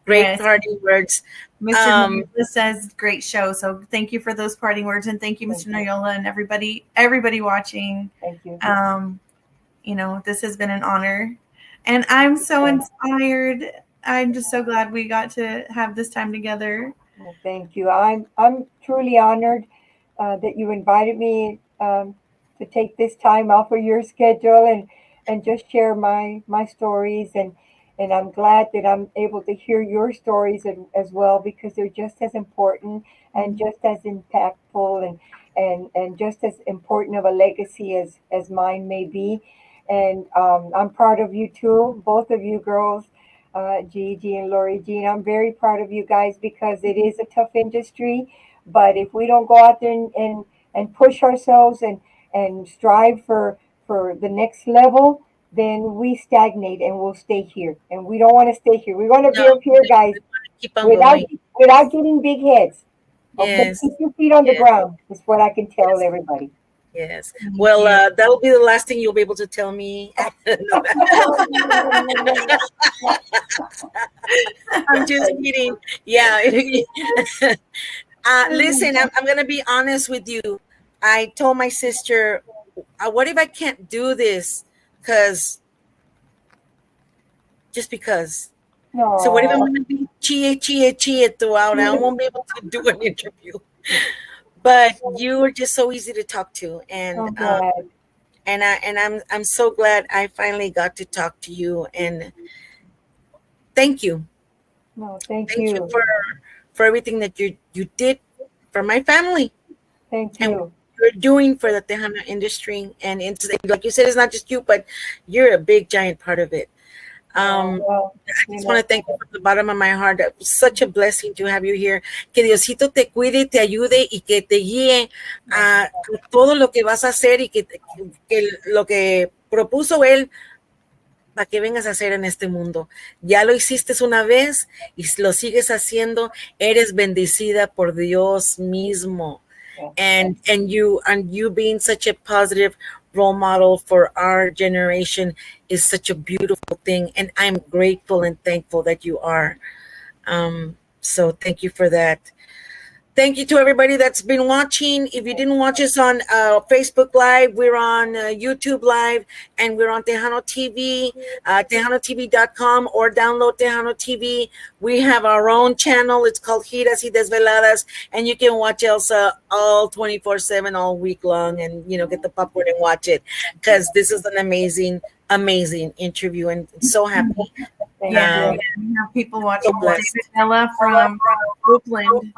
great Yes. parting words. Mr. Noyola says great show. So thank you for those parting words, and thank you, Mr. Noyola, and everybody watching. Thank you. You know, this has been an honor, and I'm so inspired. I'm just so glad we got to have this time together. Well, thank you. I'm truly honored that you invited me to take this time off of your schedule and just share my stories, and I'm glad that I'm able to hear your stories as well, because they're just as important and just as impactful and just as important of a legacy as mine may be. And I'm proud of you too, both of you girls, Gigi and Lori Jean. I'm very proud of you guys because it is a tough industry. But if we don't go out there and push ourselves and strive for the next level, then we stagnate and we'll stay here. And we don't want to stay here. We want to be up here, guys, Keep on without going. without getting big heads. Okay, Yes. keep your feet on the ground is what I can tell everybody. Yes. Well, that'll be the last thing you'll be able to tell me. I'm just kidding. Yeah. Listen, I'm going to be honest with you. I told my sister, what if I can't do this? Just because. No. So what if I'm going to be chie throughout? I won't be able to do an interview. But you were just so easy to talk to, and I'm so glad I finally got to talk to you. And thank you. No, thank you you for everything that you did for my family. Thank and you. you're doing for the Tejano industry. And it's like you said, it's not just you, but you're a big giant part of it. I just want to thank you from the bottom of my heart. It was such a blessing to have you here. Que Diosito te cuide, te ayude y que te guíe a todo lo que vas a hacer y que lo que propuso él para que vengas a hacer en este mundo. Ya lo hiciste una vez y lo sigues haciendo. Eres bendecida por Dios mismo. And you being such a positive role model for our generation is such a beautiful thing, and I'm grateful and thankful that you are. So thank you for that. Thank you to everybody that's been watching. If you didn't watch us on Facebook Live, we're on YouTube Live, and we're on Tejano TV, tejanotv.com, or download Tejano TV. We have our own channel. It's called Giras y Desveladas, and you can watch Elsa all 24/7 all week long, and get the popcorn and watch it, because this is an amazing interview, and so happy. We have people watching Ella from Oakland,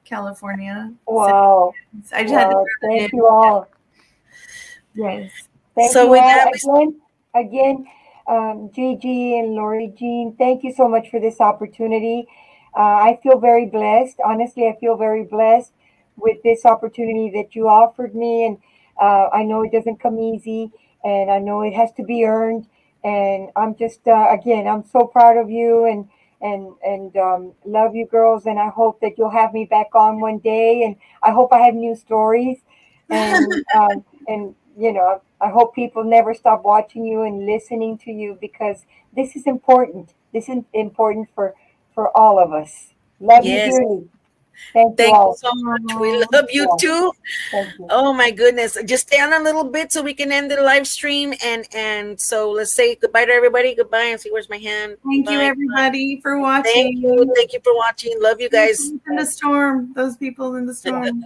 California. Wow. So I just had to thank you all. Yes. Thank you all again, Gigi and Lori Jean. Thank you so much for this opportunity. I feel very blessed. Honestly, I feel very blessed with this opportunity that you offered me. And I know it doesn't come easy, and I know it has to be earned. And I'm just, again, I'm so proud of you. and love you girls. And I hope that you'll have me back on one day. And I hope I have new stories. And you know, I hope people never stop watching you and listening to you, because this is important. This is important for all of us. Love you Yes. dearly. Thank you Thank you all. so much. We love you Yeah, too. thank you. Oh my goodness. Just stay on a little bit so we can end the live stream. And so let's say goodbye to everybody. Goodbye. And see, where's my hand? Thank you, Bye. everybody, for Thank watching. you. Thank you for watching. Love you guys. In the storm, those people in the storm.